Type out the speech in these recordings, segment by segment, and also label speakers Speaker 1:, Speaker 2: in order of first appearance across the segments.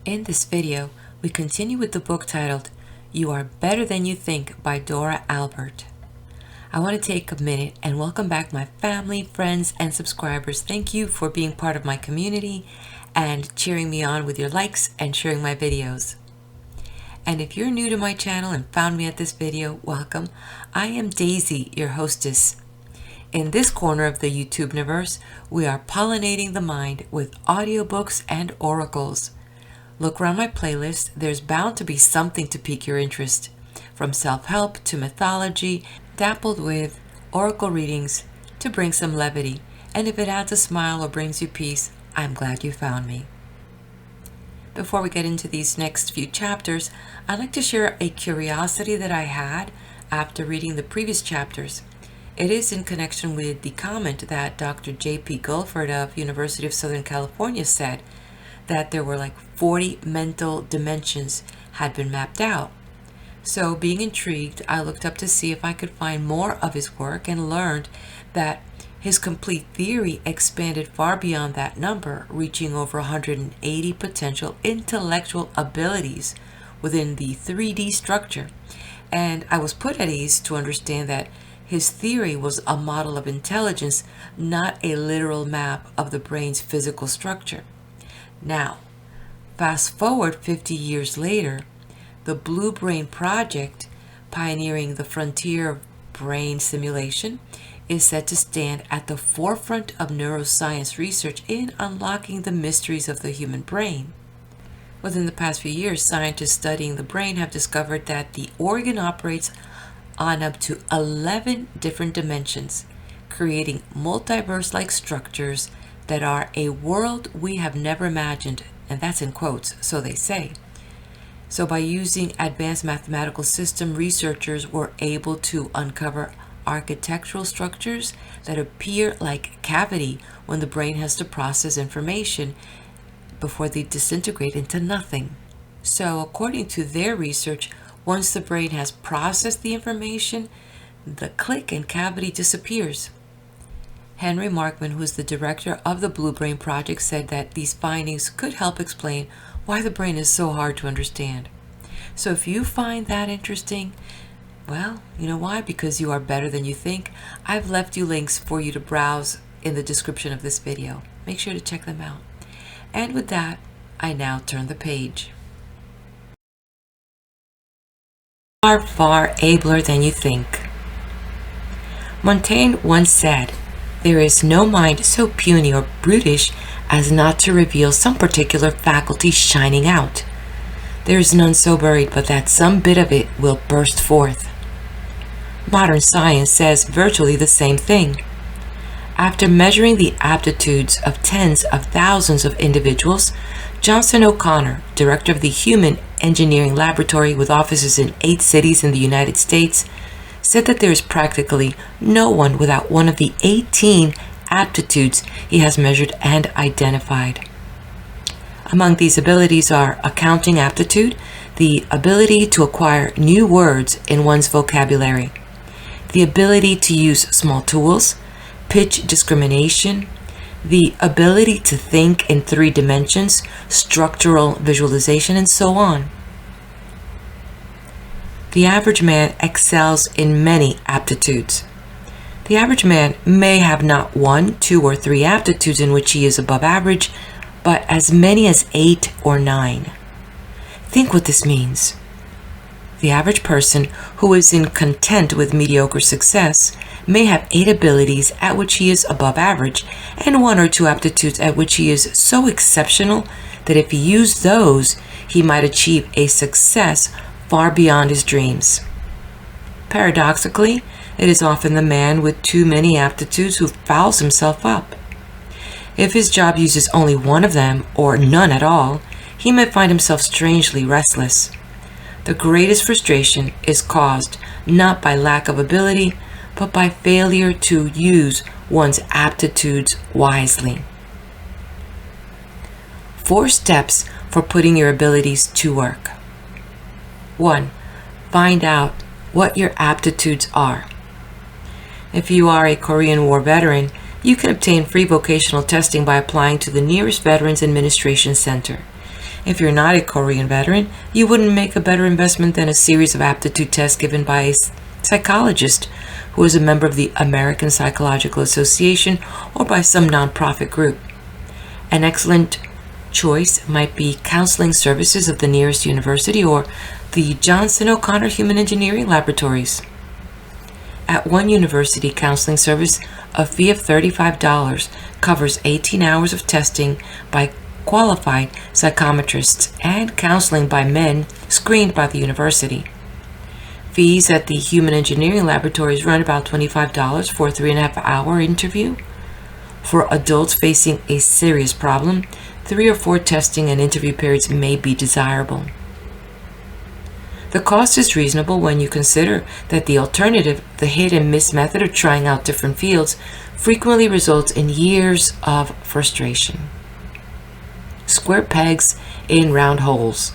Speaker 1: In this video, we continue with the book titled, You Are Better Than You Think by Dora Albert. I want to take a minute and welcome back my family, friends, and subscribers. Thank you for being part of my community and cheering me on with your likes and sharing my videos. And if you're new to my channel and found me at this video, welcome. I am Daisy, your hostess. In this corner of the YouTube universe, we are pollinating the mind with audiobooks and oracles. Look around my playlist, there's bound to be something to pique your interest, from self-help to mythology, dappled with oracle readings to bring some levity. And if it adds a smile or brings you peace, I'm glad you found me. Before we get into these next few chapters, I'd like to share a curiosity that I had after reading the previous chapters. It is in connection with the comment that Dr. J.P. Guilford of University of Southern California said that there were like 40 mental dimensions had been mapped out. So being intrigued, I looked up to see if I could find more of his work and learned that his complete theory expanded far beyond that number, reaching over 180 potential intellectual abilities within the 3D structure. And I was put at ease to understand that his theory was a model of intelligence, not a literal map of the brain's physical structure. Now, fast forward 50 years later, the Blue Brain Project, pioneering the frontier of brain simulation, is said to stand at the forefront of neuroscience research in unlocking the mysteries of the human brain. Within the past few years, scientists studying the brain have discovered that the organ operates on up to 11 different dimensions, creating multiverse-like structures that are a world we have never imagined, and that's in quotes, so they say. So by using advanced mathematical system, researchers were able to uncover architectural structures that appear like cavity when the brain has to process information before they disintegrate into nothing. So according to their research, once the brain has processed the information, the click and cavity disappears. Henry Markman, who is the director of the Blue Brain Project, said that these findings could help explain why the brain is so hard to understand. So if you find that interesting, well, you know why? Because you are better than you think. I've left you links for you to browse in the description of this video. Make sure to check them out. And with that, I now turn the page. You are far abler than you think. Montaigne once said, "There is no mind so puny or brutish as not to reveal some particular faculty shining out. There is none so buried but that some bit of it will burst forth." Modern science says virtually the same thing. After measuring the aptitudes of tens of thousands of individuals, Johnson O'Connor, director of the Human Engineering Laboratory with offices in 8 cities in the United States, said that there is practically no one without one of the 18 aptitudes he has measured and identified. Among these abilities are accounting aptitude, the ability to acquire new words in one's vocabulary, the ability to use small tools, pitch discrimination, the ability to think in 3 dimensions, structural visualization, and so on. The average man excels in many aptitudes. The average man may have not 1, 2, or 3 aptitudes in which he is above average, but as many as 8 or 9. Think what this means. The average person who is in content with mediocre success may have 8 abilities at which he is above average and 1 or 2 aptitudes at which he is so exceptional that if he used those, he might achieve a success far beyond his dreams. Paradoxically, it is often the man with too many aptitudes who fouls himself up. If his job uses only 1 of them or none at all, he may find himself strangely restless. The greatest frustration is caused not by lack of ability, but by failure to use one's aptitudes wisely. 4 steps for putting your abilities to work. 1. Find out what your aptitudes are. If you are a Korean War veteran, you can obtain free vocational testing by applying to the nearest Veterans Administration Center. If you're not a Korean veteran, you wouldn't make a better investment than a series of aptitude tests given by a psychologist who is a member of the American Psychological Association or by some nonprofit group. An excellent choice might be counseling services of the nearest university or the Johnson O'Connor Human Engineering Laboratories. At one university counseling service, a fee of $35 covers 18 hours of testing by qualified psychometrists and counseling by men screened by the university. Fees at the Human Engineering Laboratories run about $25 for a 3.5-hour interview. For adults facing a serious problem, 3 or 4 testing and interview periods may be desirable. The cost is reasonable when you consider that the alternative, the hit and miss method of trying out different fields, frequently results in years of frustration. Square pegs in round holes.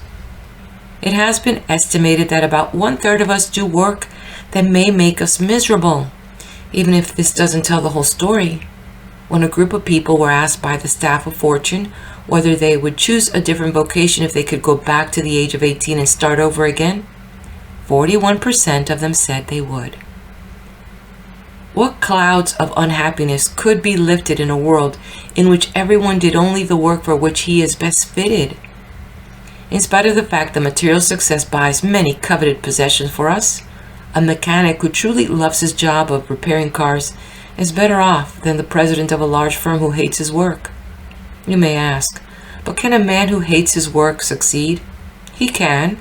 Speaker 1: It has been estimated that about 1/3 of us do work that may make us miserable. Even if this doesn't tell the whole story, when a group of people were asked by the staff of Fortune whether they would choose a different vocation if they could go back to the age of 18 and start over again, 41% of them said they would. What clouds of unhappiness could be lifted in a world in which everyone did only the work for which he is best fitted? In spite of the fact that material success buys many coveted possessions for us, a mechanic who truly loves his job of repairing cars is better off than the president of a large firm who hates his work. You may ask, but can a man who hates his work succeed? He can,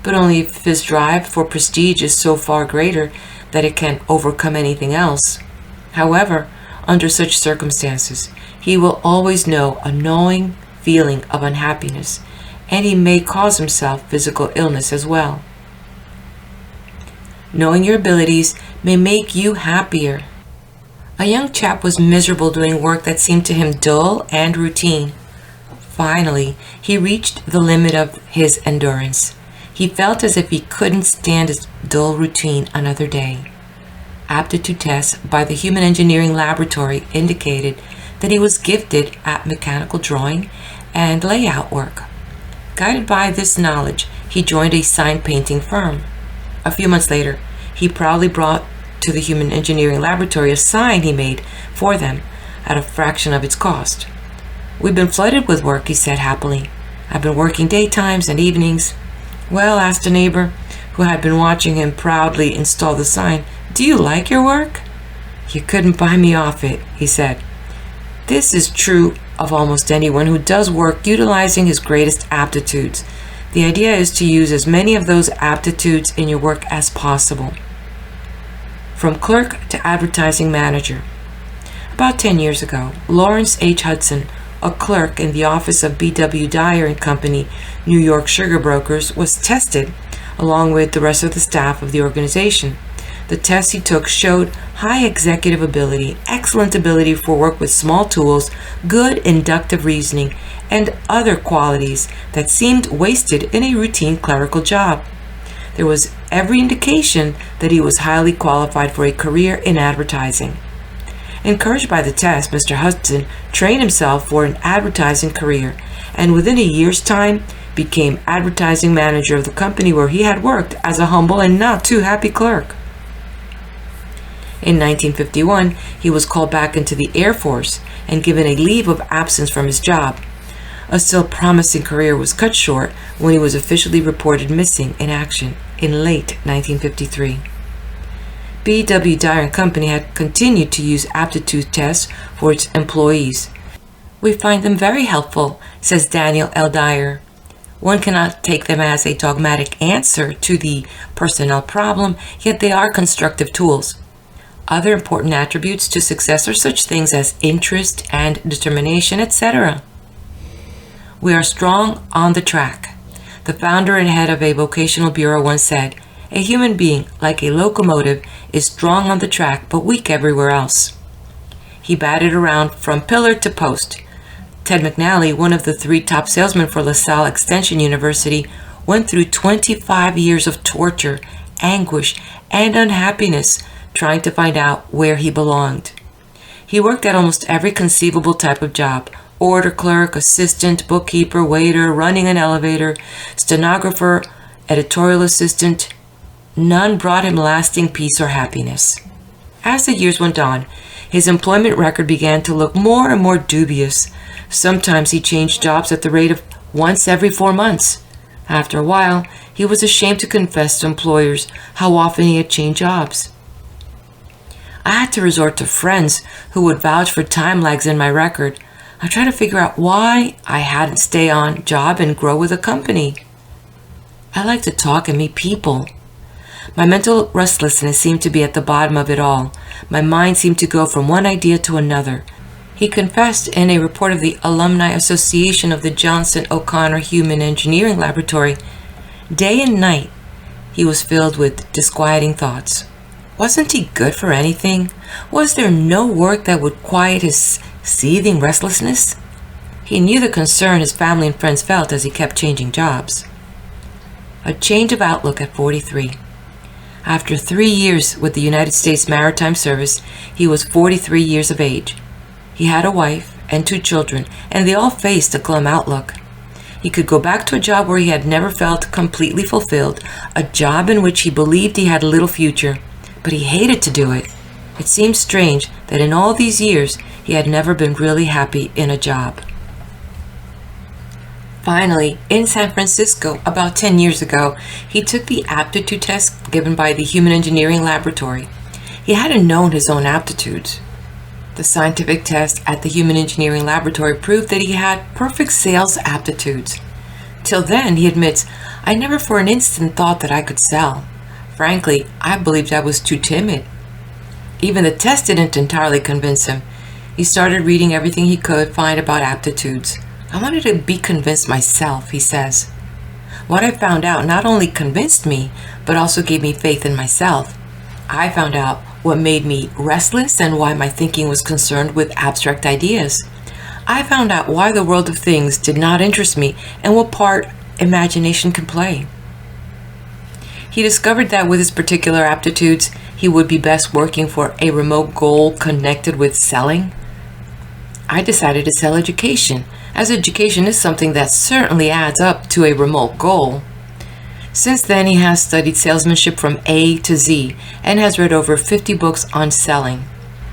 Speaker 1: but only if his drive for prestige is so far greater that it can overcome anything else. However, under such circumstances, he will always know a gnawing feeling of unhappiness, and he may cause himself physical illness as well. Knowing your abilities may make you happier. A young chap was miserable doing work that seemed to him dull and routine. Finally, he reached the limit of his endurance. He felt as if he couldn't stand his dull routine another day. Aptitude tests by the Human Engineering Laboratory indicated that he was gifted at mechanical drawing and layout work. Guided by this knowledge, he joined a sign painting firm. A few months later, he proudly brought to the Human Engineering Laboratory a sign he made for them at a fraction of its cost. "We've been flooded with work," he said happily. "I've been working daytimes and evenings." "Well," asked a neighbor who had been watching him proudly install the sign, "do you like your work?" "You couldn't buy me off it," he said. This is true of almost anyone who does work utilizing his greatest aptitudes. The idea is to use as many of those aptitudes in your work as possible. From clerk to advertising manager. About 10 years ago, Lawrence H. Hudson, a clerk in the office of B.W. Dyer and Company, New York sugar brokers, was tested along with the rest of the staff of the organization. The tests he took showed high executive ability, excellent ability for work with small tools, good inductive reasoning, and other qualities that seemed wasted in a routine clerical job. There was every indication that he was highly qualified for a career in advertising. Encouraged by the test, Mr. Hudson trained himself for an advertising career, and within a year's time became advertising manager of the company where he had worked as a humble and not too happy clerk. In 1951, he was called back into the Air Force and given a leave of absence from his job. A still promising career was cut short when he was officially reported missing in action in late 1953. B.W. Dyer & Company had continued to use aptitude tests for its employees. "We find them very helpful," says Daniel L. Dyer. "One cannot take them as a dogmatic answer to the personnel problem, yet they are constructive tools. Other important attributes to success are such things as interest and determination, etc. We are strong on the track." The founder and head of a vocational bureau once said, "A human being, like a locomotive, is strong on the track but weak everywhere else." He batted around from pillar to post. Ted McNally, one of the 3 top salesmen for LaSalle Extension University, went through 25 years of torture, anguish, and unhappiness trying to find out where he belonged. He worked at almost every conceivable type of job, order clerk, assistant, bookkeeper, waiter, running an elevator, stenographer, editorial assistant. None brought him lasting peace or happiness. As the years went on, his employment record began to look more and more dubious. Sometimes he changed jobs at the rate of once every 4 months. After a while, he was ashamed to confess to employers how often he had changed jobs. I had to resort to friends who would vouch for time lags in my record. I tried to figure out why I hadn't stayed on job and grow with a company. I like to talk and meet people. My mental restlessness seemed to be at the bottom of it all. My mind seemed to go from one idea to another. He confessed in a report of the Alumni Association of the Johnson O'Connor Human Engineering Laboratory. Day and night, he was filled with disquieting thoughts. Wasn't he good for anything? Was there no work that would quiet his seething restlessness? He knew the concern his family and friends felt as he kept changing jobs. A change of outlook at 43. After 3 years with the United States Maritime Service, he was 43 years of age. He had a wife and 2 children, and they all faced a glum outlook. He could go back to a job where he had never felt completely fulfilled, a job in which he believed he had little future, but he hated to do it. It seemed strange that in all these years he had never been really happy in a job. Finally, in San Francisco, about 10 years ago, he took the aptitude test given by the Human Engineering Laboratory. He hadn't known his own aptitudes. The scientific test at the Human Engineering Laboratory proved that he had perfect sales aptitudes. Till then, he admits, I never for an instant thought that I could sell. Frankly, I believed I was too timid. Even the test didn't entirely convince him. He started reading everything he could find about aptitudes. I wanted to be convinced myself, he says. What I found out not only convinced me, but also gave me faith in myself. I found out what made me restless and why my thinking was concerned with abstract ideas. I found out why the world of things did not interest me and what part imagination can play. He discovered that with his particular aptitudes, he would be best working for a remote goal connected with selling. I decided to sell education, as education is something that certainly adds up to a remote goal. Since then, he has studied salesmanship from A to Z and has read over 50 books on selling.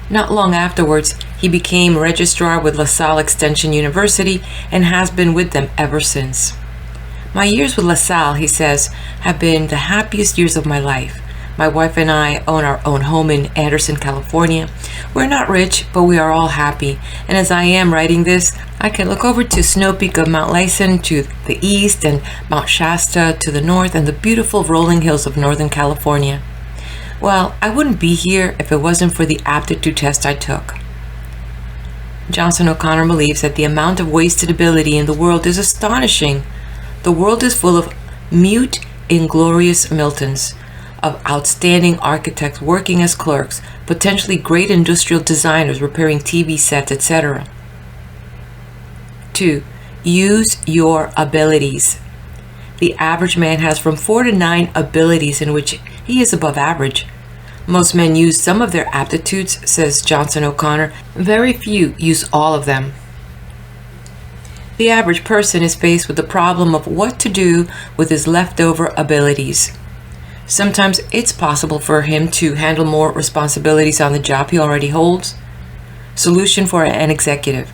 Speaker 1: Not long afterwards, he became registrar with LaSalle Extension University and has been with them ever since. My years with LaSalle, he says, have been the happiest years of my life. My wife and I own our own home in Anderson, California. We're not rich, but we are all happy. And as I am writing this, I can look over to Snow Peak of Mount Lyson to the east and Mount Shasta to the north and the beautiful rolling hills of Northern California. Well, I wouldn't be here if it wasn't for the aptitude test I took. Johnson O'Connor believes that the amount of wasted ability in the world is astonishing. The world is full of mute, inglorious Miltons, of outstanding architects working as clerks, potentially great industrial designers repairing TV sets, etc. 2. Use your abilities. The average man has from 4 to 9 abilities in which he is above average. Most men use some of their aptitudes, says Johnson O'Connor. Very few use all of them. The average person is faced with the problem of what to do with his leftover abilities. Sometimes it's possible for him to handle more responsibilities on the job he already holds. Solution for an executive.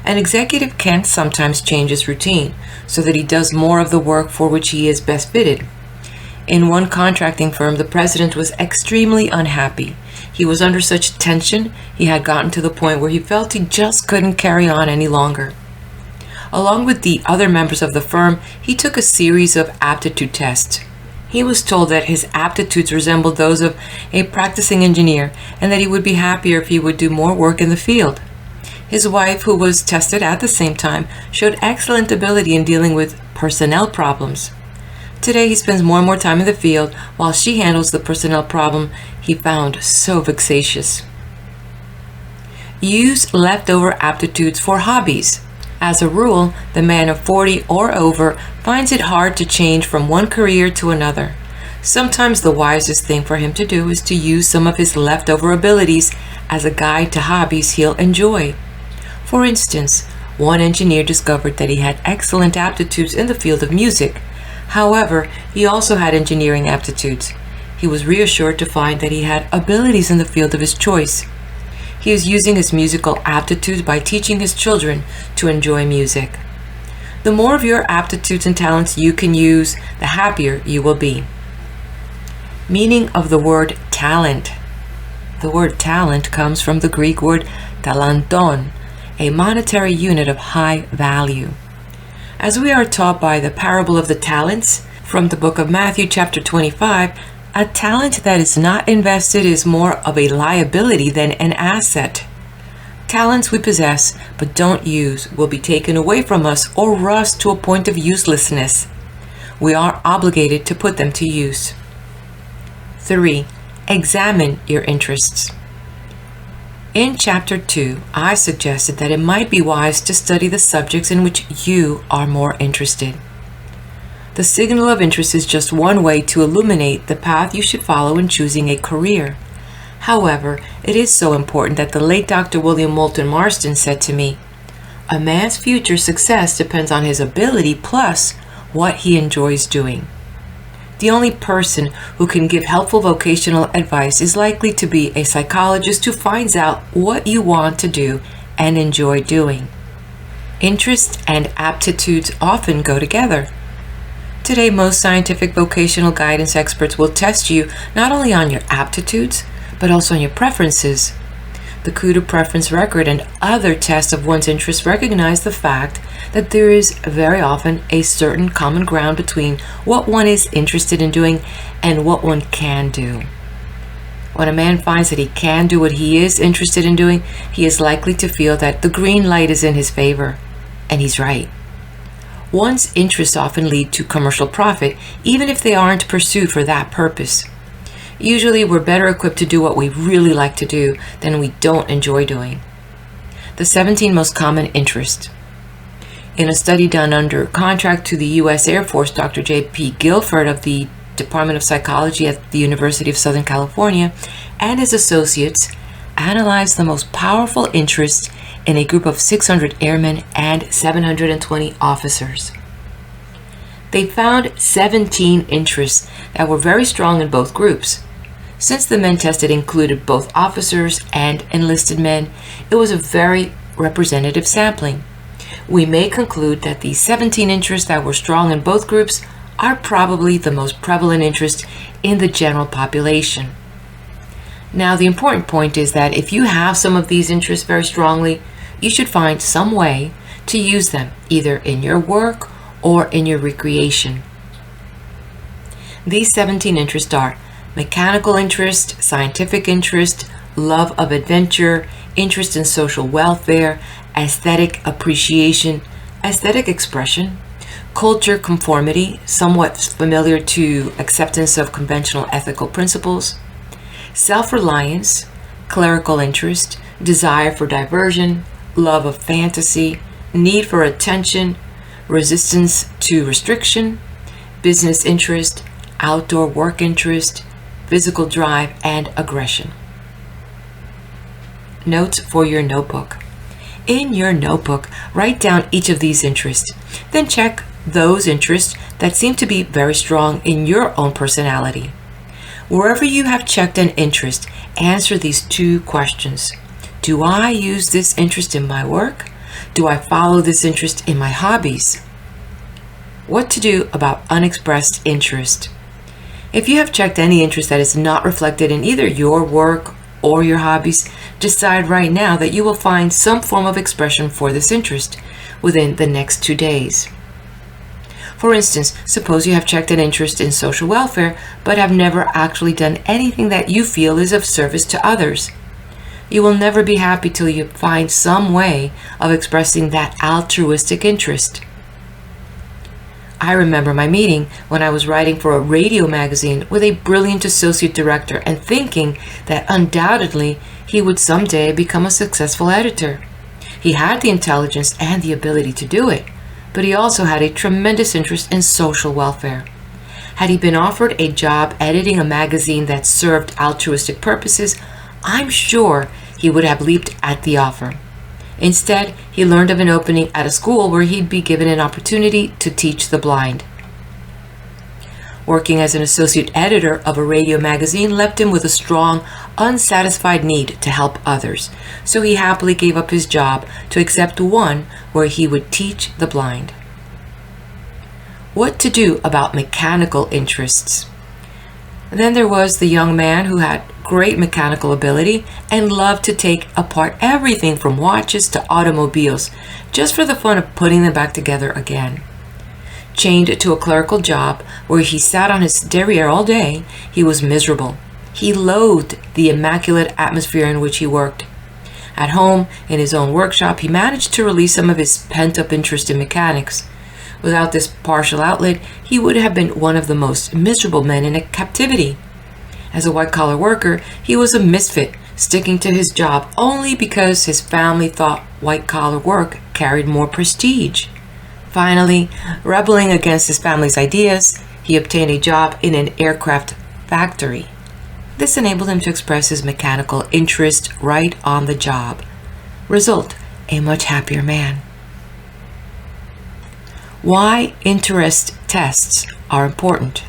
Speaker 1: An executive can sometimes change his routine so that he does more of the work for which he is best fitted. In one contracting firm, the president was extremely unhappy. He was under such tension, he had gotten to the point where he felt he just couldn't carry on any longer. Along with the other members of the firm, he took a series of aptitude tests. He was told that his aptitudes resembled those of a practicing engineer and that he would be happier if he would do more work in the field. His wife, who was tested at the same time, showed excellent ability in dealing with personnel problems. Today he spends more and more time in the field while she handles the personnel problem he found so vexatious. Use leftover aptitudes for hobbies. As a rule, the man of 40 or over finds it hard to change from one career to another. Sometimes the wisest thing for him to do is to use some of his leftover abilities as a guide to hobbies he'll enjoy. For instance, one engineer discovered that he had excellent aptitudes in the field of music. However, he also had engineering aptitudes. He was reassured to find that he had abilities in the field of his choice. He is using his musical aptitudes by teaching his children to enjoy music. The more of your aptitudes and talents you can use, the happier you will be. Meaning of the word talent. The word talent comes from the Greek word talanton, a monetary unit of high value. As we are taught by the parable of the talents from the book of Matthew chapter 25, a talent that is not invested is more of a liability than an asset. Talents we possess but don't use will be taken away from us or rust to a point of uselessness. We are obligated to put them to use. 3. Examine your interests. In Chapter 2, I suggested that it might be wise to study the subjects in which you are more interested. The signal of interest is just one way to illuminate the path you should follow in choosing a career. However, it is so important that the late Dr. William Moulton Marston said to me, "A man's future success depends on his ability plus what he enjoys doing." The only person who can give helpful vocational advice is likely to be a psychologist who finds out what you want to do and enjoy doing. Interests and aptitudes often go together. Today, most scientific vocational guidance experts will test you not only on your aptitudes, but also on your preferences. The Kudu Preference Record and other tests of one's interests recognize the fact that there is very often a certain common ground between what one is interested in doing and what one can do. When a man finds that he can do what he is interested in doing, he is likely to feel that the green light is in his favor. And he's right. One's interests often lead to commercial profit, even if they aren't pursued for that purpose. Usually, we're better equipped to do what we really like to do than we don't enjoy doing. The 17 most common interests. In a study done under contract to the U.S. Air Force, Dr. J.P. Guilford of the Department of Psychology at the University of Southern California and his associates analyzed the most powerful interests in a group of 600 airmen and 720 officers. They found 17 interests that were very strong in both groups. Since the men tested included both officers and enlisted men, it was a very representative sampling. We may conclude that the 17 interests that were strong in both groups are probably the most prevalent interest in the general population. Now, the important point is that if you have some of these interests very strongly, you should find some way to use them, either in your work or in your recreation. These 17 interests are mechanical interest, scientific interest, love of adventure, interest in social welfare, aesthetic appreciation, aesthetic expression, culture conformity, somewhat familiar to acceptance of conventional ethical principles, self-reliance, clerical interest, desire for diversion, love of fantasy, need for attention, resistance to restriction, business interest, outdoor work interest, physical drive, and aggression. Notes for your notebook. In your notebook, write down each of these interests. Then check those interests that seem to be very strong in your own personality. Wherever you have checked an interest, answer these two questions. Do I use this interest in my work? Do I follow this interest in my hobbies? What to do about unexpressed interest? If you have checked any interest that is not reflected in either your work or your hobbies, decide right now that you will find some form of expression for this interest within the next 2 days. For instance, suppose you have checked an interest in social welfare but have never actually done anything that you feel is of service to others. You will never be happy till you find some way of expressing that altruistic interest. I remember my meeting when I was writing for a radio magazine with a brilliant associate director and thinking that undoubtedly he would someday become a successful editor. He had the intelligence and the ability to do it, but he also had a tremendous interest in social welfare. Had he been offered a job editing a magazine that served altruistic purposes, I'm sure he would have leaped at the offer. Instead, he learned of an opening at a school where he'd be given an opportunity to teach the blind. Working as an associate editor of a radio magazine left him with a strong, unsatisfied need to help others, so he happily gave up his job to accept one where he would teach the blind. What to do about mechanical interests? Then there was the young man who had great mechanical ability and loved to take apart everything from watches to automobiles, just for the fun of putting them back together again. Chained to a clerical job where he sat on his derriere all day, he was miserable. He loathed the immaculate atmosphere in which he worked. At home, in his own workshop, he managed to release some of his pent-up interest in mechanics. Without this partial outlet, he would have been one of the most miserable men in captivity. As a white-collar worker, he was a misfit, sticking to his job only because his family thought white-collar work carried more prestige. Finally, rebelling against his family's ideas, he obtained a job in an aircraft factory. This enabled him to express his mechanical interest right on the job. Result, a much happier man. Why interest tests are important.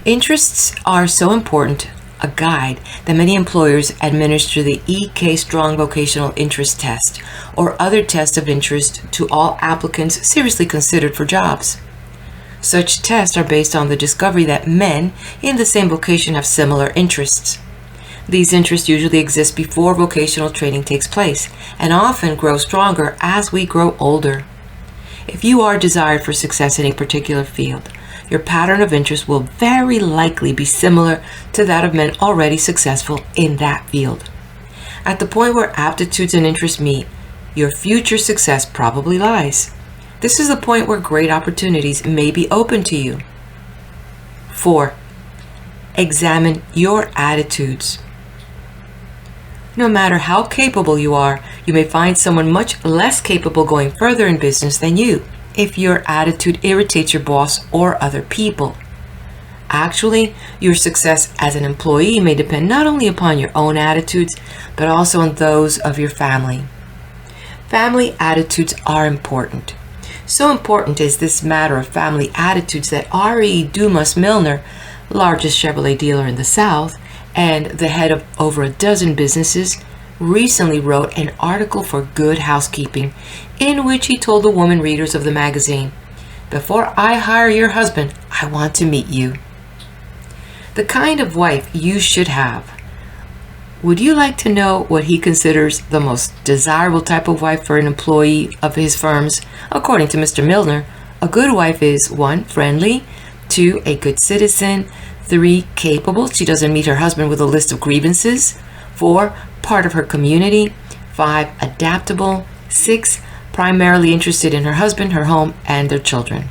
Speaker 1: Interests are so important, a guide that many employers administer the EK Strong Vocational Interest Test or other tests of interest to all applicants seriously considered for jobs. Such tests are based on the discovery that men in the same vocation have similar interests. These interests usually exist before vocational training takes place and often grow stronger as we grow older. If you are desired for success in a particular field, your pattern of interest will very likely be similar to that of men already successful in that field. At the point where aptitudes and interests meet, your future success probably lies. This is the point where great opportunities may be open to you. 4. Examine your attitudes. No matter how capable you are, you may find someone much less capable going further in business than you if your attitude irritates your boss or other people. Actually, your success as an employee may depend not only upon your own attitudes, but also on those of your family. Family attitudes are important. So important is this matter of family attitudes that R.E. Dumas Milner, largest Chevrolet dealer in the South, and the head of over a dozen businesses, recently wrote an article for Good Housekeeping in which he told the women readers of the magazine, "Before I hire your husband, I want to meet you." The kind of wife you should have. Would you like to know what he considers the most desirable type of wife for an employee of his firms? According to Mr. Milner, a good wife is 1. Friendly, 2. A good citizen, 3. Capable. She doesn't meet her husband with a list of grievances. 4. Part of her community. 5. Adaptable. 6. Primarily interested in her husband, her home, and their children.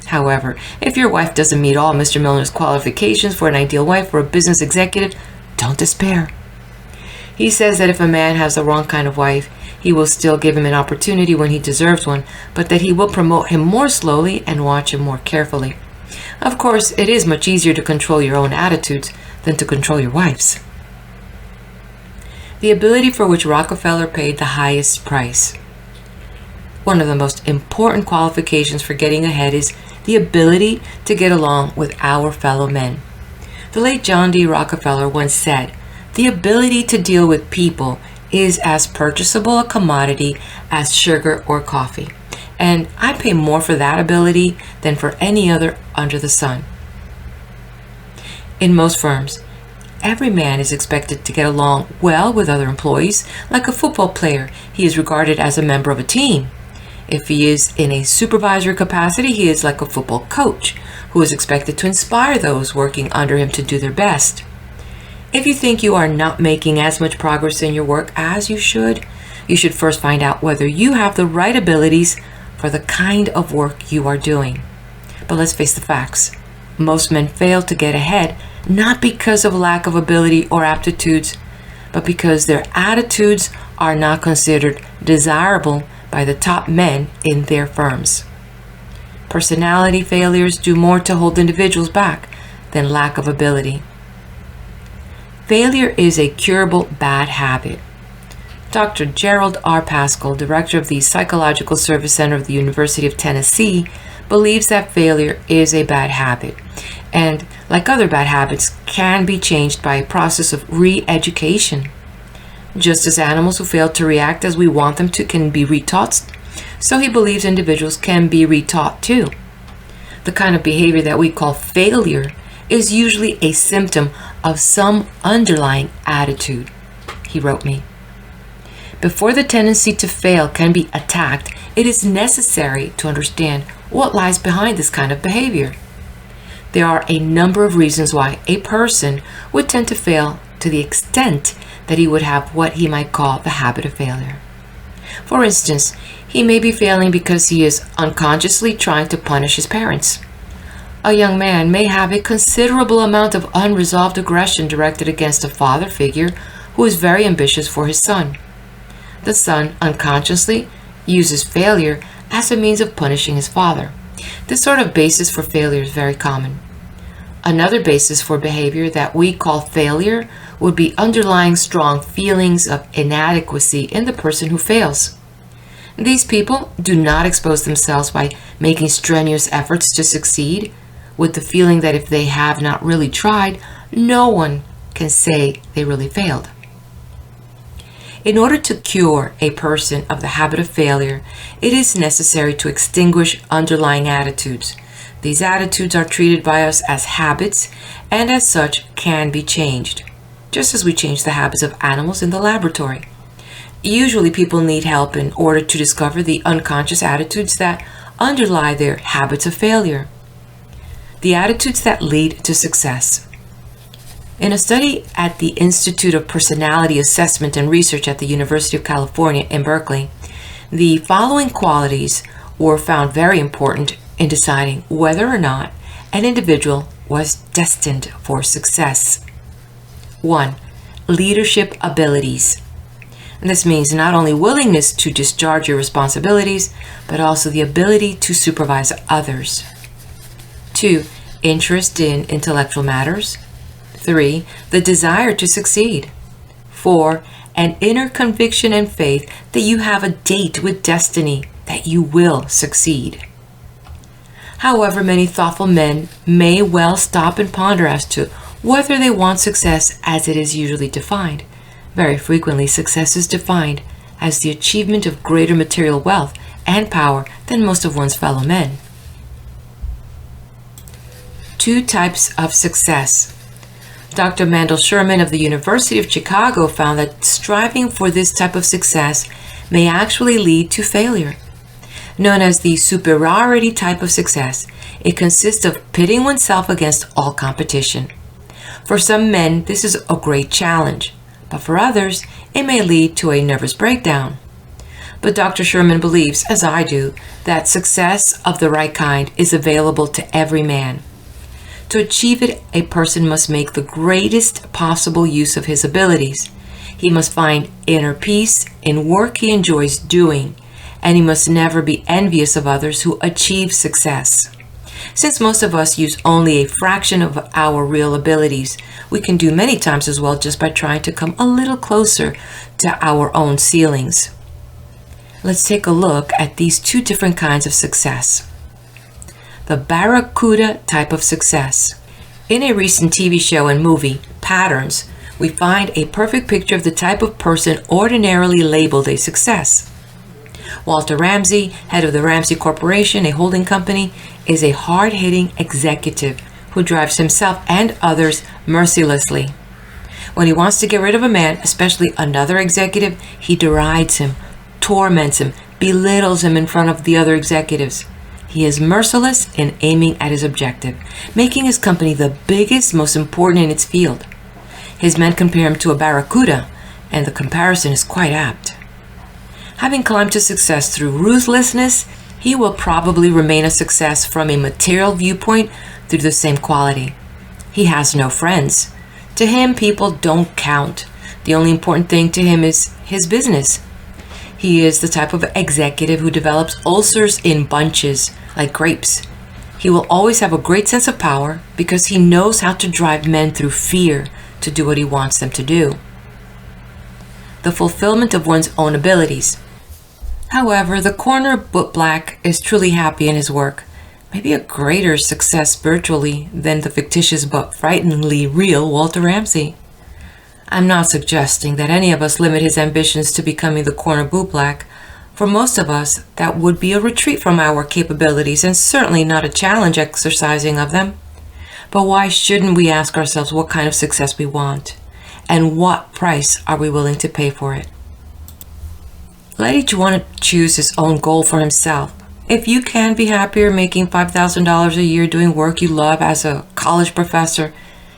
Speaker 1: However, if your wife doesn't meet all Mr. Milner's qualifications for an ideal wife or a business executive, don't despair. He says that if a man has the wrong kind of wife, he will still give him an opportunity when he deserves one, but that he will promote him more slowly and watch him more carefully. Of course, it is much easier to control your own attitudes than to control your wife's. The ability for which Rockefeller paid the highest price. One of the most important qualifications for getting ahead is the ability to get along with our fellow men. The late John D. Rockefeller once said, "The ability to deal with people is as purchasable a commodity as sugar or coffee, and I pay more for that ability than for any other under the sun." In most firms, every man is expected to get along well with other employees. Like a football player, he is regarded as a member of a team. If he is in a supervisory capacity, he is like a football coach who is expected to inspire those working under him to do their best. If you think you are not making as much progress in your work as you should first find out whether you have the right abilities for the kind of work you are doing. But let's face the facts. Most men fail to get ahead, not because of lack of ability or aptitudes, but because their attitudes are not considered desirable by the top men in their firms. Personality failures do more to hold individuals back than lack of ability. Failure is a curable bad habit. Dr. Gerald R. Pascal, director of the Psychological Service Center of the University of Tennessee, believes that failure is a bad habit, and, like other bad habits, can be changed by a process of re-education. Just as animals who fail to react as we want them to can be retaught, so he believes individuals can be retaught too. The kind of behavior that we call failure is usually a symptom of some underlying attitude, he wrote me. Before the tendency to fail can be attacked, it is necessary to understand what lies behind this kind of behavior. There are a number of reasons why a person would tend to fail to the extent that he would have what he might call the habit of failure. For instance, he may be failing because he is unconsciously trying to punish his parents. A young man may have a considerable amount of unresolved aggression directed against a father figure who is very ambitious for his son. The son unconsciously uses failure as a means of punishing his father. This sort of basis for failure is very common. Another basis for behavior that we call failure would be underlying strong feelings of inadequacy in the person who fails. These people do not expose themselves by making strenuous efforts to succeed, with the feeling that if they have not really tried, no one can say they really failed. In order to cure a person of the habit of failure, it is necessary to extinguish underlying attitudes. These attitudes are treated by us as habits and as such can be changed, just as we change the habits of animals in the laboratory. Usually people need help in order to discover the unconscious attitudes that underlie their habits of failure. The attitudes that lead to success. In a study at the Institute of Personality Assessment and Research at the University of California in Berkeley, the following qualities were found very important in deciding whether or not an individual was destined for success. 1. Leadership abilities. And this means not only willingness to discharge your responsibilities, but also the ability to supervise others. 2. Interest in intellectual matters. 3. The desire to succeed. 4. An inner conviction and faith that you have a date with destiny, that you will succeed. However, many thoughtful men may well stop and ponder as to whether they want success as it is usually defined. Very frequently, success is defined as the achievement of greater material wealth and power than most of one's fellow men. 2 types of success. Dr. Mandel Sherman of the University of Chicago found that striving for this type of success may actually lead to failure. Known as the superiority type of success, it consists of pitting oneself against all competition. For some men, this is a great challenge, but for others, it may lead to a nervous breakdown. But Dr. Sherman believes, as I do, that success of the right kind is available to every man. To achieve it, a person must make the greatest possible use of his abilities. He must find inner peace in work he enjoys doing, and he must never be envious of others who achieve success. Since most of us use only a fraction of our real abilities, we can do many times as well just by trying to come a little closer to our own ceilings. Let's take a look at these 2 different kinds of success. The barracuda type of success. In a recent TV show and movie, Patterns, we find a perfect picture of the type of person ordinarily labeled a success. Walter Ramsey, head of the Ramsey Corporation, a holding company, is a hard-hitting executive who drives himself and others mercilessly. When he wants to get rid of a man, especially another executive, he derides him, torments him, belittles him in front of the other executives. He is merciless in aiming at his objective, making his company the biggest, most important in its field. His men compare him to a barracuda, and the comparison is quite apt. Having climbed to success through ruthlessness, he will probably remain a success from a material viewpoint through the same quality. He has no friends. To him, people don't count. The only important thing to him is his business. He is the type of executive who develops ulcers in bunches, like grapes. He will always have a great sense of power because he knows how to drive men through fear to do what he wants them to do. the fulfillment of one's own abilities. However, the corner bootblack is truly happy in his work, maybe a greater success spiritually than the fictitious but frighteningly real Walter Ramsey. I'm not suggesting that any of us limit his ambitions to becoming the corner bootblack. For most of us, that would be a retreat from our capabilities and certainly not a challenge exercising of them. But why shouldn't we ask ourselves what kind of success we want? And what price are we willing to pay for it? Let each one choose his own goal for himself. If you can be happier making $5,000 a year doing work you love as a college professor,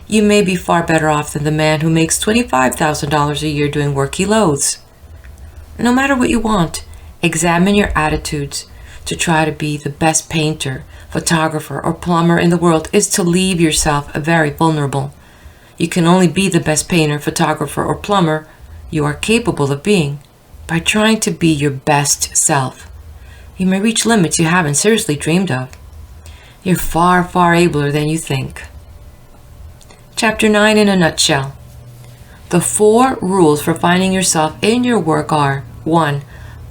Speaker 1: you may be far better off than the man who makes $25,000 a year doing work he loathes. No matter what you want, examine your attitudes. To try to be the best painter, photographer, or plumber in the world is to leave yourself very vulnerable. You can only be the best painter, photographer, or plumber you are capable of being by trying to be your best self. You may reach limits you haven't seriously dreamed of. You're far, far abler than you think. Chapter 9 in a nutshell. The 4 rules for finding yourself in your work are: 1.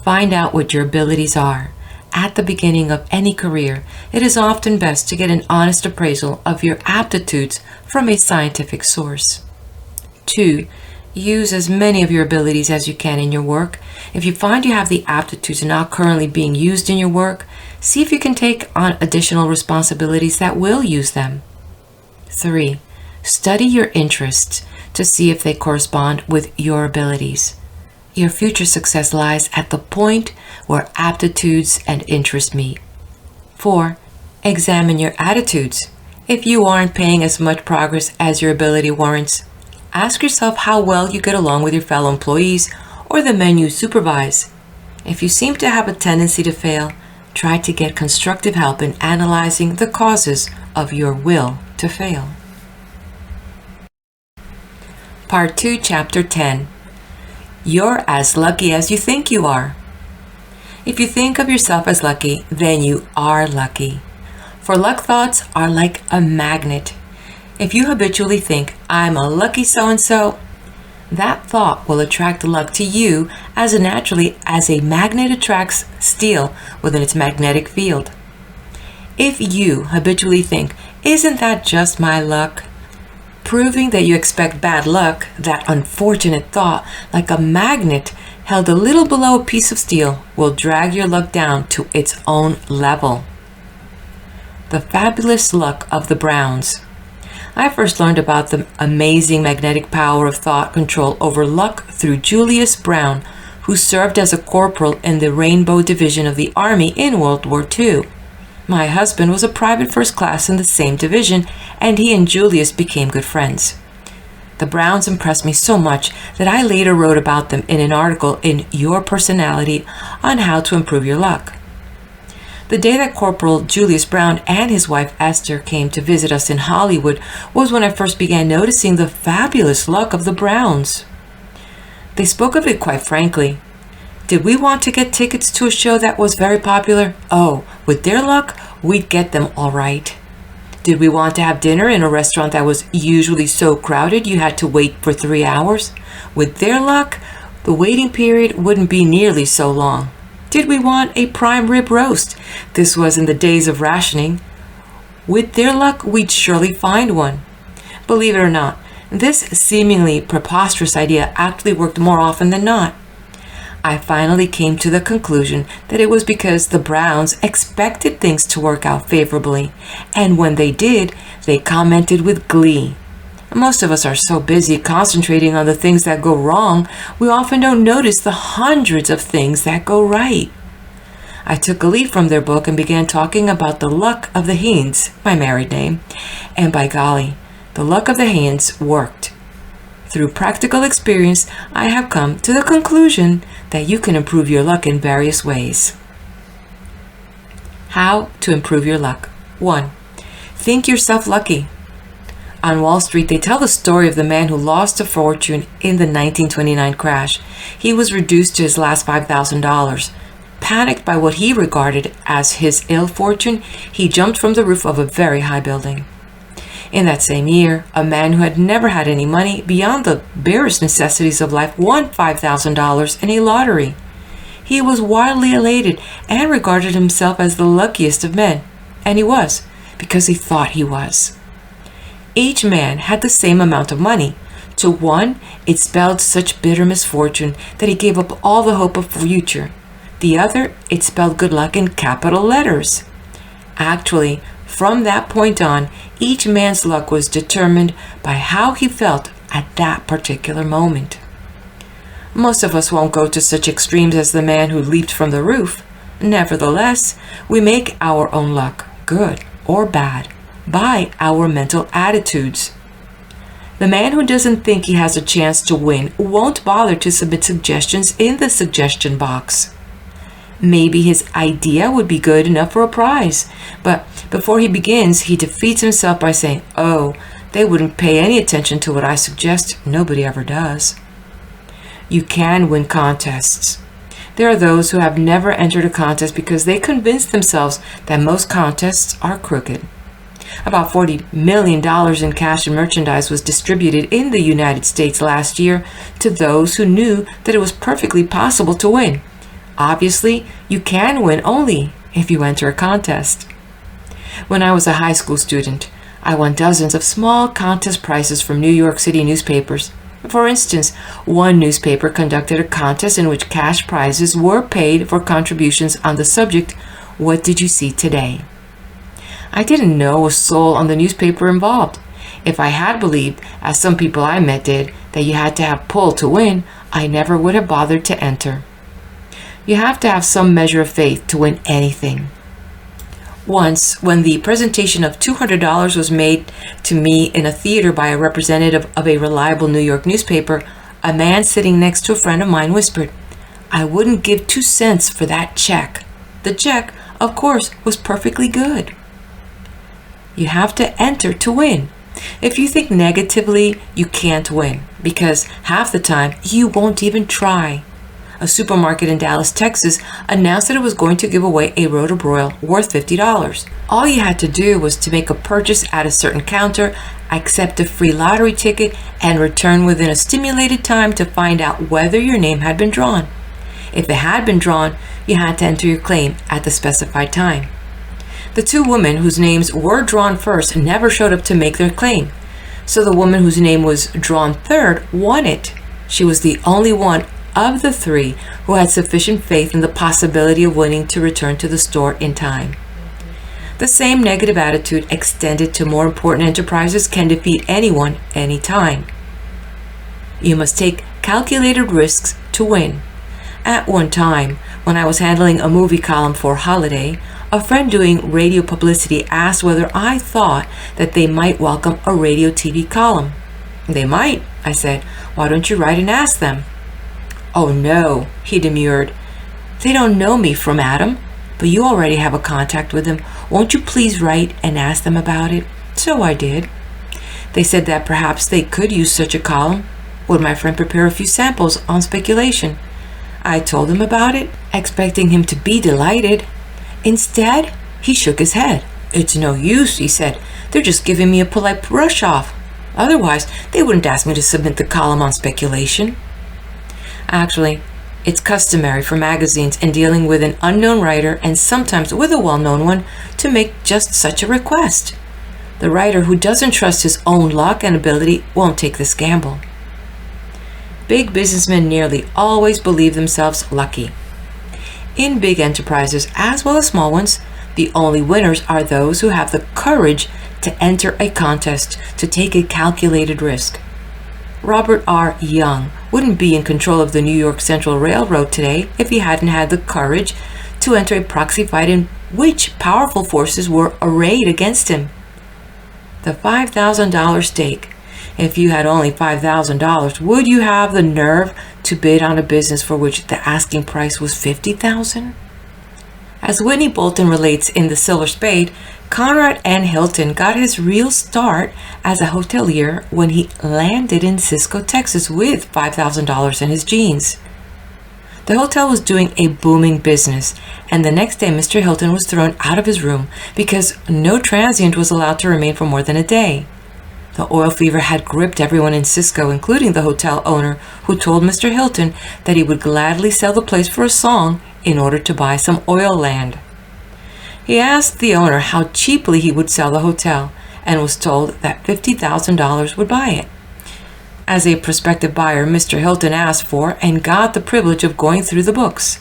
Speaker 1: Find out what your abilities are. At the beginning of any career, it is often best to get an honest appraisal of your aptitudes from a scientific source. 2. Use as many of your abilities as you can in your work. If you find you have the aptitudes not currently being used in your work, see if you can take on additional responsibilities that will use them. 3. Study your interests to see if they correspond with your abilities. Your future success lies at the point where aptitudes and interests meet. 4. Examine your attitudes. If you aren't paying as much progress as your ability warrants, ask yourself how well you get along with your fellow employees or the men you supervise. If you seem to have a tendency to fail, try to get constructive help in analyzing the causes of your will to fail. Part 2, Chapter 10. You're as lucky as you think you are. If you think of yourself as lucky, then you are lucky. For luck thoughts are like a magnet. If you habitually think, I'm a lucky so-and-so, that thought will attract luck to you as naturally as a magnet attracts steel within its magnetic field. If you habitually think, isn't that just my luck? Proving that you expect bad luck, that unfortunate thought, like a magnet held a little below a piece of steel, will drag your luck down to its own level. The fabulous luck of the Browns. I first learned about the amazing magnetic power of thought control over luck through Julius Brown, who served as a corporal in the Rainbow Division of the Army in World War II. My husband was a private first class in the same division, and he and Julius became good friends. The Browns impressed me so much that I later wrote about them in an article in Your Personality on how to improve your luck. The day that Corporal Julius Brown and his wife Esther came to visit us in Hollywood was when I first began noticing the fabulous luck of the Browns. They spoke of it quite frankly. Did we want to get tickets to a show that was very popular? Oh, with their luck, we'd get them all right. Did we want to have dinner in a restaurant that was usually so crowded you had to wait for 3 hours? With their luck, the waiting period wouldn't be nearly so long. Did we want a prime rib roast? This was in the days of rationing. With their luck, we'd surely find one. Believe it or not, this seemingly preposterous idea actually worked more often than not. I finally came to the conclusion that it was because the Browns expected things to work out favorably, and when they did, they commented with glee. Most of us are so busy concentrating on the things that go wrong, we often don't notice the hundreds of things that go right. I took a leaf from their book and began talking about the luck of the Haynes, my married name, and by golly, the luck of the Haynes worked. Through practical experience, I have come to the conclusion that you can improve your luck in various ways. How to improve your luck. 1. Think yourself lucky. On Wall Street, they tell the story of the man who lost a fortune in the 1929 crash. He was reduced to his last $5,000. Panicked by what he regarded as his ill fortune, he jumped from the roof of a very high building. In that same year, a man who had never had any money beyond the barest necessities of life won $5,000 in a lottery. He was wildly elated and regarded himself as the luckiest of men. And he was, because he thought he was. Each man had the same amount of money. To one, it spelled such bitter misfortune that he gave up all the hope of future. The other, it spelled good luck in capital letters. Actually, from that point on, each man's luck was determined by how he felt at that particular moment. Most of us won't go to such extremes as the man who leaped from the roof. Nevertheless, we make our own luck, good or bad, by our mental attitudes. The man who doesn't think he has a chance to win won't bother to submit suggestions in the suggestion box. Maybe his idea would be good enough for a prize, but before he begins, he defeats himself by saying, "Oh, they wouldn't pay any attention to what I suggest. Nobody ever does." You can win contests. There are those who have never entered a contest because they convinced themselves that most contests are crooked. About $40 million in cash and merchandise was distributed in the United States last year to those who knew that it was perfectly possible to win. Obviously, you can win only if you enter a contest. When I was a high school student, I won dozens of small contest prizes from New York City newspapers. For instance, one newspaper conducted a contest in which cash prizes were paid for contributions on the subject, "What did you see today?" I didn't know a soul on the newspaper involved. If I had believed, as some people I met did, that you had to have pull to win, I never would have bothered to enter. You have to have some measure of faith to win anything. Once, when the presentation of $200 was made to me in a theater by a representative of a reliable New York newspaper, a man sitting next to a friend of mine whispered, "I wouldn't give 2 cents for that check." The check, of course, was perfectly good. You have to enter to win. If you think negatively, you can't win, because half the time you won't even try. A supermarket in Dallas, Texas announced that it was going to give away a Roto-Broil worth $50. All you had to do was to make a purchase at a certain counter, accept a free lottery ticket, and return within a stipulated time to find out whether your name had been drawn. If it had been drawn, you had to enter your claim at the specified time. The 2 women whose names were drawn first never showed up to make their claim, so the woman whose name was drawn third won it. She was the only one of the 3 who had sufficient faith in the possibility of winning to return to the store in time. The same negative attitude extended to more important enterprises can defeat anyone, anytime. You must take calculated risks to win. At one time, when I was handling a movie column for Holiday, a friend doing radio publicity asked whether I thought that they might welcome a radio TV column. "They might," I said. "Why don't you write and ask them?" "Oh no," he demurred. "They don't know me from Adam, but you already have a contact with them. Won't you please write and ask them about it?" So I did. They said that perhaps they could use such a column. Would my friend prepare a few samples on speculation? I told him about it, expecting him to be delighted. Instead, he shook his head. "It's no use," he said. "They're just giving me a polite brush off. Otherwise, they wouldn't ask me to submit the column on speculation." Actually, it's customary for magazines in dealing with an unknown writer, and sometimes with a well-known one, to make just such a request. The writer who doesn't trust his own luck and ability won't take this gamble. Big businessmen nearly always believe themselves lucky. In big enterprises, as well as small ones, the only winners are those who have the courage to enter a contest, to take a calculated risk. Robert R. Young wouldn't be in control of the New York Central Railroad today if he hadn't had the courage to enter a proxy fight in which powerful forces were arrayed against him. The $5,000 stake. If you had only $5,000, would you have the nerve to bid on a business for which the asking price was $50,000? As Whitney Bolton relates in The Silver Spade, Conrad N. Hilton got his real start as a hotelier when he landed in Cisco, Texas with $5,000 in his jeans. The hotel was doing a booming business, and the next day Mr. Hilton was thrown out of his room because no transient was allowed to remain for more than a day. The oil fever had gripped everyone in Cisco, including the hotel owner, who told Mr. Hilton that he would gladly sell the place for a song in order to buy some oil land. He asked the owner how cheaply he would sell the hotel and was told that $50,000 would buy it. As a prospective buyer, Mr. Hilton asked for and got the privilege of going through the books.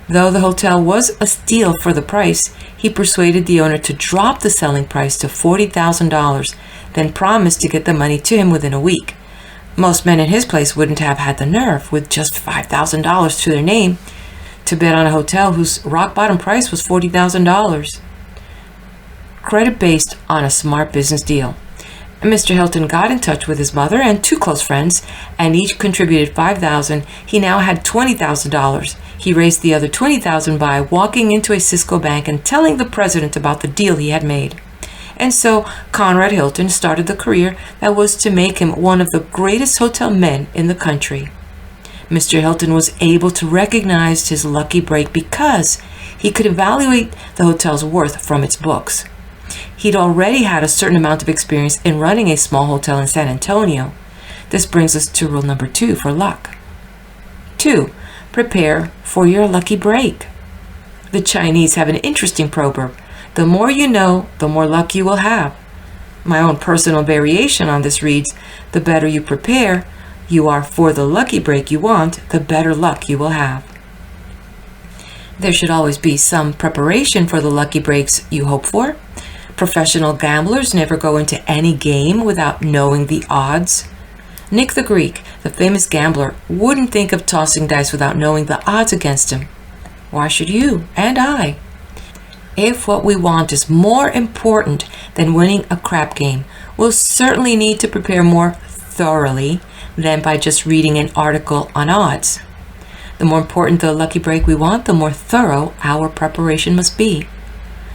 Speaker 1: Though the hotel was a steal for the price, he persuaded the owner to drop the selling price to $40,000, then promised to get the money to him within a week. Most men in his place wouldn't have had the nerve, with just $5,000 to their name, to bet on a hotel whose rock-bottom price was $40,000. Credit based on a smart business deal. Mr. Hilton got in touch with his mother and two close friends, and each contributed $5,000. He now had $20,000. He raised the other $20,000 by walking into a Cisco bank and telling the president about the deal he had made. And so Conrad Hilton started the career that was to make him one of the greatest hotel men in the country. Mr. Hilton was able to recognize his lucky break because he could evaluate the hotel's worth from its books. He'd already had a certain amount of experience in running a small hotel in San Antonio. This brings us to rule number 2 for luck. 2. Prepare for your lucky break. The Chinese have an interesting proverb. The more you know, the more luck you will have. My own personal variation on this reads, the better you prepare, you are for the lucky break you want, the better luck you will have. There should always be some preparation for the lucky breaks you hope for. Professional gamblers never go into any game without knowing the odds. Nick the Greek, the famous gambler, wouldn't think of tossing dice without knowing the odds against him. Why should you and I? If what we want is more important than winning a crap game, we'll certainly need to prepare more thoroughly than by just reading an article on odds. The more important the lucky break we want, the more thorough our preparation must be.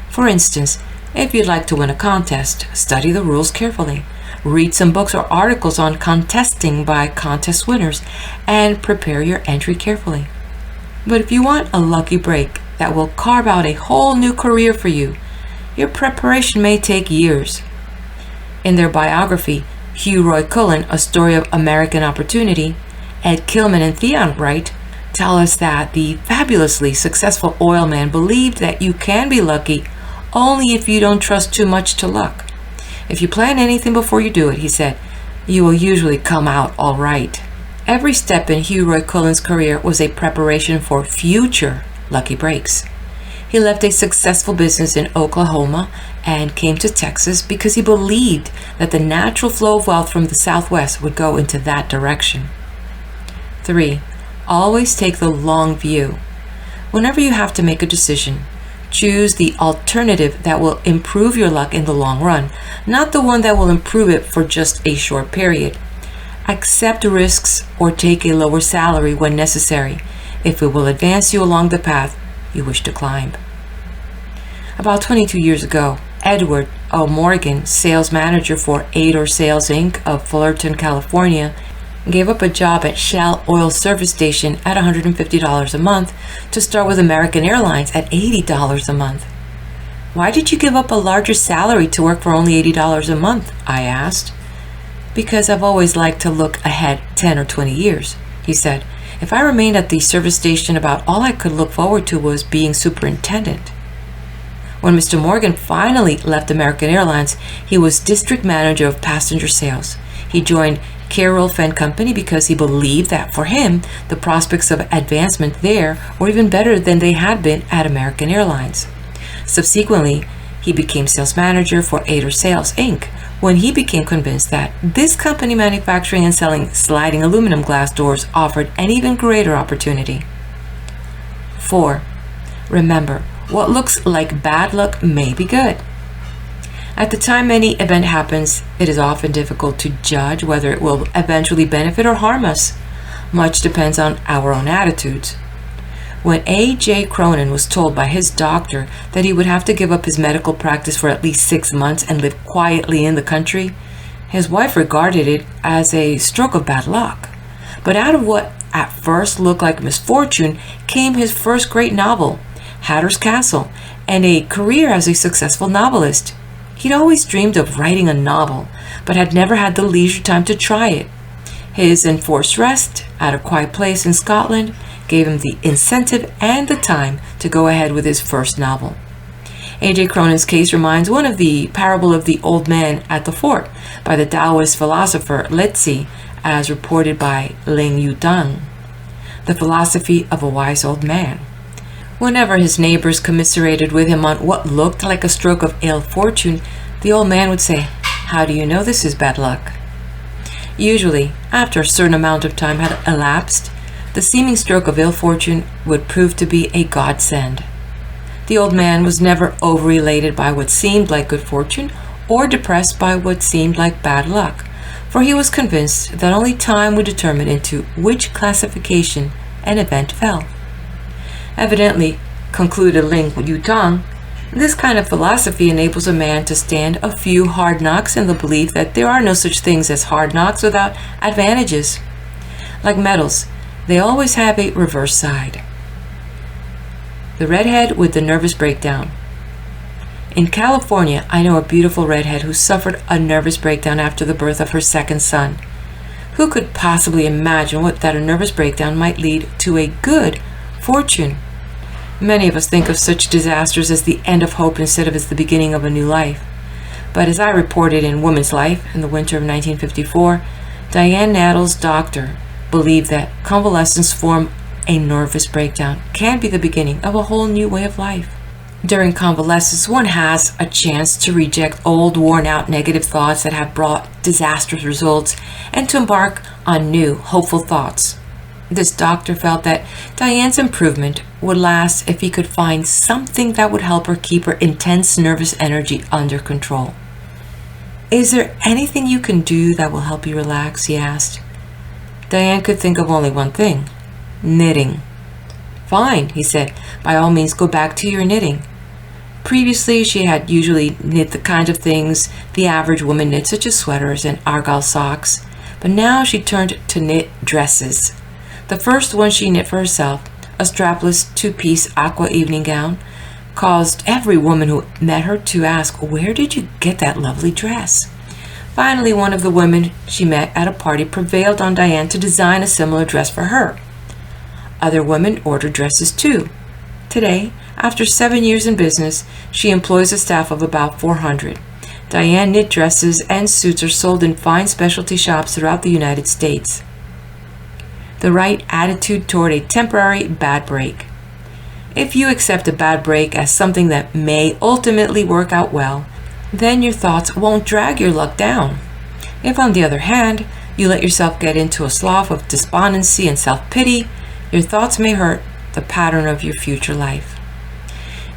Speaker 1: For instance, if you'd like to win a contest, study the rules carefully. Read some books or articles on contesting by contest winners and prepare your entry carefully. But if you want a lucky break that will carve out a whole new career for you, your preparation may take years. In their biography, Hugh Roy Cullen, A Story of American Opportunity, Ed Kilman and Theon Wright tell us that the fabulously successful oil man believed that you can be lucky only if you don't trust too much to luck. If you plan anything before you do it, he said, you will usually come out all right. Every step in Hugh Roy Cullen's career was a preparation for future lucky breaks. He left a successful business in Oklahoma and came to Texas because he believed that the natural flow of wealth from the Southwest would go into that direction. 3. Always take the long view. Whenever you have to make a decision, choose the alternative that will improve your luck in the long run, not the one that will improve it for just a short period. Accept risks or take a lower salary when necessary, if it will advance you along the path you wish to climb. About 22 years ago, Edward O. Morgan, sales manager for Ador Sales Inc. of Fullerton, California, gave up a job at Shell Oil Service Station at $150 a month to start with American Airlines at $80 a month. Why did you give up a larger salary to work for only $80 a month? I asked. Because I've always liked to look ahead 10 or 20 years, he said. If I remained at the service station, about all I could look forward to was being superintendent. When Mr. Morgan finally left American Airlines, he was district manager of passenger sales. He joined Carroll Fenn Company because he believed that for him, the prospects of advancement there were even better than they had been at American Airlines. Subsequently, he became sales manager for Ador Sales Inc. when he became convinced that this company manufacturing and selling sliding aluminum glass doors offered an even greater opportunity. 4. Remember, what looks like bad luck may be good. At the time any event happens, it is often difficult to judge whether it will eventually benefit or harm us. Much depends on our own attitudes. When A.J. Cronin was told by his doctor that he would have to give up his medical practice for at least 6 months and live quietly in the country, his wife regarded it as a stroke of bad luck. But out of what at first looked like misfortune came his first great novel, Hatter's Castle, and a career as a successful novelist. He'd always dreamed of writing a novel, but had never had the leisure time to try it. His enforced rest at a quiet place in Scotland gave him the incentive and the time to go ahead with his first novel. A.J. Cronin's case reminds one of the parable of the old man at the fort by the Taoist philosopher Letzi, as reported by Ling Yutang, The Philosophy of a Wise Old Man. Whenever his neighbors commiserated with him on what looked like a stroke of ill fortune, the old man would say, "How do you know this is bad luck?" Usually, after a certain amount of time had elapsed, the seeming stroke of ill fortune would prove to be a godsend. The old man was never overelated by what seemed like good fortune or depressed by what seemed like bad luck, for he was convinced that only time would determine into which classification an event fell. Evidently, concluded Ling Yutang, this kind of philosophy enables a man to stand a few hard knocks in the belief that there are no such things as hard knocks without advantages. Like metals, they always have a reverse side. The redhead with the nervous breakdown. In California, I know a beautiful redhead who suffered a nervous breakdown after the birth of her second son. Who could possibly imagine that a nervous breakdown might lead to a good fortune? Many of us think of such disasters as the end of hope instead of as the beginning of a new life. But as I reported in Woman's Life in the winter of 1954, Diane Nattle's doctor believed that convalescence from a nervous breakdown can be the beginning of a whole new way of life. During convalescence, one has a chance to reject old, worn-out negative thoughts that have brought disastrous results and to embark on new, hopeful thoughts. This doctor felt that Diane's improvement would last if he could find something that would help her keep her intense nervous energy under control. "Is there anything you can do that will help you relax?" he asked. Diane could think of only one thing: knitting. "Fine," he said. "By all means, go back to your knitting." Previously, she had usually knit the kind of things the average woman knits, such as sweaters and argyle socks, but now she turned to knit dresses. The first one she knit for herself, a strapless two-piece aqua evening gown, caused every woman who met her to ask, "Where did you get that lovely dress?" Finally, one of the women she met at a party prevailed on Diane to design a similar dress for her. Other women ordered dresses too. Today, after 7 years in business, she employs a staff of about 400. Diane knit dresses and suits are sold in fine specialty shops throughout the United States. The right attitude toward a temporary bad break. If you accept a bad break as something that may ultimately work out well, then your thoughts won't drag your luck down. If, on the other hand, you let yourself get into a slough of despondency and self-pity, your thoughts may hurt the pattern of your future life.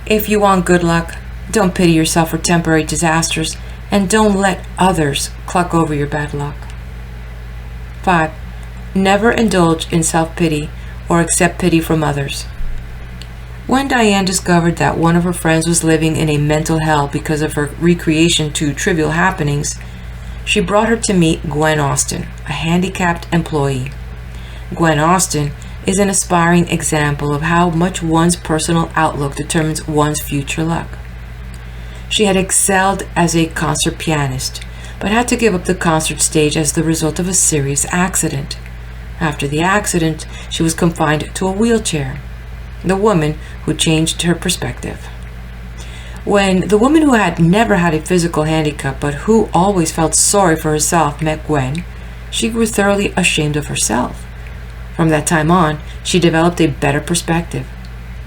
Speaker 1: If you want good luck, don't pity yourself for temporary disasters, and don't let others cluck over your bad luck. 5. Never indulge in self-pity or accept pity from others. When Diane discovered that one of her friends was living in a mental hell because of her recreation to trivial happenings, she brought her to meet Gwen Austin, a handicapped employee. Gwen Austin is an aspiring example of how much one's personal outlook determines one's future luck. She had excelled as a concert pianist, but had to give up the concert stage as the result of a serious accident. After the accident, she was confined to a wheelchair. The woman who changed her perspective. When the woman who had never had a physical handicap but who always felt sorry for herself met Gwen, she grew thoroughly ashamed of herself. From that time on, she developed a better perspective.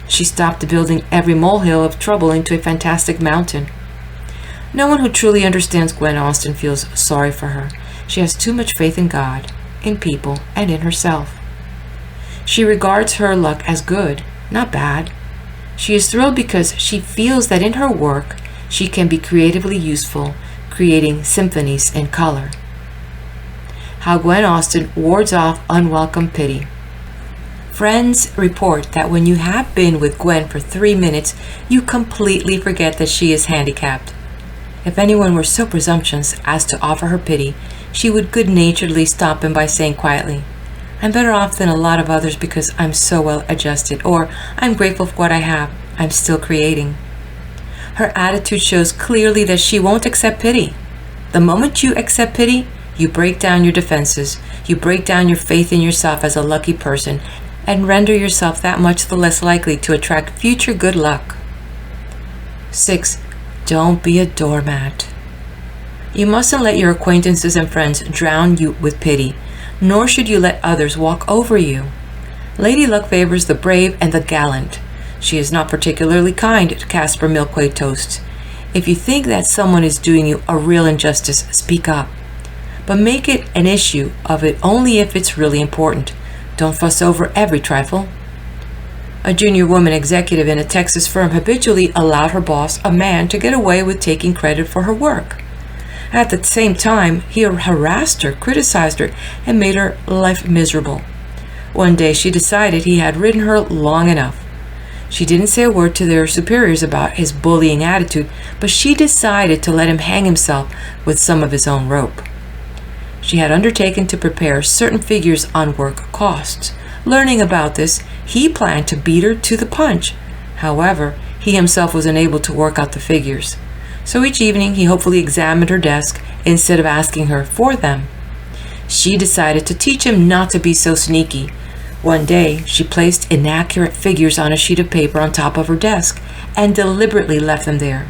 Speaker 1: She stopped building every molehill of trouble into a fantastic mountain. No one who truly understands Gwen Austin feels sorry for her. She has too much faith in God, in people, and in herself. She regards her luck as good, not bad. She is thrilled because she feels that in her work, she can be creatively useful, creating symphonies in color. How Gwen Austin wards off unwelcome pity. Friends report that when you have been with Gwen for 3 minutes, you completely forget that she is handicapped. If anyone were so presumptuous as to offer her pity, she would good-naturedly stop him by saying quietly, "I'm better off than a lot of others because I'm so well adjusted," or "I'm grateful for what I have. I'm still creating." Her attitude shows clearly that she won't accept pity. The moment you accept pity, you break down your defenses, you break down your faith in yourself as a lucky person, and render yourself that much the less likely to attract future good luck. 6. Don't be a doormat. You mustn't let your acquaintances and friends drown you with pity, nor should you let others walk over you. Lady Luck favors the brave and the gallant. She is not particularly kind to Casper Milkway toasts. If you think that someone is doing you a real injustice, speak up. But make it an issue of it only if it's really important. Don't fuss over every trifle. A junior woman executive in a Texas firm habitually allowed her boss, a man, to get away with taking credit for her work. At the same time, he harassed her, criticized her, and made her life miserable. One day she decided he had ridden her long enough. She didn't say a word to their superiors about his bullying attitude, but she decided to let him hang himself with some of his own rope. She had undertaken to prepare certain figures on work costs. Learning about this, he planned to beat her to the punch. However, he himself was unable to work out the figures. So each evening he hopefully examined her desk instead of asking her for them. She decided to teach him not to be so sneaky. One day, she placed inaccurate figures on a sheet of paper on top of her desk and deliberately left them there.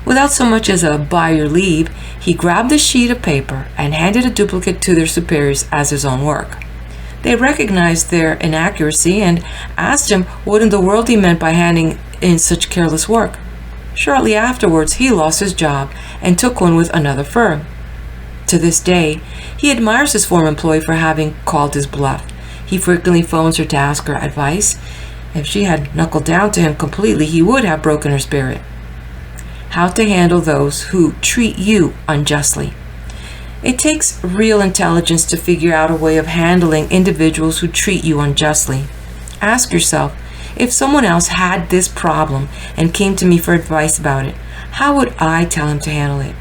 Speaker 1: Without so much as a by your leave, he grabbed the sheet of paper and handed a duplicate to their superiors as his own work. They recognized their inaccuracy and asked him what in the world he meant by handing in such careless work. Shortly afterwards, he lost his job and took one with another firm. To this day, he admires his former employee for having called his bluff. He frequently phones her to ask her advice. If she had knuckled down to him completely, he would have broken her spirit. How to handle those who treat you unjustly. It takes real intelligence to figure out a way of handling individuals who treat you unjustly. Ask yourself, if someone else had this problem and came to me for advice about it, how would I tell him to handle it?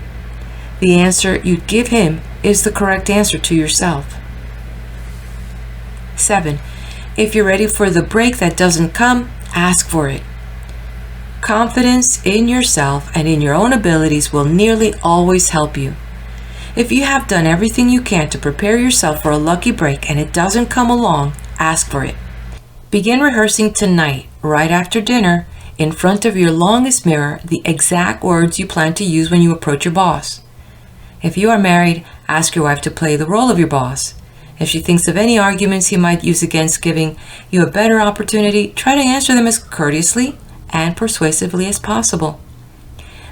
Speaker 1: The answer you'd give him is the correct answer to yourself. 7. If you're ready for the break that doesn't come, ask for it. Confidence in yourself and in your own abilities will nearly always help you. If you have done everything you can to prepare yourself for a lucky break and it doesn't come along, ask for it. Begin rehearsing tonight, right after dinner, in front of your longest mirror, the exact words you plan to use when you approach your boss. If you are married, ask your wife to play the role of your boss. If she thinks of any arguments he might use against giving you a better opportunity, try to answer them as courteously and persuasively as possible.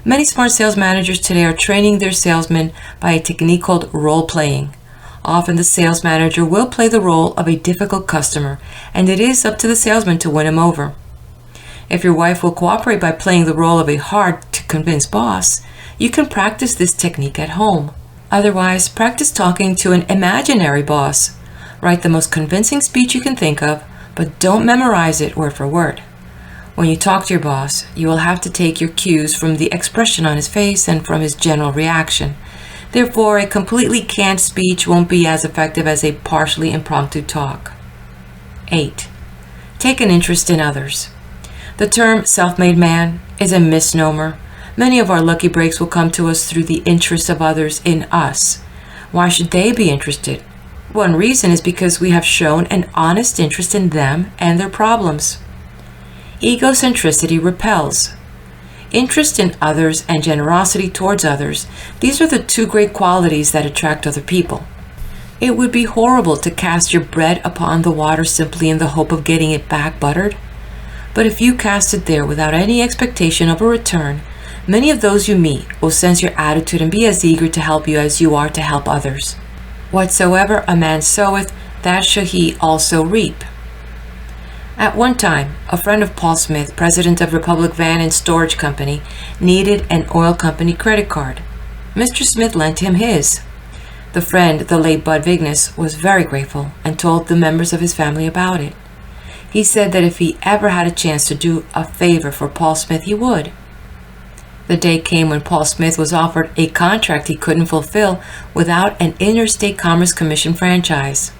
Speaker 1: Many smart sales managers today are training their salesmen by a technique called role-playing. Often the sales manager will play the role of a difficult customer, and it is up to the salesman to win him over. If your wife will cooperate by playing the role of a hard-to-convince boss, you can practice this technique at home. Otherwise, practice talking to an imaginary boss. Write the most convincing speech you can think of, but don't memorize it word for word. When you talk to your boss, you will have to take your cues from the expression on his face and from his general reaction. Therefore, a completely canned speech won't be as effective as a partially impromptu talk. 8. Take an interest in others. The term self-made man is a misnomer. Many of our lucky breaks will come to us through the interest of others in us. Why should they be interested? One reason is because we have shown an honest interest in them and their problems. Egocentricity repels. Interest in others and generosity towards others, these are the two great qualities that attract other people. It would be horrible to cast your bread upon the water simply in the hope of getting it back buttered. But if you cast it there without any expectation of a return, many of those you meet will sense your attitude and be as eager to help you as you are to help others. Whatsoever a man soweth, that shall he also reap. At one time, a friend of Paul Smith, president of Republic Van and Storage Company, needed an oil company credit card. Mr. Smith lent him his. The friend, the late Bud Vignes, was very grateful and told the members of his family about it. He said that if he ever had a chance to do a favor for Paul Smith, he would. The day came when Paul Smith was offered a contract he couldn't fulfill without an Interstate Commerce Commission franchise.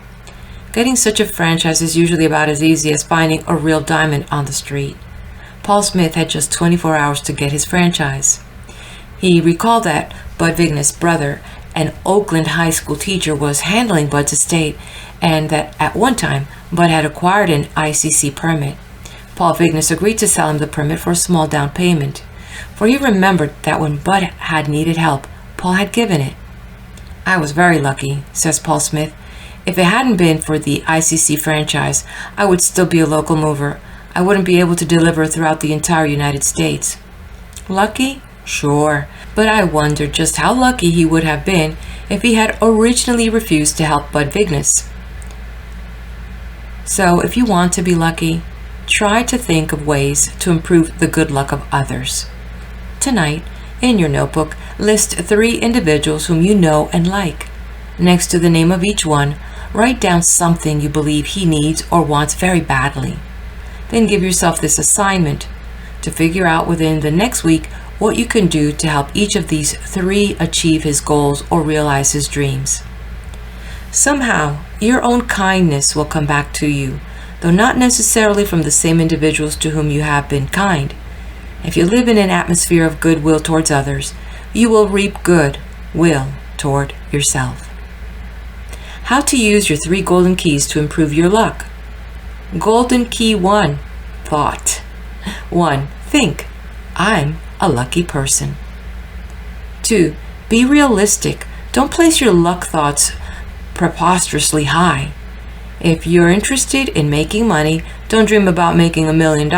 Speaker 1: Getting such a franchise is usually about as easy as finding a real diamond on the street. Paul Smith had just 24 hours to get his franchise. He recalled that Bud Vignes' brother, an Oakland high school teacher, was handling Bud's estate, and that at one time Bud had acquired an ICC permit. Paul Vignes agreed to sell him the permit for a small down payment, for he remembered that when Bud had needed help, Paul had given it. "I was very lucky," says Paul Smith. "If it hadn't been for the ICC franchise, I would still be a local mover. I wouldn't be able to deliver throughout the entire United States." Lucky? Sure, but I wonder just how lucky he would have been if he had originally refused to help Bud Vignes. So if you want to be lucky, try to think of ways to improve the good luck of others. Tonight, in your notebook, list 3 individuals whom you know and like. Next to the name of each one, write down something you believe he needs or wants very badly. Then give yourself this assignment to figure out within the next week what you can do to help each of these 3 achieve his goals or realize his dreams. Somehow, your own kindness will come back to you, though not necessarily from the same individuals to whom you have been kind. If you live in an atmosphere of goodwill towards others, you will reap good will toward yourself. How to use your 3 golden keys to improve your luck. Golden key 1, thought. 1. Think, I'm a lucky person. 2. Be realistic. Don't place your luck thoughts preposterously high. If you're interested in making money, don't dream about making $1 million.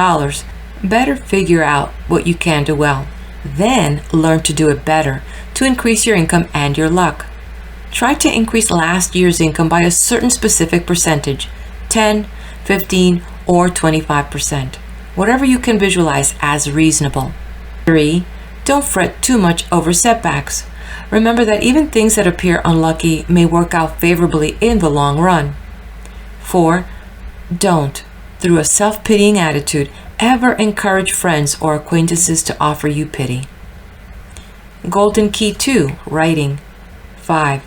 Speaker 1: Better figure out what you can do well. Then learn to do it better to increase your income and your luck. Try to increase last year's income by a certain specific percentage, 10, 15, or 25%, whatever you can visualize as reasonable. 3. Don't fret too much over setbacks. Remember that even things that appear unlucky may work out favorably in the long run. 4. Don't, through a self-pitying attitude, ever encourage friends or acquaintances to offer you pity. Golden key 2, writing. 5.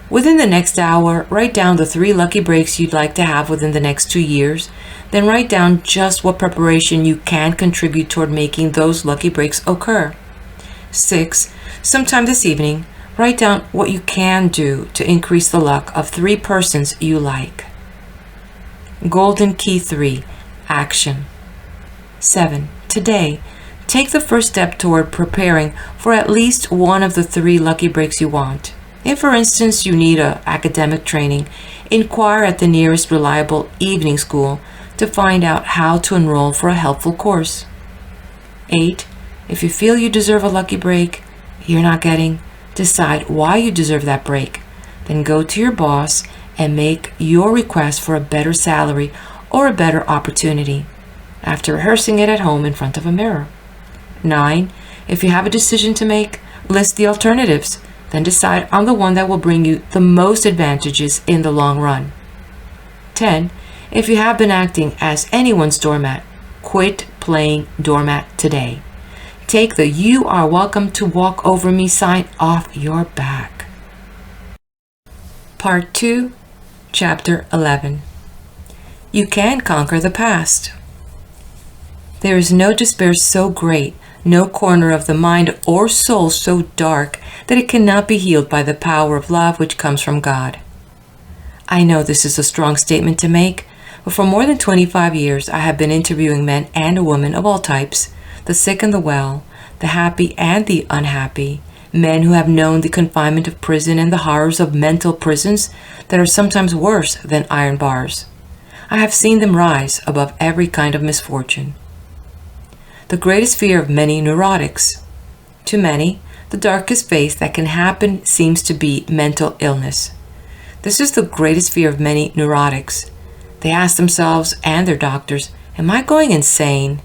Speaker 1: Within the next hour, write down the 3 lucky breaks you'd like to have within the next 2 years. Then write down just what preparation you can contribute toward making those lucky breaks occur. 6. Sometime this evening, write down what you can do to increase the luck of 3 persons you like. Golden key 3, action. 7. Today, take the first step toward preparing for at least one of the 3 lucky breaks you want. If, for instance, you need academic training, inquire at the nearest reliable evening school to find out how to enroll for a helpful course. 8. If you feel you deserve a lucky break you're not getting, decide why you deserve that break. Then go to your boss and make your request for a better salary or a better opportunity, after rehearsing it at home in front of a mirror. 9. If you have a decision to make, list the alternatives. Then decide on the one that will bring you the most advantages in the long run. 10. If you have been acting as anyone's doormat, quit playing doormat today. Take the "You are welcome to walk over me" sign off your back. Part 2, Chapter 11. You can conquer the past. There is no despair so great, no corner of the mind or soul so dark that it cannot be healed by the power of love which comes from God. I know this is a strong statement to make, but for more than 25 years I have been interviewing men and women of all types, the sick and the well, the happy and the unhappy, men who have known the confinement of prison and the horrors of mental prisons that are sometimes worse than iron bars. I have seen them rise above every kind of misfortune. The greatest fear of many neurotics. To many, the darkest fate that can happen seems to be mental illness. This is the greatest fear of many neurotics. They ask themselves and their doctors, "Am I going insane?"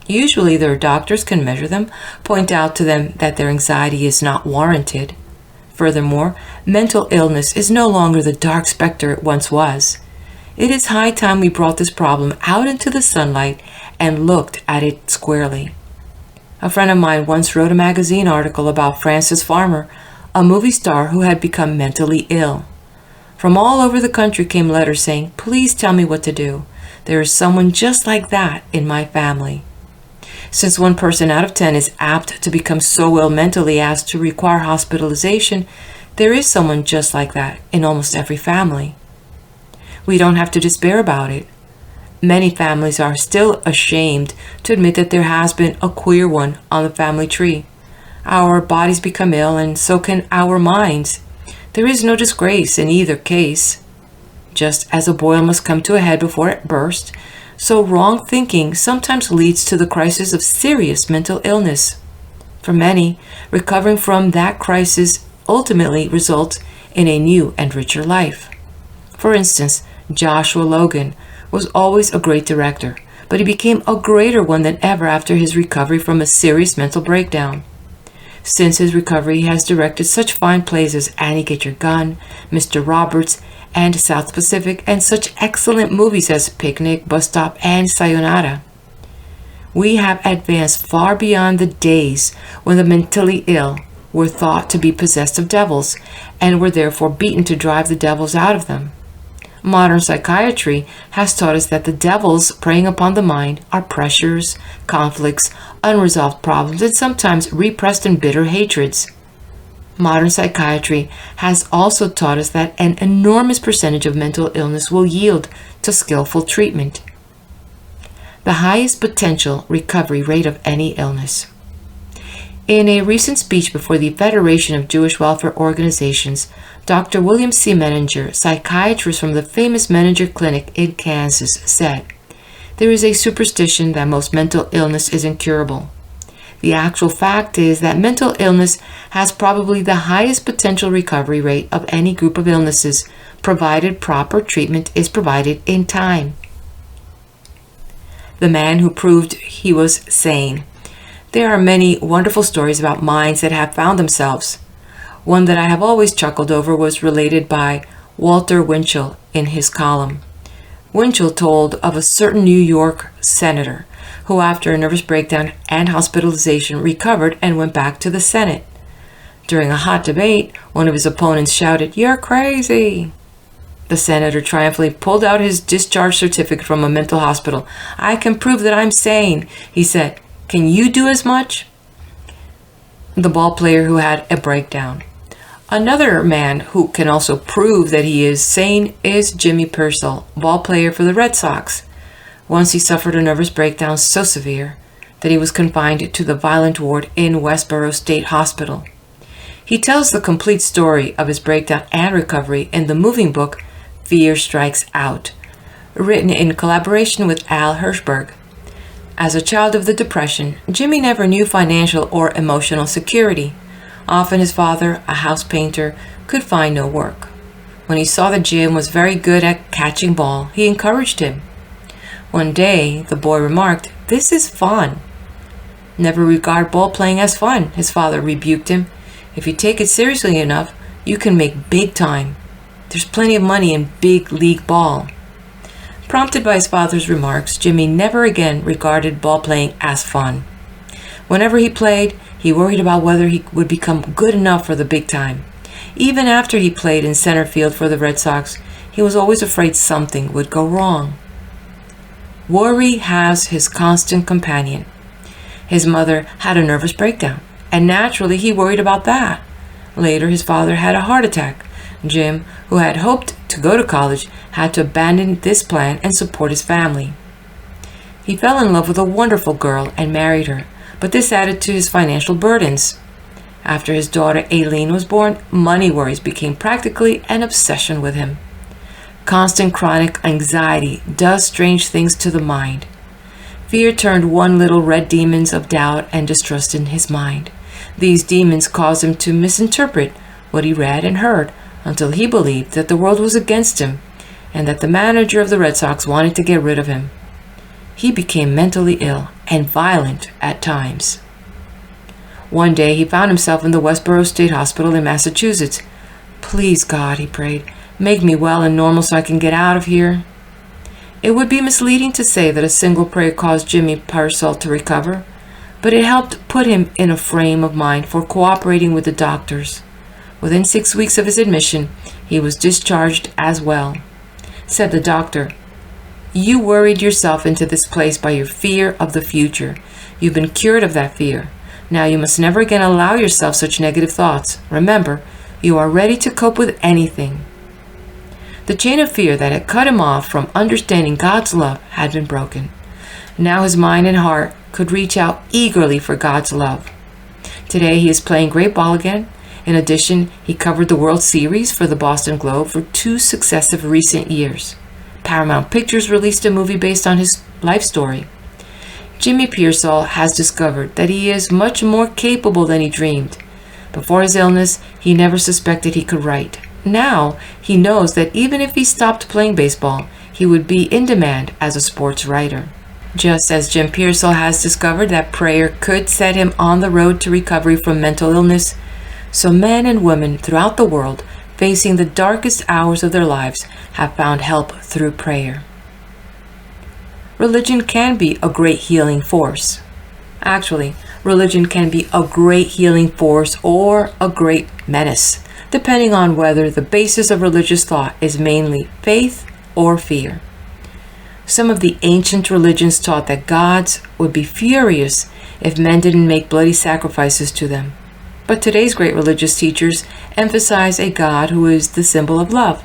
Speaker 1: Usually their doctors can measure them, point out to them that their anxiety is not warranted. Furthermore, mental illness is no longer the dark specter it once was. It is high time we brought this problem out into the sunlight and looked at it squarely. A friend of mine once wrote a magazine article about Frances Farmer, a movie star who had become mentally ill. From all over the country came letters saying, "Please tell me what to do. There is someone just like that in my family." Since 1 person out of 10 is apt to become so ill mentally as to require hospitalization, there is someone just like that in almost every family. We don't have to despair about it. Many families are still ashamed to admit that there has been a queer one on the family tree. Our bodies become ill, and so can our minds. There is no disgrace in either case. Just as a boil must come to a head before it bursts, so wrong thinking sometimes leads to the crisis of serious mental illness. For many, recovering from that crisis ultimately results in a new and richer life. For instance, Joshua Logan was always a great director, but he became a greater one than ever after his recovery from a serious mental breakdown. Since his recovery, he has directed such fine plays as Annie Get Your Gun, Mr. Roberts, and South Pacific, and such excellent movies as Picnic, Bus Stop, and Sayonara. We have advanced far beyond the days when the mentally ill were thought to be possessed of devils, and were therefore beaten to drive the devils out of them. Modern psychiatry has taught us that the devils preying upon the mind are pressures, conflicts, unresolved problems, and sometimes repressed and bitter hatreds. Modern psychiatry has also taught us that an enormous percentage of mental illness will yield to skillful treatment. The highest potential recovery rate of any illness. In a recent speech before the Federation of Jewish Welfare Organizations, Dr. William C. Menninger, psychiatrist from the famous Menninger Clinic in Kansas, said, "There is a superstition that most mental illness is incurable. The actual fact is that mental illness has probably the highest potential recovery rate of any group of illnesses, provided proper treatment is provided in time." The man who proved he was sane. There are many wonderful stories about minds that have found themselves. One that I have always chuckled over was related by Walter Winchell in his column. Winchell told of a certain New York senator who, after a nervous breakdown and hospitalization, recovered and went back to the Senate. During a hot debate, one of his opponents shouted, "You're crazy!" The senator triumphantly pulled out his discharge certificate from a mental hospital. "I can prove that I'm sane," he said. "Can you do as much?" The ball player who had a breakdown. Another man who can also prove that he is sane is Jimmy Purcell, ball player for the Red Sox. Once he suffered a nervous breakdown so severe that he was confined to the violent ward in Westboro State Hospital. He tells the complete story of his breakdown and recovery in the moving book Fear Strikes Out, written in collaboration with Al Hirschberg. As a child of the Depression, Jimmy never knew financial or emotional security. Often his father, a house painter, could find no work. When he saw that Jim was very good at catching ball, he encouraged him. One day, the boy remarked, "This is fun." "Never regard ball playing as fun," his father rebuked him. "If you take it seriously enough, you can make big time. There's plenty of money in big league ball." Prompted by his father's remarks, Jimmy never again regarded ball playing as fun. Whenever he played, he worried about whether he would become good enough for the big time. Even after he played in center field for the Red Sox, he was always afraid something would go wrong. Worry has his constant companion. His mother had a nervous breakdown, and naturally he worried about that. Later, his father had a heart attack. Jim, who had hoped to go to college, had to abandon this plan and support his family. He fell in love with a wonderful girl and married her, but this added to his financial burdens. After his daughter Aileen was born, money worries became practically an obsession with him. Constant chronic anxiety does strange things to the mind. Fear turned one little red demons of doubt and distrust in his mind. These demons caused him to misinterpret what he read and heard until he believed that the world was against him and that the manager of the Red Sox wanted to get rid of him. He became mentally ill and violent at times. One day he found himself in the Westboro State Hospital in Massachusetts. "Please, God," he prayed, "make me well and normal so I can get out of here." It would be misleading to say that a single prayer caused Jimmy Purcell to recover, but it helped put him in a frame of mind for cooperating with the doctors. Within 6 weeks of his admission, he was discharged as well. Said the doctor, "You worried yourself into this place by your fear of the future. You've been cured of that fear. Now you must never again allow yourself such negative thoughts. Remember, you are ready to cope with anything. The chain of fear that had cut him off from understanding God's love had been broken. Now his mind and heart could reach out eagerly for God's love. Today he is playing great ball again. In addition, he covered the World Series for the Boston Globe for 2 successive recent years. Paramount Pictures released a movie based on his life story. Jimmy Pearsall has discovered that he is much more capable than he dreamed. Before his illness, he never suspected he could write. Now, he knows that even if he stopped playing baseball, he would be in demand as a sports writer. Just as Jim Pearsall has discovered that prayer could set him on the road to recovery from mental illness, so men and women throughout the world facing the darkest hours of their lives have found help through prayer. Religion can be a great healing force. Actually, religion can be a great healing force or a great menace, depending on whether the basis of religious thought is mainly faith or fear. Some of the ancient religions taught that gods would be furious if men didn't make bloody sacrifices to them. But today's great religious teachers emphasize a God who is the symbol of love.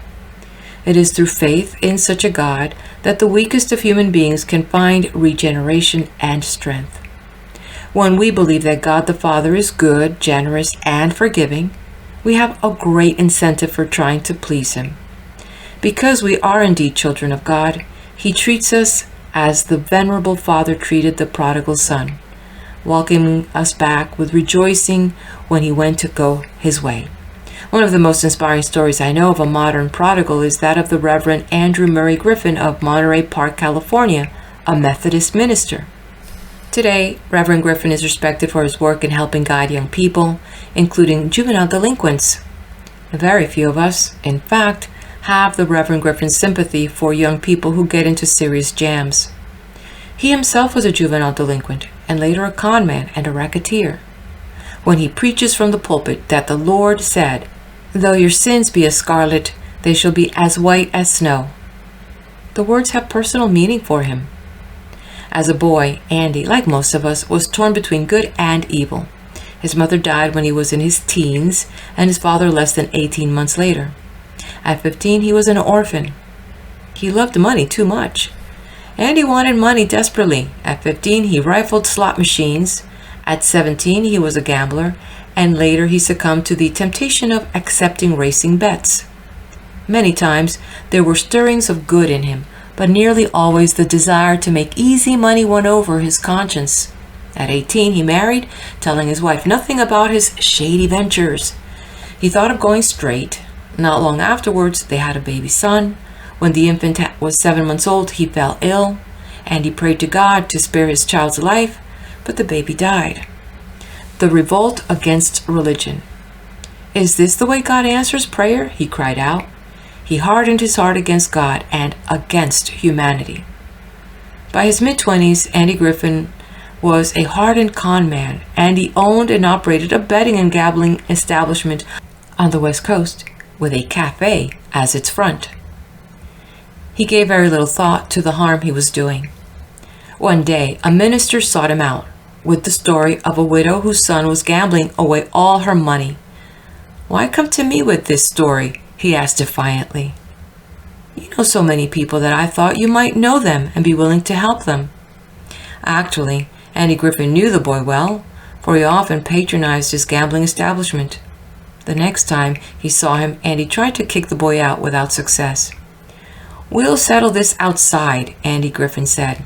Speaker 1: It is through faith in such a God that the weakest of human beings can find regeneration and strength. When we believe that God the Father is good, generous, and forgiving, we have a great incentive for trying to please Him. Because we are indeed children of God, He treats us as the venerable Father treated the prodigal son, welcoming us back with rejoicing when he went to go his way. One of the most inspiring stories I know of a modern prodigal is that of the Reverend Andrew Murray Griffin of Monterey Park, California, a Methodist minister. Today, Reverend Griffin is respected for his work in helping guide young people, including juvenile delinquents. Very few of us, in fact, have the Reverend Griffin's sympathy for young people who get into serious jams. He himself was a juvenile delinquent and later a con man and a racketeer. When he preaches from the pulpit that the Lord said, "Though your sins be as scarlet, they shall be as white as snow," the words have personal meaning for him. As a boy, Andy, like most of us, was torn between good and evil. His mother died when he was in his teens, and his father less than 18 months later. At 15, he was an orphan. He loved money too much. Andy wanted money desperately. At 15, he rifled slot machines. At 17, he was a gambler, and later he succumbed to the temptation of accepting racing bets. Many times, there were stirrings of good in him, but nearly always the desire to make easy money won over his conscience. At 18, he married, telling his wife nothing about his shady ventures. He thought of going straight. Not long afterwards, they had a baby son. When the infant was 7 months old, he fell ill, and he prayed to God to spare his child's life, but the baby died. The revolt against religion. "Is this the way God answers prayer?" he cried out. He hardened his heart against God and against humanity. By his mid-20s, Andy Griffin was a hardened con man, and he owned and operated a betting and gambling establishment on the West Coast with a cafe as its front. He gave very little thought to the harm he was doing. One day, a minister sought him out with the story of a widow whose son was gambling away all her money. "Why come to me with this story?" he asked defiantly. "You know so many people that I thought you might know them and be willing to help them." Actually, Andy Griffin knew the boy well, for he often patronized his gambling establishment. The next time he saw him, Andy tried to kick the boy out without success. "We'll settle this outside," Andy Griffin said.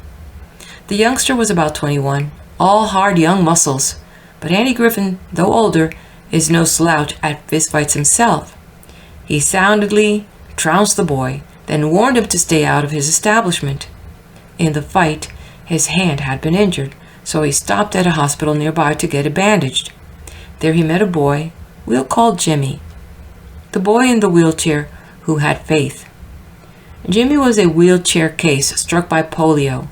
Speaker 1: The youngster was about 21, all hard young muscles, but Andy Griffin, though older, is no slouch at fistfights himself. He soundly trounced the boy, then warned him to stay out of his establishment. In the fight, his hand had been injured, so he stopped at a hospital nearby to get it bandaged. There he met a boy we'll call Jimmy, the boy in the wheelchair who had faith. Jimmy was a wheelchair case struck by polio.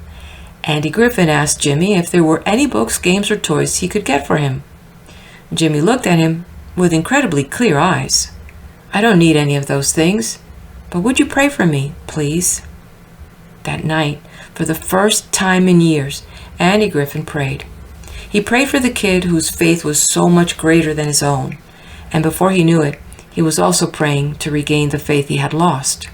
Speaker 1: Andy Griffin asked Jimmy if there were any books, games, or toys he could get for him. Jimmy looked at him with incredibly clear eyes. "I don't need any of those things, but would you pray for me, please?" That night, for the first time in years, Andy Griffin prayed. He prayed for the kid whose faith was so much greater than his own, and before he knew it, he was also praying to regain the faith he had lost.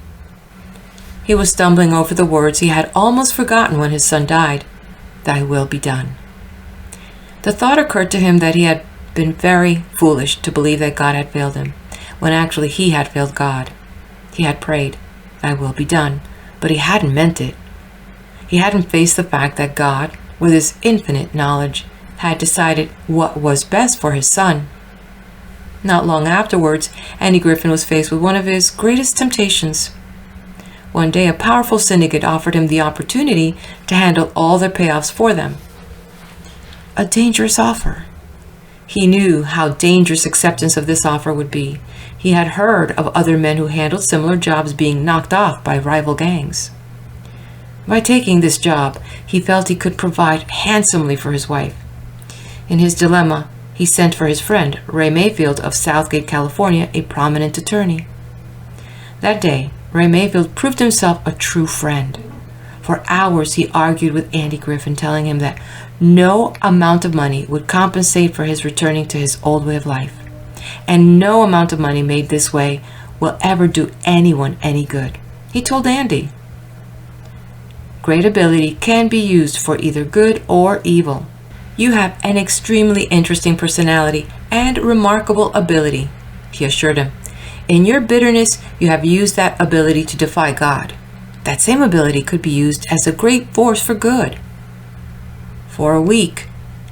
Speaker 1: He was stumbling over the words he had almost forgotten when his son died, "Thy will be done." The thought occurred to him that he had been very foolish to believe that God had failed him, when actually he had failed God. He had prayed, "Thy will be done," but he hadn't meant it. He hadn't faced the fact that God, with his infinite knowledge, had decided what was best for his son. Not long afterwards, Andy Griffin was faced with one of his greatest temptations. One day, a powerful syndicate offered him the opportunity to handle all their payoffs for them. A dangerous offer. He knew how dangerous acceptance of this offer would be. He had heard of other men who handled similar jobs being knocked off by rival gangs. By taking this job, he felt he could provide handsomely for his wife. In his dilemma, he sent for his friend, Ray Mayfield of Southgate, California, a prominent attorney. That day, Ray Mayfield proved himself a true friend. For hours he argued with Andy Griffin, telling him that no amount of money would compensate for his returning to his old way of life, and no amount of money made this way will ever do anyone any good. He told Andy, "Great ability can be used for either good or evil. You have an extremely interesting personality and remarkable ability," he assured him. "In your bitterness, you have used that ability to defy God. That same ability could be used as a great force for good." For a week,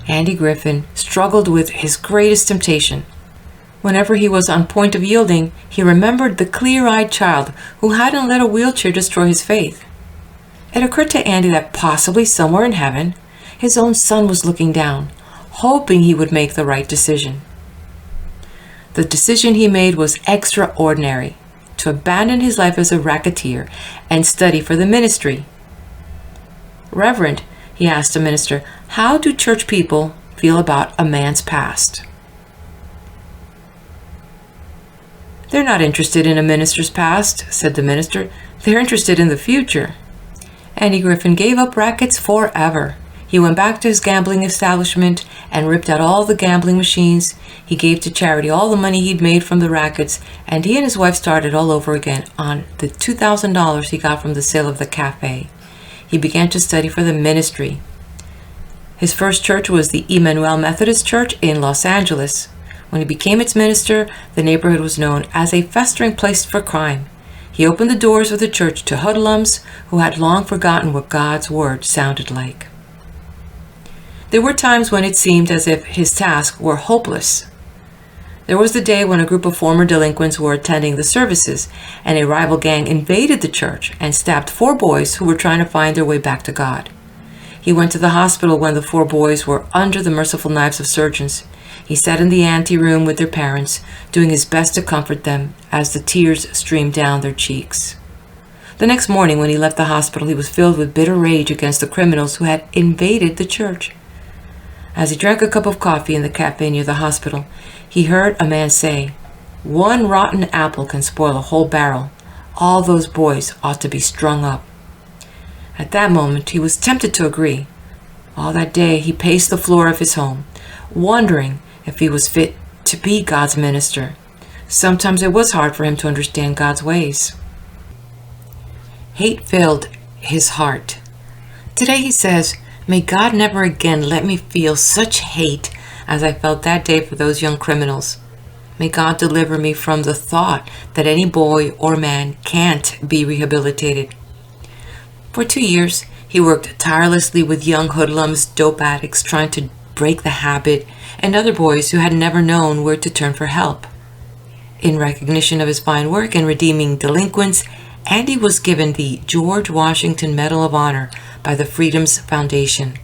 Speaker 1: Andy Griffin struggled with his greatest temptation. Whenever he was on point of yielding, he remembered the clear-eyed child who hadn't let a wheelchair destroy his faith. It occurred to Andy that possibly somewhere in heaven, his own son was looking down, hoping he would make the right decision. The decision he made was extraordinary: to abandon his life as a racketeer and study for the ministry. "Reverend," he asked the minister, "how do church people feel about a man's past?" "They're not interested in a minister's past," said the minister. "They're interested in the future." Andy Griffin gave up rackets forever. He went back to his gambling establishment and ripped out all the gambling machines. He gave to charity all the money he'd made from the rackets, and he and his wife started all over again on the $2,000 he got from the sale of the cafe. He began to study for the ministry. His first church was the Emmanuel Methodist Church in Los Angeles. When he became its minister, the neighborhood was known as a festering place for crime. He opened the doors of the church to hoodlums who had long forgotten what God's word sounded like. There were times when it seemed as if his tasks were hopeless. There was the day when a group of former delinquents were attending the services, and a rival gang invaded the church and stabbed 4 boys who were trying to find their way back to God. He went to the hospital when the 4 boys were under the merciful knives of surgeons. He sat in the anteroom with their parents, doing his best to comfort them as the tears streamed down their cheeks. The next morning, when he left the hospital, he was filled with bitter rage against the criminals who had invaded the church. As he drank a cup of coffee in the cafe near the hospital, he heard a man say, "One rotten apple can spoil a whole barrel. All those boys ought to be strung up." At that moment, he was tempted to agree. All that day, he paced the floor of his home, wondering if he was fit to be God's minister. Sometimes it was hard for him to understand God's ways. Hate filled his heart. Today he says, "May God never again let me feel such hate as I felt that day for those young criminals. May God deliver me from the thought that any boy or man can't be rehabilitated." For 2 years, he worked tirelessly with young hoodlums, dope addicts trying to break the habit, and other boys who had never known where to turn for help. In recognition of his fine work in redeeming delinquents, Andy was given the George Washington Medal of Honor by the Freedom's Foundation.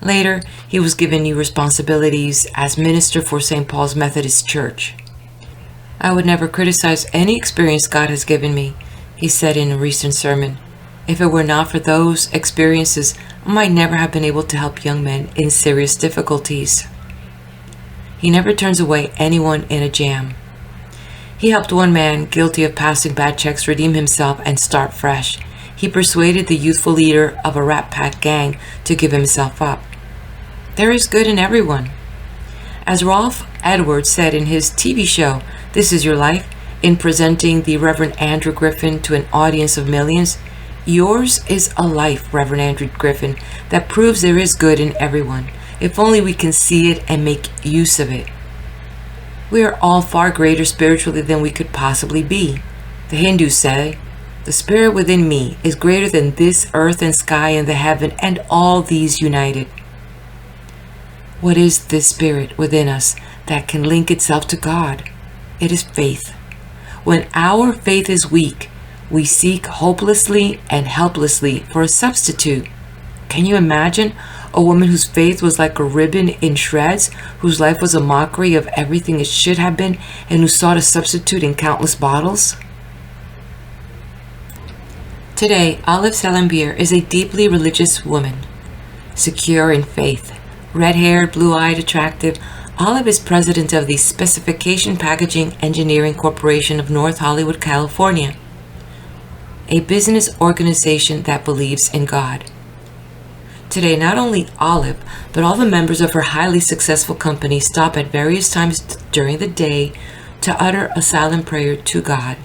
Speaker 1: Later, he was given new responsibilities as minister for St. Paul's Methodist Church. "I would never criticize any experience God has given me," he said in a recent sermon. "If it were not for those experiences, I might never have been able to help young men in serious difficulties." He never turns away anyone in a jam. He helped one man guilty of passing bad checks redeem himself and start fresh. He persuaded the youthful leader of a Rat Pack gang to give himself up. There is good in everyone. As Ralph Edwards said in his TV show, This Is Your Life, in presenting the Reverend Andrew Griffin to an audience of millions, yours is a life, Reverend Andrew Griffin, that proves there is good in everyone, if only we can see it and make use of it. We are all far greater spiritually than we could possibly be. The Hindus say, the spirit within me is greater than this earth and sky and the heaven and all these united. What is this spirit within us that can link itself to God? It is faith. When our faith is weak, we seek hopelessly and helplessly for a substitute. Can you imagine a woman whose faith was like a ribbon in shreds, whose life was a mockery of everything it should have been, and who sought a substitute in countless bottles? Today, Olive Salambier is a deeply religious woman, secure in faith. Red-haired, blue-eyed, attractive, Olive is president of the Specification Packaging Engineering Corporation of North Hollywood, California, a business organization that believes in God. Today, not only Olive, but all the members of her highly successful company stop at various times during the day to utter a silent prayer to God.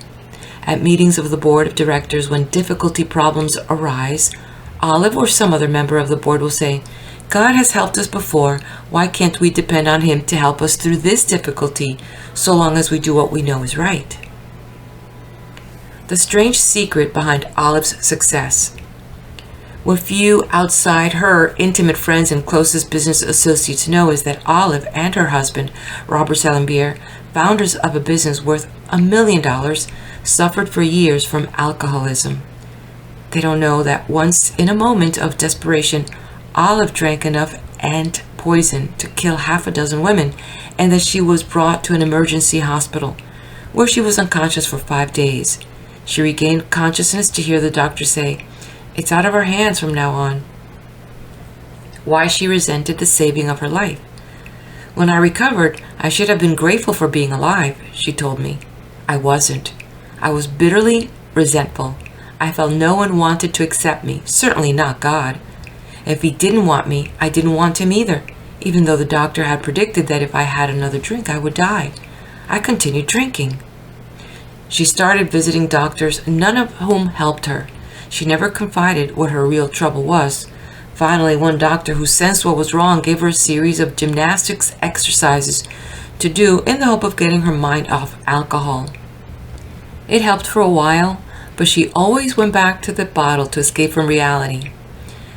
Speaker 1: At meetings of the board of directors, when difficulty problems arise, Olive or some other member of the board will say, God has helped us before. Why can't we depend on Him to help us through this difficulty, so long as we do what we know is right? The strange secret behind Olive's success. What few outside her intimate friends and closest business associates know is that Olive and her husband, Robert Salambier, founders of a business worth $1 million, suffered for years from alcoholism. They don't know that once, in a moment of desperation, Olive drank enough ant poison to kill half a dozen women, and that she was brought to an emergency hospital, where she was unconscious for 5 days. She regained consciousness to hear the doctor say, "It's out of our hands from now on." Why she resented the saving of her life. "When I recovered, I should have been grateful for being alive," she told me. I wasn't. I was bitterly resentful. I felt no one wanted to accept me, certainly not God. If He didn't want me, I didn't want Him either, even though the doctor had predicted that if I had another drink, I would die. I continued drinking. She started visiting doctors, none of whom helped her. She never confided what her real trouble was. Finally, one doctor who sensed what was wrong gave her a series of gymnastics exercises to do in the hope of getting her mind off alcohol. It helped for a while, but she always went back to the bottle to escape from reality.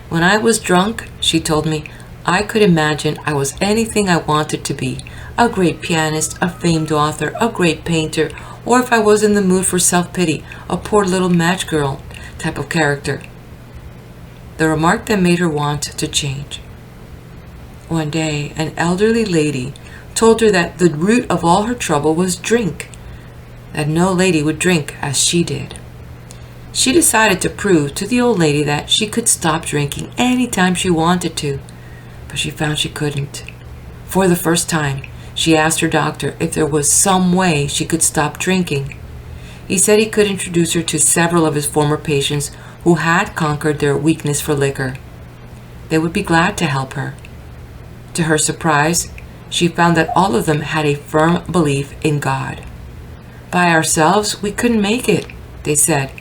Speaker 1: When I was drunk, she told me, I could imagine I was anything I wanted to be, a great pianist, a famed author, a great painter, or if I was in the mood for self-pity, a poor little match girl type of character. The remark that made her want to change. One day, an elderly lady told her that the root of all her trouble was drink, that no lady would drink as she did. She decided to prove to the old lady that she could stop drinking any time she wanted to, but she found she couldn't. For the first time, she asked her doctor if there was some way she could stop drinking. He said he could introduce her to several of his former patients who had conquered their weakness for liquor. They would be glad to help her. To her surprise, she found that all of them had a firm belief in God. By ourselves, we couldn't make it, they said.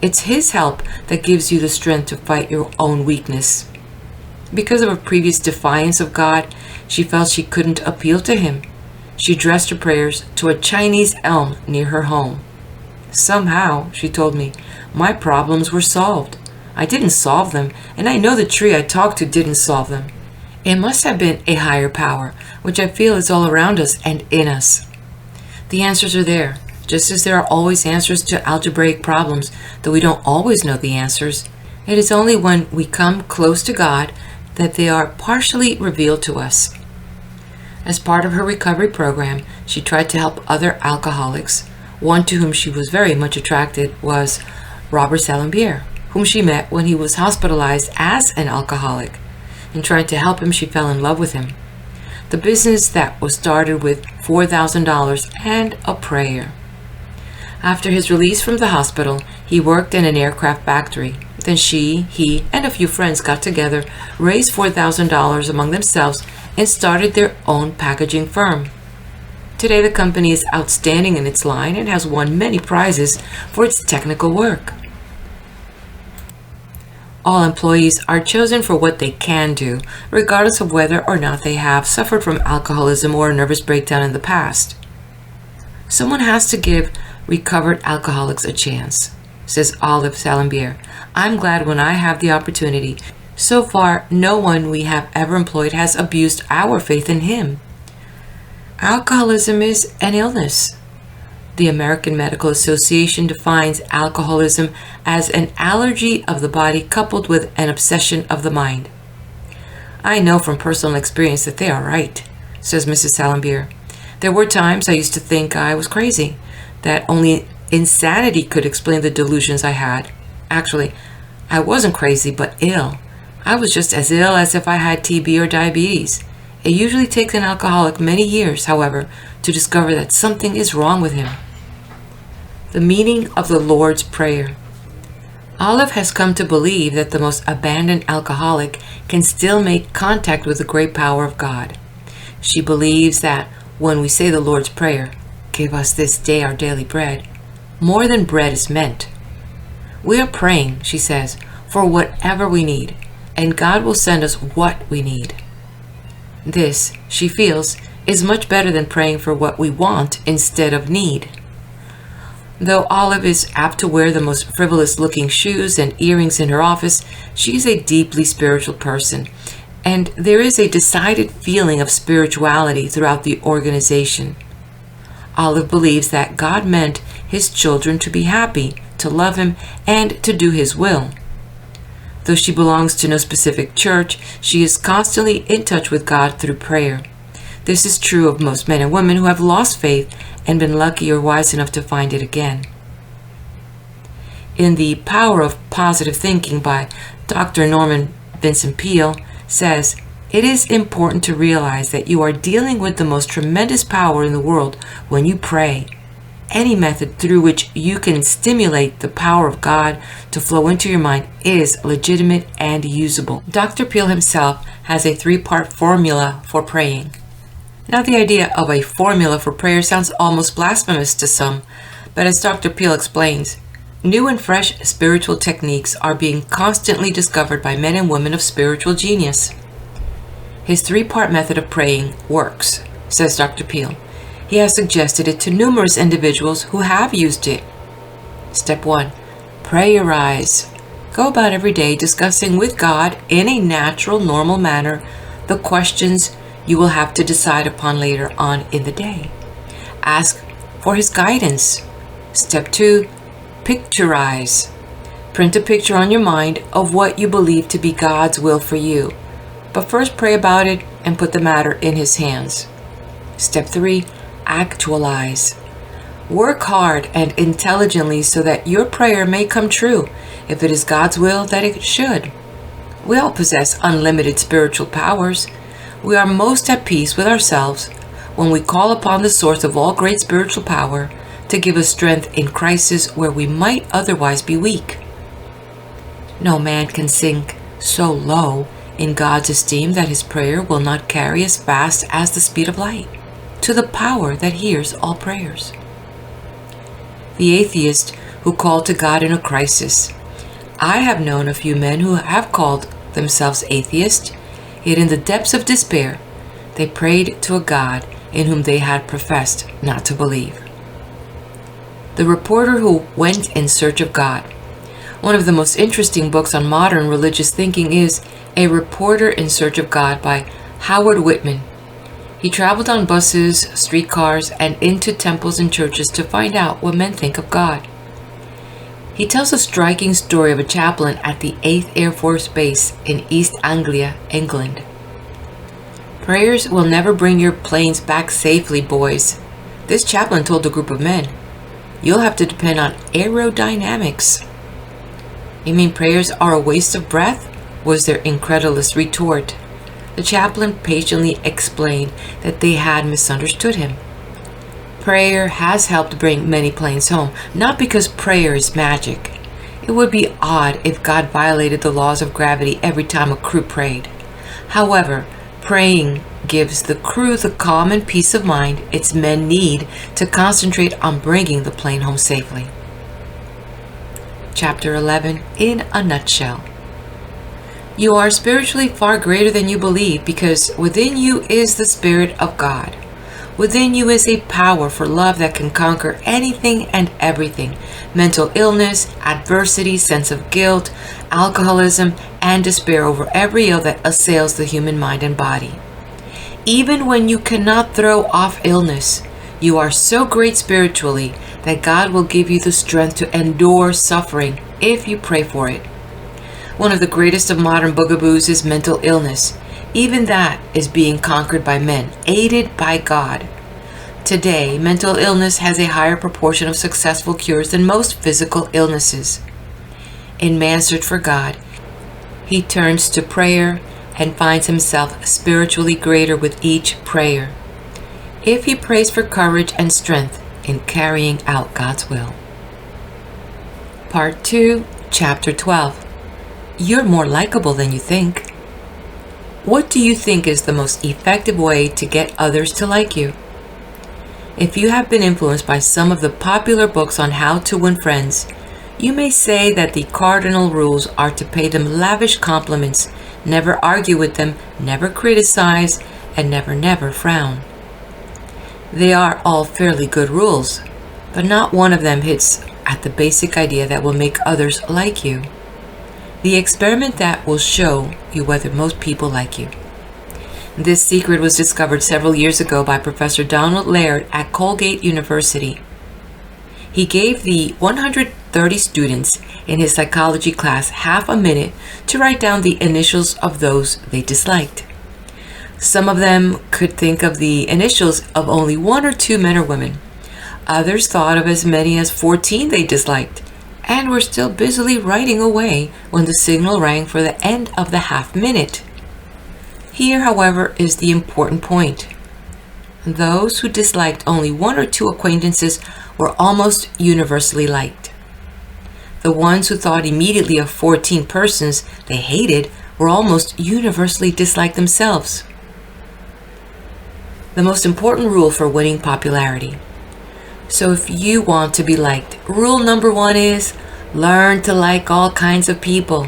Speaker 1: It's His help that gives you the strength to fight your own weakness. Because of her previous defiance of God, she felt she couldn't appeal to Him. She addressed her prayers to a Chinese elm near her home. Somehow, she told me, my problems were solved. I didn't solve them, and I know the tree I talked to didn't solve them. It must have been a higher power, which I feel is all around us and in us. The answers are there, just as there are always answers to algebraic problems, though we don't always know the answers. It is only when we come close to God that they are partially revealed to us. As part of her recovery program, she tried to help other alcoholics. One to whom she was very much attracted was Robert Salambier, whom she met when he was hospitalized as an alcoholic. In trying to help him, she fell in love with him. The business that was started with $4,000 and a prayer. After his release from the hospital, he worked in an aircraft factory. Then he, and a few friends got together, raised $4,000 among themselves, and started their own packaging firm. Today, the company is outstanding in its line and has won many prizes for its technical work. All employees are chosen for what they can do, regardless of whether or not they have suffered from alcoholism or a nervous breakdown in the past. Someone has to give recovered alcoholics a chance, says Olive Salambier. I'm glad when I have the opportunity. So far, no one we have ever employed has abused our faith in him. Alcoholism is an illness. The American Medical Association defines alcoholism as an allergy of the body coupled with an obsession of the mind. I know from personal experience that they are right, says Mrs. Salambier. There were times I used to think I was crazy, that only insanity could explain the delusions I had. Actually, I wasn't crazy, but ill. I was just as ill as if I had TB or diabetes. It usually takes an alcoholic many years, however, to discover that something is wrong with him. The meaning of the Lord's Prayer. Olive has come to believe that the most abandoned alcoholic can still make contact with the great power of God. She believes that when we say the Lord's Prayer, "Give us this day our daily bread," more than bread is meant. We are praying, she says, for whatever we need, and God will send us what we need. This, she feels, is much better than praying for what we want instead of need. Though Olive is apt to wear the most frivolous-looking shoes and earrings in her office, she is a deeply spiritual person, and there is a decided feeling of spirituality throughout the organization. Olive believes that God meant his children to be happy, to love him, and to do his will. Though she belongs to no specific church, she is constantly in touch with God through prayer. This is true of most men and women who have lost faith and been lucky or wise enough to find it again. In The Power of Positive Thinking by Dr. Norman Vincent Peale says, "It is important to realize that you are dealing with the most tremendous power in the world when you pray. Any method through which you can stimulate the power of God to flow into your mind is legitimate and usable." Dr. Peale himself has a 3-part formula for praying. Now, the idea of a formula for prayer sounds almost blasphemous to some, but as Dr. Peale explains, new and fresh spiritual techniques are being constantly discovered by men and women of spiritual genius. His 3-part method of praying works, says Dr. Peale. He has suggested it to numerous individuals who have used it. Step 1. Pray your eyes. Go about every day discussing with God in a natural, normal manner the questions you will have to decide upon later on in the day. Ask for his guidance. Step 2. Picturize. Print a picture on your mind of what you believe to be God's will for you, but first pray about it and put the matter in his hands. Step 3. Actualize. Work hard and intelligently so that your prayer may come true, if it is God's will that it should. We all possess unlimited spiritual powers. We are most at peace with ourselves when we call upon the source of all great spiritual power to give us strength in crisis where we might otherwise be weak. No man can sink so low in God's esteem that his prayer will not carry as fast as the speed of light to the power that hears all prayers. The atheist who called to God in a crisis. I have known a few men who have called themselves atheists, yet in the depths of despair, they prayed to a God in whom they had professed not to believe. The reporter who went in search of God. One of the most interesting books on modern religious thinking is A Reporter in Search of God by Howard Whitman. He traveled on buses, streetcars, and into temples and churches to find out what men think of God. He tells a striking story of a chaplain at the 8th Air Force Base in East Anglia, England. "Prayers will never bring your planes back safely, boys," this chaplain told a group of men. "You'll have to depend on aerodynamics." "You mean prayers are a waste of breath?" was their incredulous retort. The chaplain patiently explained that they had misunderstood him. Prayer has helped bring many planes home, not because prayer is magic. It would be odd if God violated the laws of gravity every time a crew prayed. However, praying gives the crew the calm and peace of mind its men need to concentrate on bringing the plane home safely. Chapter 11 in a nutshell. You are spiritually far greater than you believe because within you is the Spirit of God. Within you is a power for love that can conquer anything and everything: mental illness, adversity, sense of guilt, alcoholism, and despair over every ill that assails the human mind and body. Even when you cannot throw off illness, you are so great spiritually that God will give you the strength to endure suffering if you pray for it. One of the greatest of modern bugaboos is mental illness. Even that is being conquered by men, aided by God. Today, mental illness has a higher proportion of successful cures than most physical illnesses. In man's search for God, he turns to prayer and finds himself spiritually greater with each prayer, if he prays for courage and strength in carrying out God's will. Part 2, Chapter 12. You're more likable than you think. What do you think is the most effective way to get others to like you? If you have been influenced by some of the popular books on how to win friends, you may say that the cardinal rules are to pay them lavish compliments, never argue with them, never criticize, and never frown. They are all fairly good rules, but not one of them hits at the basic idea that will make others like you. The experiment that will show you whether most people like you. This secret was discovered several years ago by Professor Donald Laird at Colgate University. He gave the 130 students in his psychology class half a minute to write down the initials of those they disliked. Some of them could think of the initials of only 1 or 2 men or women. Others thought of as many as 14 they disliked, and were still busily writing away when the signal rang for the end of the half minute. Here, however, is the important point. Those who disliked only 1 or 2 acquaintances were almost universally liked. The ones who thought immediately of 14 persons they hated were almost universally disliked themselves. The most important rule for winning popularity. So if you want to be liked, rule number 1 is learn to like all kinds of people.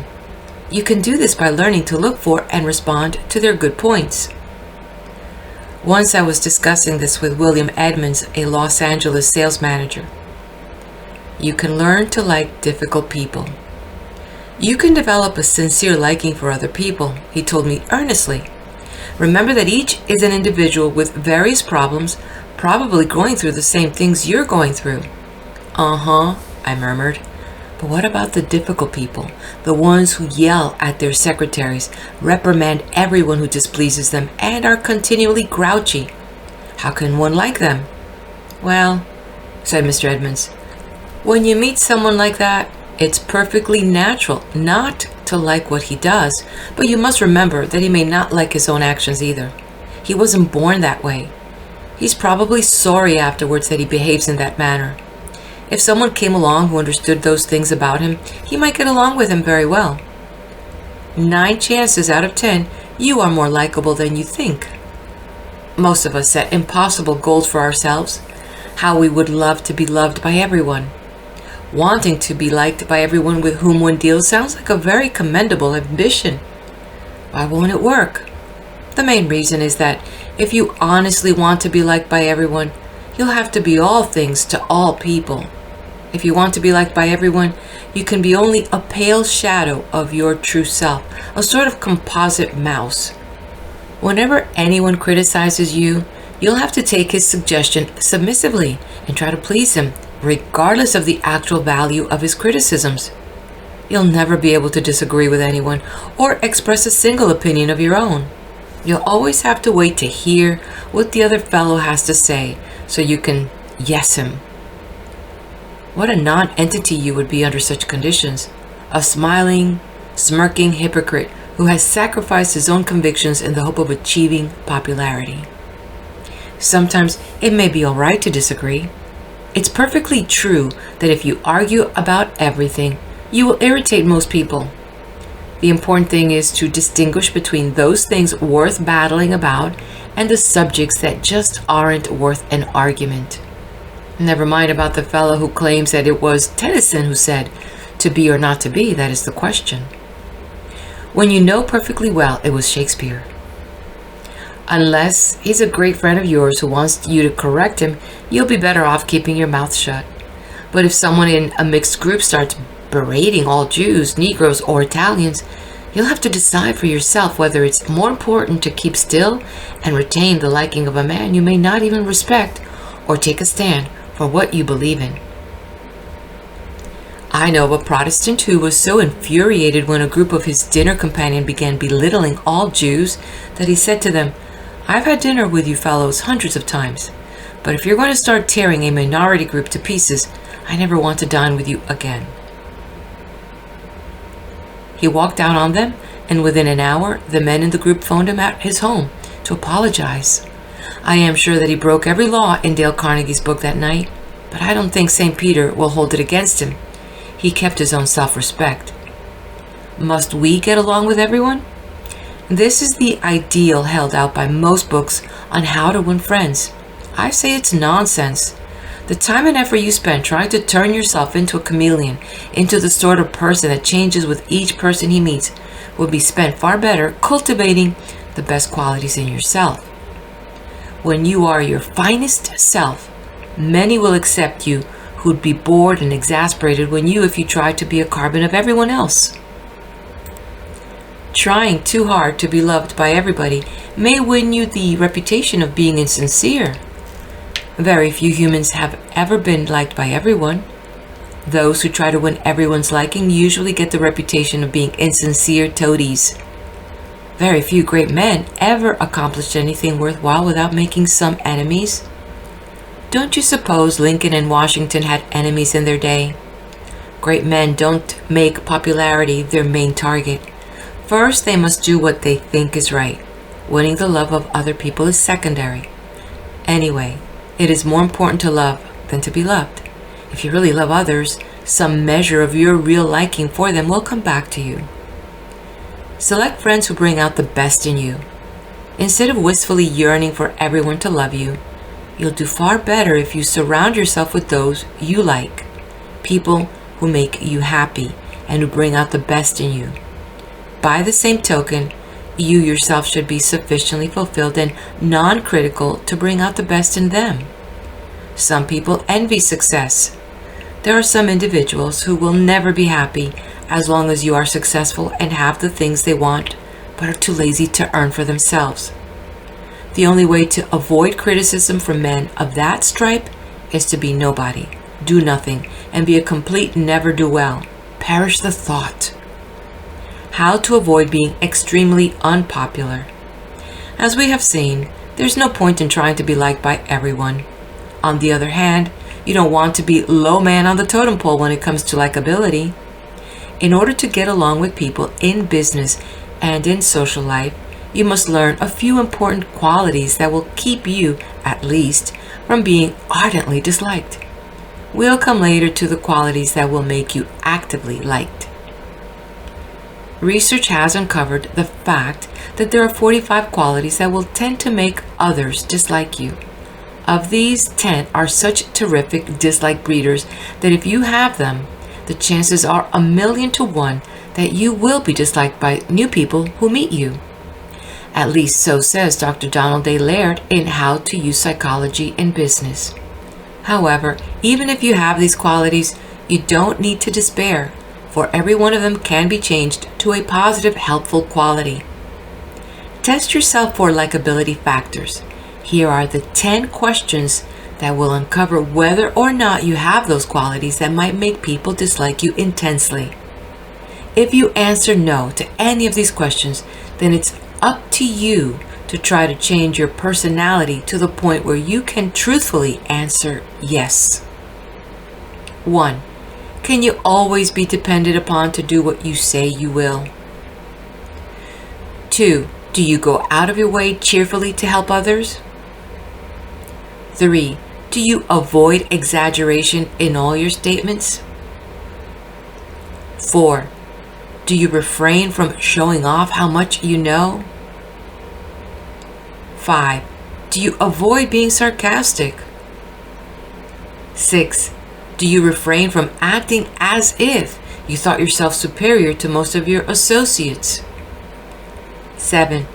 Speaker 1: You can do this by learning to look for and respond to their good points. Once I was discussing this with William Edmonds, a Los Angeles sales manager. You can learn to like difficult people. You can develop a sincere liking for other people, he told me earnestly. Remember that each is an individual with various problems, probably going through the same things you're going through. I murmured. But what about the difficult people, the ones who yell at their secretaries, reprimand everyone who displeases them, and are continually grouchy? How can one like them? Well, said Mr. Edmonds, when you meet someone like that, it's perfectly natural not to like what he does, but you must remember that he may not like his own actions either. He wasn't born that way. He's probably sorry afterwards that he behaves in that manner. If someone came along who understood those things about him, he might get along with him very well. 9 chances out of 10, you are more likable than you think. Most of us set impossible goals for ourselves. How we would love to be loved by everyone. Wanting to be liked by everyone with whom one deals sounds like a very commendable ambition. Why won't it work? The main reason is that if you honestly want to be liked by everyone, you'll have to be all things to all people. If you want to be liked by everyone, you can be only a pale shadow of your true self, a sort of composite mouse. Whenever anyone criticizes you, you'll have to take his suggestion submissively and try to please him, regardless of the actual value of his criticisms. You'll never be able to disagree with anyone or express a single opinion of your own. You'll always have to wait to hear what the other fellow has to say so you can yes him. What a non-entity you would be under such conditions. A smiling, smirking hypocrite who has sacrificed his own convictions in the hope of achieving popularity. Sometimes it may be all right to disagree. It's perfectly true that if you argue about everything, You will irritate most people. The important thing is to distinguish between those things worth battling about and the subjects that just aren't worth an argument. Never mind about the fellow who claims that it was Tennyson who said, "To be or not to be, that is the question," when you know perfectly well it was Shakespeare. Unless he's a great friend of yours who wants you to correct him, you'll be better off keeping your mouth shut. But if someone in a mixed group starts berating all Jews, Negroes, or Italians, you'll have to decide for yourself whether it's more important to keep still and retain the liking of a man you may not even respect, or take a stand for what you believe in. I know of a Protestant who was so infuriated when a group of his dinner companions began belittling all Jews that he said to them, "I've had dinner with you fellows hundreds of times, but if you're going to start tearing a minority group to pieces, I never want to dine with you again." He walked out on them, and within an hour, the men in the group phoned him at his home to apologize. I am sure that he broke every law in Dale Carnegie's book that night, but I don't think St. Peter will hold it against him. He kept his own self-respect. Must we get along with everyone? This is the ideal held out by most books on how to win friends. I say it's nonsense. The time and effort you spend trying to turn yourself into a chameleon, into the sort of person that changes with each person he meets, will be spent far better cultivating the best qualities in yourself. When you are your finest self, many will accept you who'd be bored and exasperated if you try to be a carbon of everyone else. Trying too hard to be loved by everybody may win you the reputation of being insincere. Very few humans have ever been liked by everyone. Those who try to win everyone's liking usually get the reputation of being insincere toadies. Very few great men ever accomplished anything worthwhile without making some enemies. Don't you suppose Lincoln and Washington had enemies in their day? Great men don't make popularity their main target. First, they must do what they think is right. Winning the love of other people is secondary. Anyway, it is more important to love than to be loved. If you really love others, some measure of your real liking for them will come back to you. Select friends who bring out the best in you. Instead of wistfully yearning for everyone to love you, you'll do far better if you surround yourself with those you like, people who make you happy and who bring out the best in you. By the same token, you yourself should be sufficiently fulfilled and non-critical to bring out the best in them. Some people envy success. There are some individuals who will never be happy as long as you are successful and have the things they want, but are too lazy to earn for themselves. The only way to avoid criticism from men of that stripe is to be nobody, do nothing, and be a complete never-do-well. Perish the thought. How to avoid being extremely unpopular. As we have seen, there's no point in trying to be liked by everyone. On the other hand, you don't want to be low man on the totem pole when it comes to likability. In order to get along with people in business and in social life, you must learn a few important qualities that will keep you, at least, from being ardently disliked. We'll come later to the qualities that will make you actively liked. Research has uncovered the fact that there are 45 qualities that will tend to make others dislike you. Of these, 10 are such terrific dislike breeders that if you have them, the chances are 1,000,000 to 1 that you will be disliked by new people who meet you. At least so says Dr. Donald A. Laird in How to Use Psychology in Business. However, even if you have these qualities, you don't need to despair, for every one of them can be changed to a positive, helpful quality. Test yourself for likability factors. Here are the 10 questions that will uncover whether or not you have those qualities that might make people dislike you intensely. If you answer no to any of these questions, then it's up to you to try to change your personality to the point where you can truthfully answer yes. 1. Can you always be depended upon to do what you say you will? 2. Do you go out of your way cheerfully to help others? 3. Do you avoid exaggeration in all your statements? 4. Do you refrain from showing off how much you know? 5. Do you avoid being sarcastic? 6. Do you refrain from acting as if you thought yourself superior to most of your associates? 7.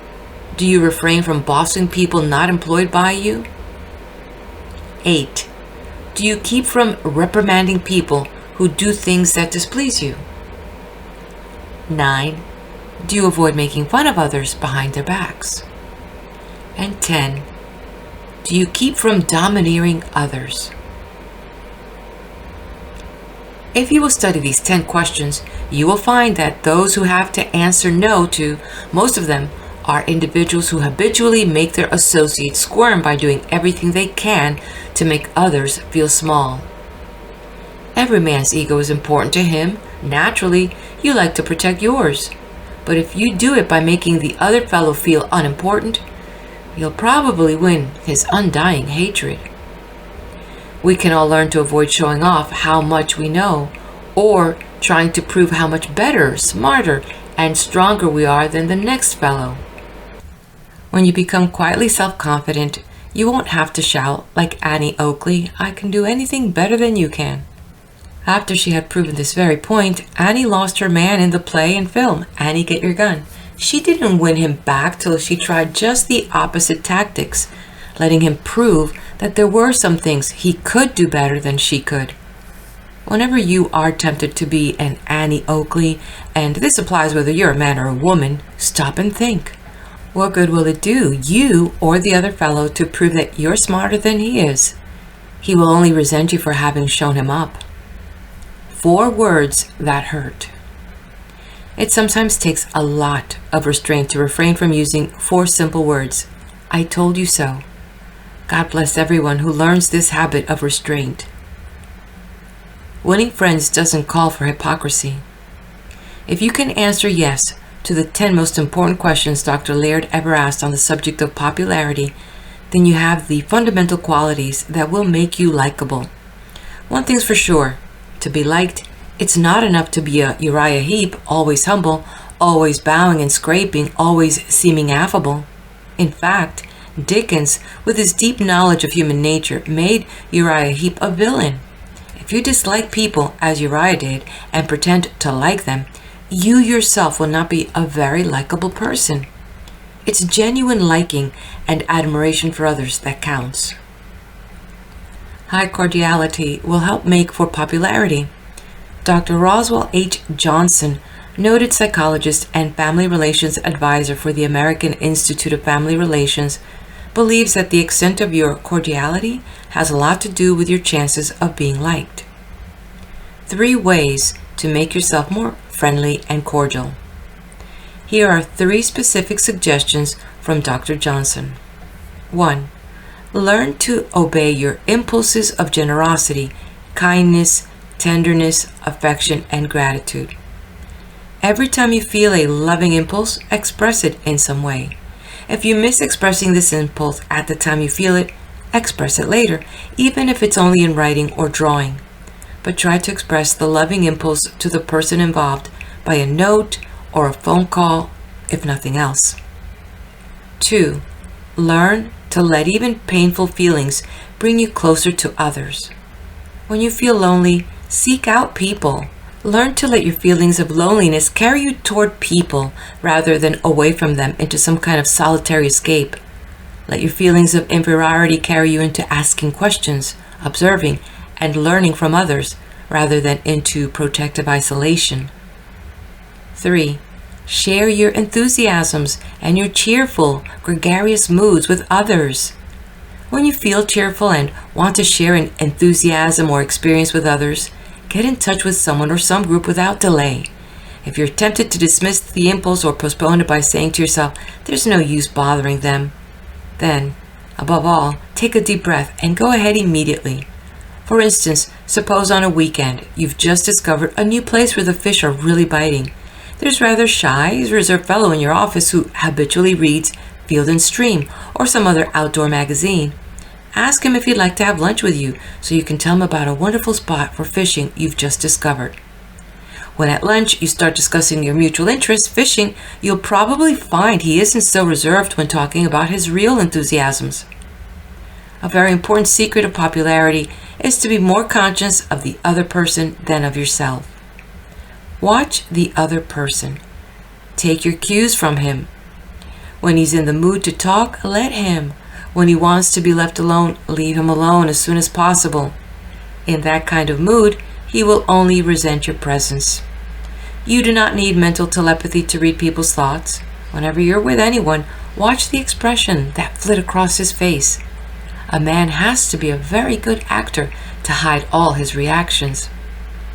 Speaker 1: Do you refrain from bossing people not employed by you? 8. Do you keep from reprimanding people who do things that displease you? 9. Do you avoid making fun of others behind their backs? And 10. Do you keep from domineering others? If you will study these 10 questions, you will find that those who have to answer no to most of them are individuals who habitually make their associates squirm by doing everything they can to make others feel small. Every man's ego is important to him. Naturally, you like to protect yours. But if you do it by making the other fellow feel unimportant, you'll probably win his undying hatred. We can all learn to avoid showing off how much we know, or trying to prove how much better, smarter, and stronger we are than the next fellow. When you become quietly self-confident, you won't have to shout like Annie Oakley, "I can do anything better than you can." After she had proven this very point, Annie lost her man in the play and film, Annie Get Your Gun. She didn't win him back till she tried just the opposite tactics, letting him prove that there were some things he could do better than she could. Whenever you are tempted to be an Annie Oakley, and this applies whether you're a man or a woman, stop and think. What good will it do you or the other fellow to prove that you're smarter than he is? He will only resent you for having shown him up. 4 words that hurt. It sometimes takes a lot of restraint to refrain from using 4 simple words. I told you so. God bless everyone who learns this habit of restraint. Winning friends doesn't call for hypocrisy. If you can answer yes to the 10 most important questions Dr. Laird ever asked on the subject of popularity, then you have the fundamental qualities that will make you likable. One thing's for sure, to be liked, it's not enough to be a Uriah Heep, always humble, always bowing and scraping, always seeming affable. In fact, Dickens, with his deep knowledge of human nature, made Uriah Heep a villain. If you dislike people, as Uriah did, and pretend to like them, you yourself will not be a very likable person. It's genuine liking and admiration for others that counts. High cordiality will help make for popularity. Dr. Roswell H. Johnson, noted psychologist and family relations advisor for the American Institute of Family Relations, believes that the extent of your cordiality has a lot to do with your chances of being liked. 3 ways to make yourself more friendly and cordial. Here are 3 specific suggestions from Dr. Johnson. 1. Learn to obey your impulses of generosity, kindness, tenderness, affection, and gratitude. Every time you feel a loving impulse, express it in some way. If you miss expressing this impulse at the time you feel it, express it later, even if it's only in writing or drawing. But try to express the loving impulse to the person involved by a note or a phone call, if nothing else. 2. Learn to let even painful feelings bring you closer to others. When you feel lonely, seek out people. Learn to let your feelings of loneliness carry you toward people rather than away from them into some kind of solitary escape. Let your feelings of inferiority carry you into asking questions, observing, and learning from others rather than into protective isolation. 3. Share your enthusiasms and your cheerful, gregarious moods with others. When you feel cheerful and want to share an enthusiasm or experience with others, get in touch with someone or some group without delay. If you're tempted to dismiss the impulse or postpone it by saying to yourself, there's no use bothering them, then, above all, take a deep breath and go ahead immediately. For instance, suppose on a weekend you've just discovered a new place where the fish are really biting. There's rather shy, reserved fellow in your office who habitually reads Field and Stream or some other outdoor magazine. Ask him if he'd like to have lunch with you so you can tell him about a wonderful spot for fishing you've just discovered. When at lunch you start discussing your mutual interests, fishing, you'll probably find he isn't so reserved when talking about his real enthusiasms. A very important secret of popularity is to be more conscious of the other person than of yourself. Watch the other person. Take your cues from him. When he's in the mood to talk, let him. When he wants to be left alone, leave him alone as soon as possible. In that kind of mood, he will only resent your presence. You do not need mental telepathy to read people's thoughts. Whenever you're with anyone, watch the expression that flit across his face. A man has to be a very good actor to hide all his reactions.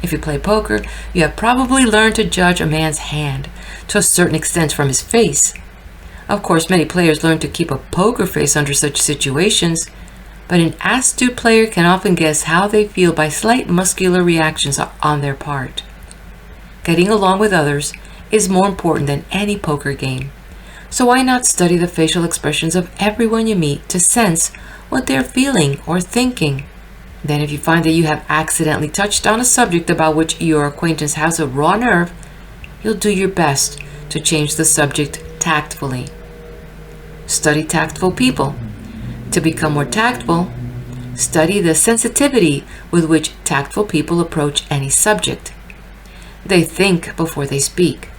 Speaker 1: If you play poker, you have probably learned to judge a man's hand to a certain extent from his face. Of course, many players learn to keep a poker face under such situations, but an astute player can often guess how they feel by slight muscular reactions on their part. Getting along with others is more important than any poker game. So why not study the facial expressions of everyone you meet to sense what they're feeling or thinking? Then if you find that you have accidentally touched on a subject about which your acquaintance has a raw nerve, you'll do your best to change the subject tactfully. Study tactful people. To become more tactful, study the sensitivity with which tactful people approach any subject. They think before they speak.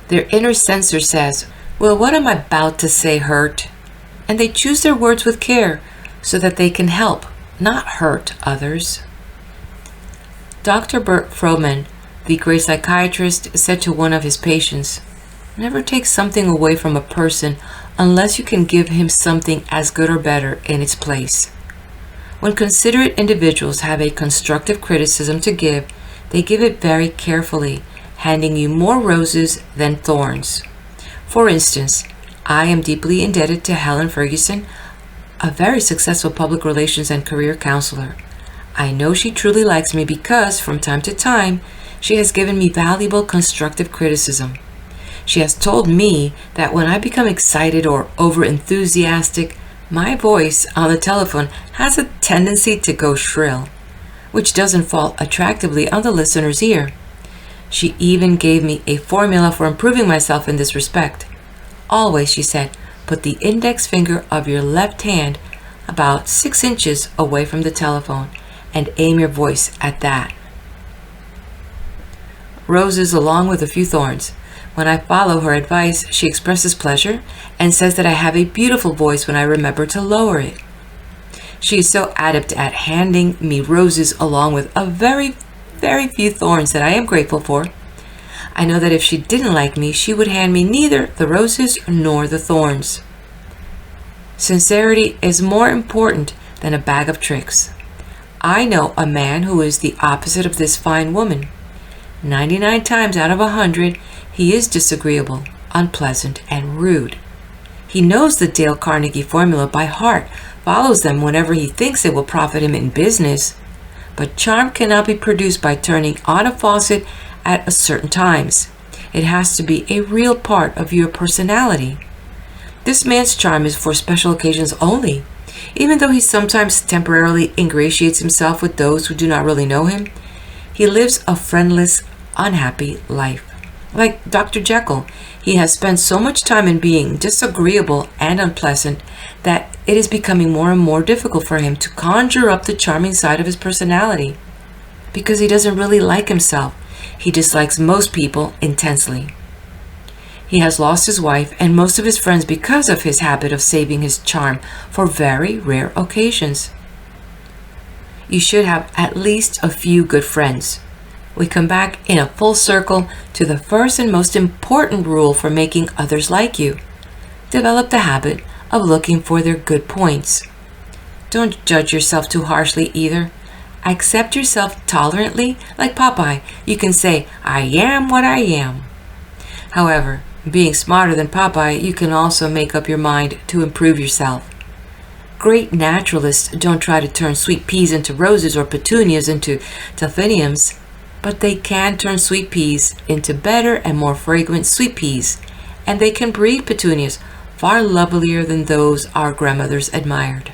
Speaker 1: Their inner censor says, "Will what I'm about to say hurt?" And they choose their words with care so that they can help, not hurt others. Dr. Bert Frohman, the great psychiatrist, said to one of his patients, "Never take something away from a person unless you can give him something as good or better in its place." When considerate individuals have a constructive criticism to give, they give it very carefully, handing you more roses than thorns. For instance, I am deeply indebted to Helen Ferguson, a very successful public relations and career counselor. I know she truly likes me because, from time to time, she has given me valuable constructive criticism. She has told me that when I become excited or over-enthusiastic, my voice on the telephone has a tendency to go shrill, which doesn't fall attractively on the listener's ear. She even gave me a formula for improving myself in this respect. Always, she said, put the index finger of your left hand about 6 inches away from the telephone and aim your voice at that. Roses along with a few thorns. When I follow her advice, she expresses pleasure and says that I have a beautiful voice when I remember to lower it. She is so adept at handing me roses along with a very few thorns that I am grateful for. I know that if she didn't like me, she would hand me neither the roses nor the thorns. Sincerity is more important than a bag of tricks. I know a man who is the opposite of this fine woman. 99 times out of 100, he is disagreeable, unpleasant, and rude. He knows the Dale Carnegie formula by heart, follows them whenever he thinks it will profit him in business. But charm cannot be produced by turning on a faucet at certain times. It has to be a real part of your personality. This man's charm is for special occasions only. Even though he sometimes temporarily ingratiates himself with those who do not really know him, he lives a friendless, unhappy life. Like Dr. Jekyll, he has spent so much time in being disagreeable and unpleasant that it is becoming more and more difficult for him to conjure up the charming side of his personality. Because he doesn't really like himself, he dislikes most people intensely. He has lost his wife and most of his friends because of his habit of saving his charm for very rare occasions. You should have at least a few good friends. We come back in a full circle to the first and most important rule for making others like you. Develop the habit of looking for their good points. Don't judge yourself too harshly either. Accept yourself tolerantly, like Popeye. You can say, "I am what I am." However, being smarter than Popeye, you can also make up your mind to improve yourself. Great naturalists don't try to turn sweet peas into roses or petunias into delphiniums, but they can turn sweet peas into better and more fragrant sweet peas, and they can breed petunias far lovelier than those our grandmothers admired.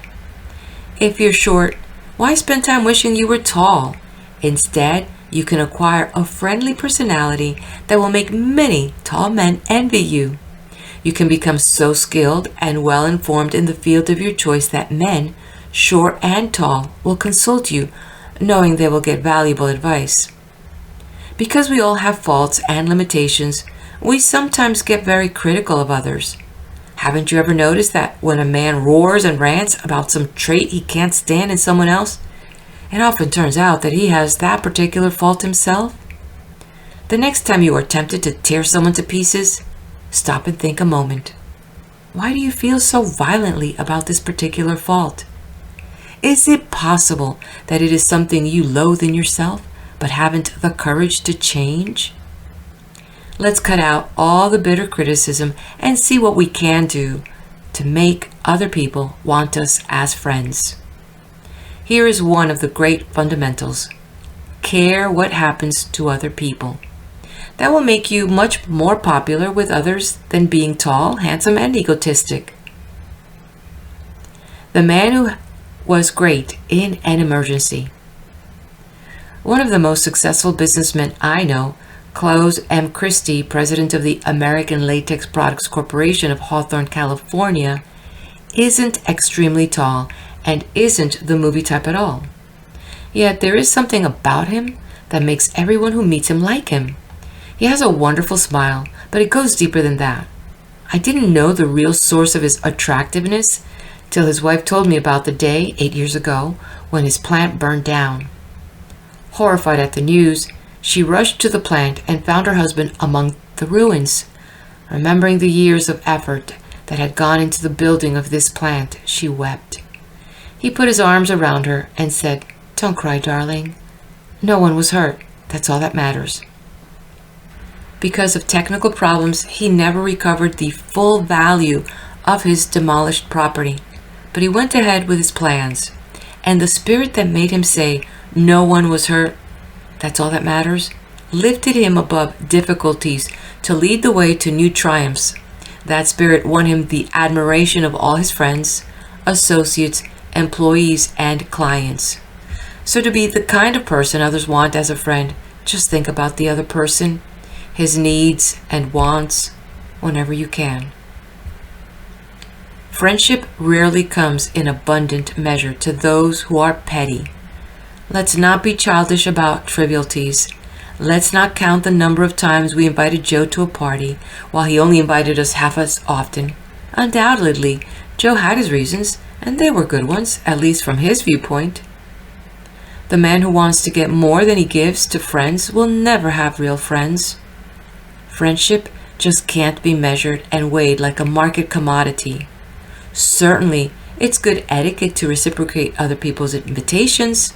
Speaker 1: If you're short, why spend time wishing you were tall? Instead, You can acquire a friendly personality that will make many tall men envy you. You can become so skilled and well informed in the field of your choice that men, short and tall, will consult you, knowing they will get valuable advice. Because we all have faults and limitations, we sometimes get very critical of others. Haven't you ever noticed that when a man roars and rants about some trait he can't stand in someone else, it often turns out that he has that particular fault himself? The next time you are tempted to tear someone to pieces, stop and think a moment. Why do you feel so violently about this particular fault? Is it possible that it is something you loathe in yourself, but haven't the courage to change? Let's cut out all the bitter criticism and see what we can do to make other people want us as friends. Here is one of the great fundamentals. Care what happens to other people. That will make you much more popular with others than being tall, handsome, and egotistic. The man who was great in an emergency. One of the most successful businessmen I know, Claude M. Christie, president of the American Latex Products Corporation of Hawthorne, California, isn't extremely tall and isn't the movie type at all. Yet there is something about him that makes everyone who meets him like him. He has a wonderful smile, but it goes deeper than that. I didn't know the real source of his attractiveness till his wife told me about the day, 8 years ago, when his plant burned down. Horrified at the news, she rushed to the plant and found her husband among the ruins. Remembering the years of effort that had gone into the building of this plant, she wept. He put his arms around her and said, "Don't cry, darling. No one was hurt. That's all that matters." Because of technical problems, he never recovered the full value of his demolished property, but he went ahead with his plans. And the spirit that made him say, "No one was hurt, that's all that matters," lifted him above difficulties to lead the way to new triumphs. That spirit won him the admiration of all his friends, associates, employees, and clients. So to be the kind of person others want as a friend, just think about the other person, his needs and wants, whenever you can. Friendship rarely comes in abundant measure to those who are petty. Let's not be childish about trivialities. Let's not count the number of times we invited Joe to a party, while he only invited us half as often. Undoubtedly, Joe had his reasons, and they were good ones, at least from his viewpoint. The man who wants to get more than he gives to friends will never have real friends. Friendship just can't be measured and weighed like a market commodity. Certainly, it's good etiquette to reciprocate other people's invitations,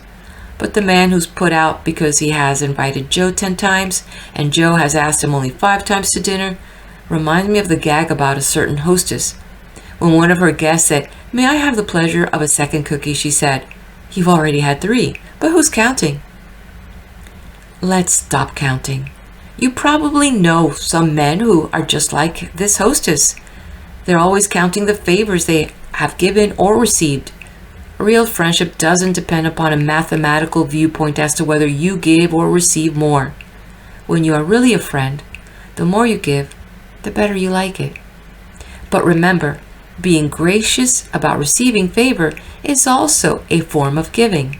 Speaker 1: but the man who's put out because he has invited Joe 10 times and Joe has asked him only 5 times to dinner reminds me of the gag about a certain hostess. When one of her guests said, "May I have the pleasure of a second cookie?" she said, "You've already had 3, but who's counting?" Let's stop counting. You probably know some men who are just like this hostess. They're always counting the favors they have given or received. Real friendship doesn't depend upon a mathematical viewpoint as to whether you give or receive more. When you are really a friend, the more you give, the better you like it. But remember, being gracious about receiving favor is also a form of giving.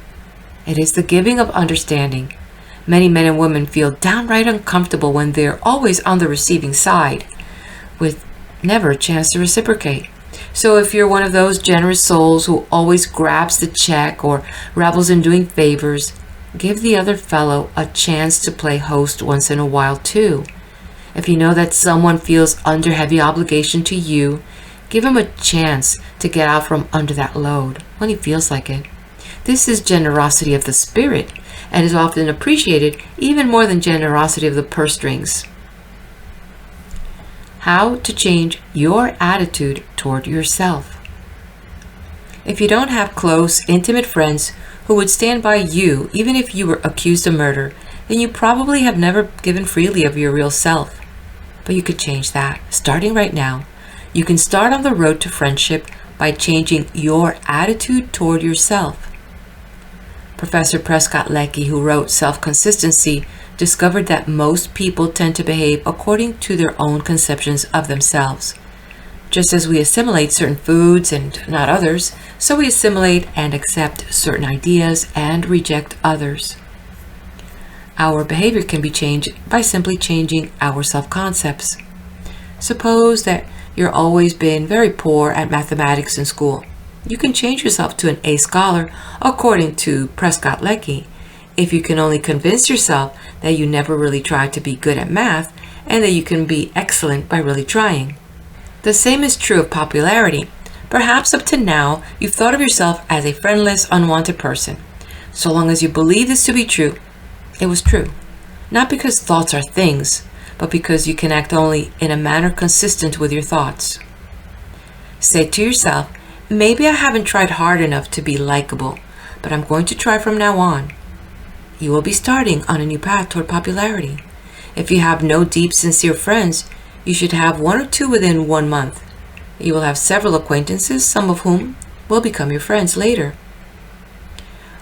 Speaker 1: It is the giving of understanding. Many men and women feel downright uncomfortable when they're always on the receiving side, with never a chance to reciprocate. So if you're one of those generous souls who always grabs the check or revels in doing favors, give the other fellow a chance to play host once in a while too. If you know that someone feels under heavy obligation to you, give him a chance to get out from under that load when he feels like it. This is generosity of the spirit, and is often appreciated even more than generosity of the purse strings. How to change your attitude toward yourself. If you don't have close, intimate friends who would stand by you even if you were accused of murder, then you probably have never given freely of your real self. But you could change that, starting right now. You can start on the road to friendship by changing your attitude toward yourself. Professor Prescott Leckie, who wrote Self-Consistency, discovered that most people tend to behave according to their own conceptions of themselves. Just as we assimilate certain foods and not others, so we assimilate and accept certain ideas and reject others. Our behavior can be changed by simply changing our self-concepts. Suppose that you've always been very poor at mathematics in school. You can change yourself to an A scholar according to Prescott Leckie if you can only convince yourself that you never really tried to be good at math and that you can be excellent by really trying. The same is true of popularity. Perhaps up to now, you've thought of yourself as a friendless, unwanted person. So long as you believe this to be true, it was true. Not because thoughts are things, but because you can act only in a manner consistent with your thoughts. Say to yourself, maybe I haven't tried hard enough to be likable, but I'm going to try from now on. You will be starting on a new path toward popularity. If you have no deep, sincere friends, you should have one or two within 1 month. You will have several acquaintances, some of whom will become your friends later.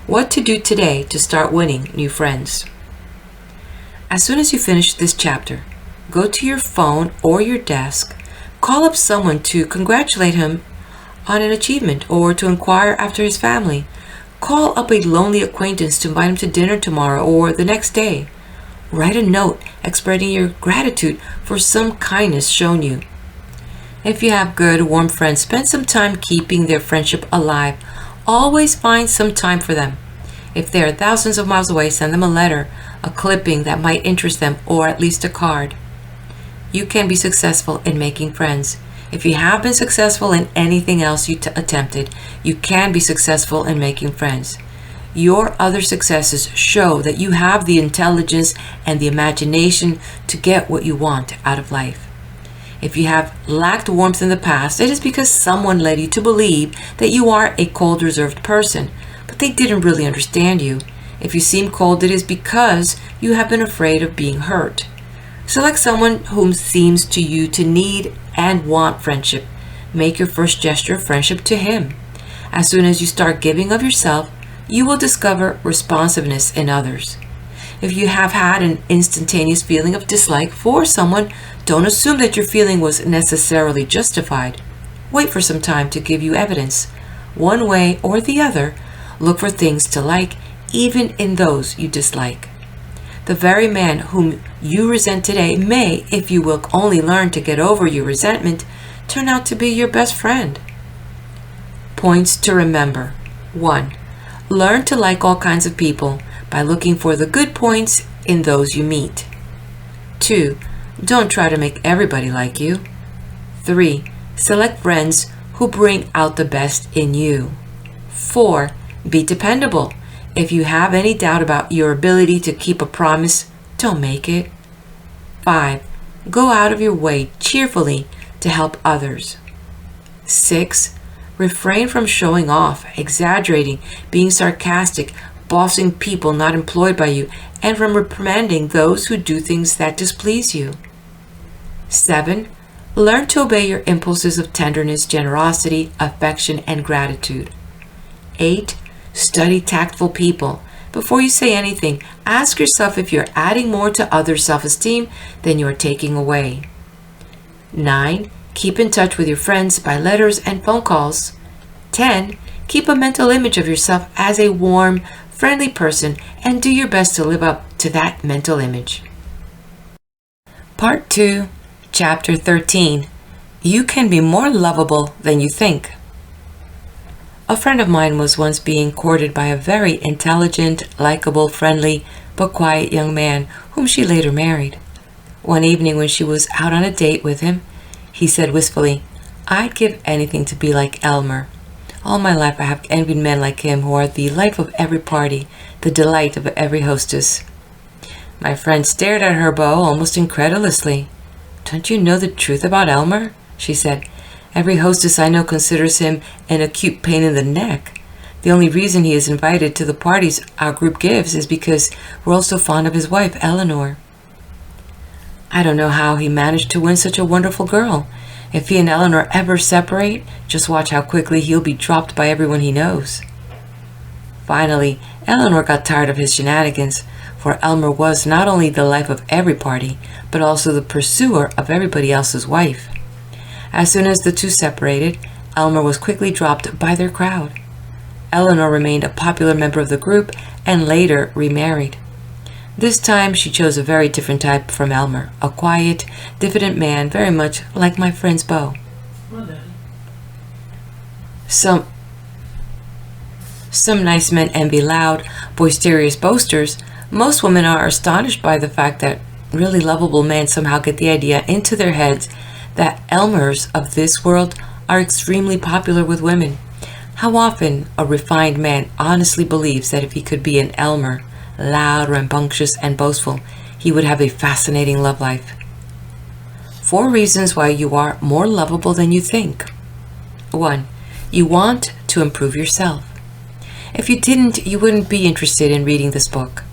Speaker 1: What to do today to start winning new friends? As soon as you finish this chapter, go to your phone or your desk, call up someone to congratulate him on an achievement or to inquire after his family. Call up a lonely acquaintance to invite him to dinner tomorrow or the next day. Write a note expressing your gratitude for some kindness shown you. If you have good, warm friends, spend some time keeping their friendship alive. Always find some time for them. If they are thousands of miles away, send them a letter, a clipping that might interest them, or at least a card. You can be successful in making friends. If you have been successful in anything else you attempted, you can be successful in making friends. Your other successes show that you have the intelligence and the imagination to get what you want out of life. If you have lacked warmth in the past, it is because someone led you to believe that you are a cold, reserved person, but they didn't really understand you. If you seem cold, it is because you have been afraid of being hurt. Select someone whom seems to you to need and want friendship. Make your first gesture of friendship to him. As soon as you start giving of yourself, you will discover responsiveness in others. If you have had an instantaneous feeling of dislike for someone, don't assume that your feeling was necessarily justified. Wait for some time to give you evidence. One way or the other, look for things to like, even in those you dislike. The very man whom you resent today may, if you will only learn to get over your resentment, turn out to be your best friend. Points to remember. 1. Learn to like all kinds of people by looking for the good points in those you meet. 2. Don't try to make everybody like you. 3. Select friends who bring out the best in you. 4. Be dependable. If you have any doubt about your ability to keep a promise, don't make it. 5. Go out of your way cheerfully to help others. 6. Refrain from showing off, exaggerating, being sarcastic, bossing people not employed by you, and from reprimanding those who do things that displease you. 7. Learn to obey your impulses of tenderness, generosity, affection, and gratitude. 8. Study tactful people. Before you say anything, ask yourself if you're adding more to others' self-esteem than you are taking away. 9. Keep in touch with your friends by letters and phone calls. 10. Keep a mental image of yourself as a warm, friendly person and do your best to live up to that mental image. Part 2, Chapter 13. You can be more lovable than you think. A friend of mine was once being courted by a very intelligent, likable, friendly, but quiet young man whom she later married. One evening when she was out on a date with him, he said wistfully, "I'd give anything to be like Elmer. All my life I have envied men like him who are the life of every party, the delight of every hostess." My friend stared at her beau almost incredulously. "Don't you know the truth about Elmer?" she said. "Every hostess I know considers him an acute pain in the neck. The only reason he is invited to the parties our group gives is because we're all so fond of his wife, Eleanor. I don't know how he managed to win such a wonderful girl. If he and Eleanor ever separate, just watch how quickly he'll be dropped by everyone he knows." Finally, Eleanor got tired of his shenanigans, for Elmer was not only the life of every party, but also the pursuer of everybody else's wife. As soon as the two separated, Elmer was quickly dropped by their crowd. Eleanor remained a popular member of the group and later remarried. This time she chose a very different type from Elmer, a quiet, diffident man very much like my friend's beau. Some nice men envy loud, boisterous boasters. Most women are astonished by the fact that really lovable men somehow get the idea into their heads that Elmers of this world are extremely popular with women. How often a refined man honestly believes that if he could be an Elmer, loud, rambunctious, and boastful, he would have a fascinating love life. 4 reasons why you are more lovable than you think. 1. You want to improve yourself. If you didn't, you wouldn't be interested in reading this book.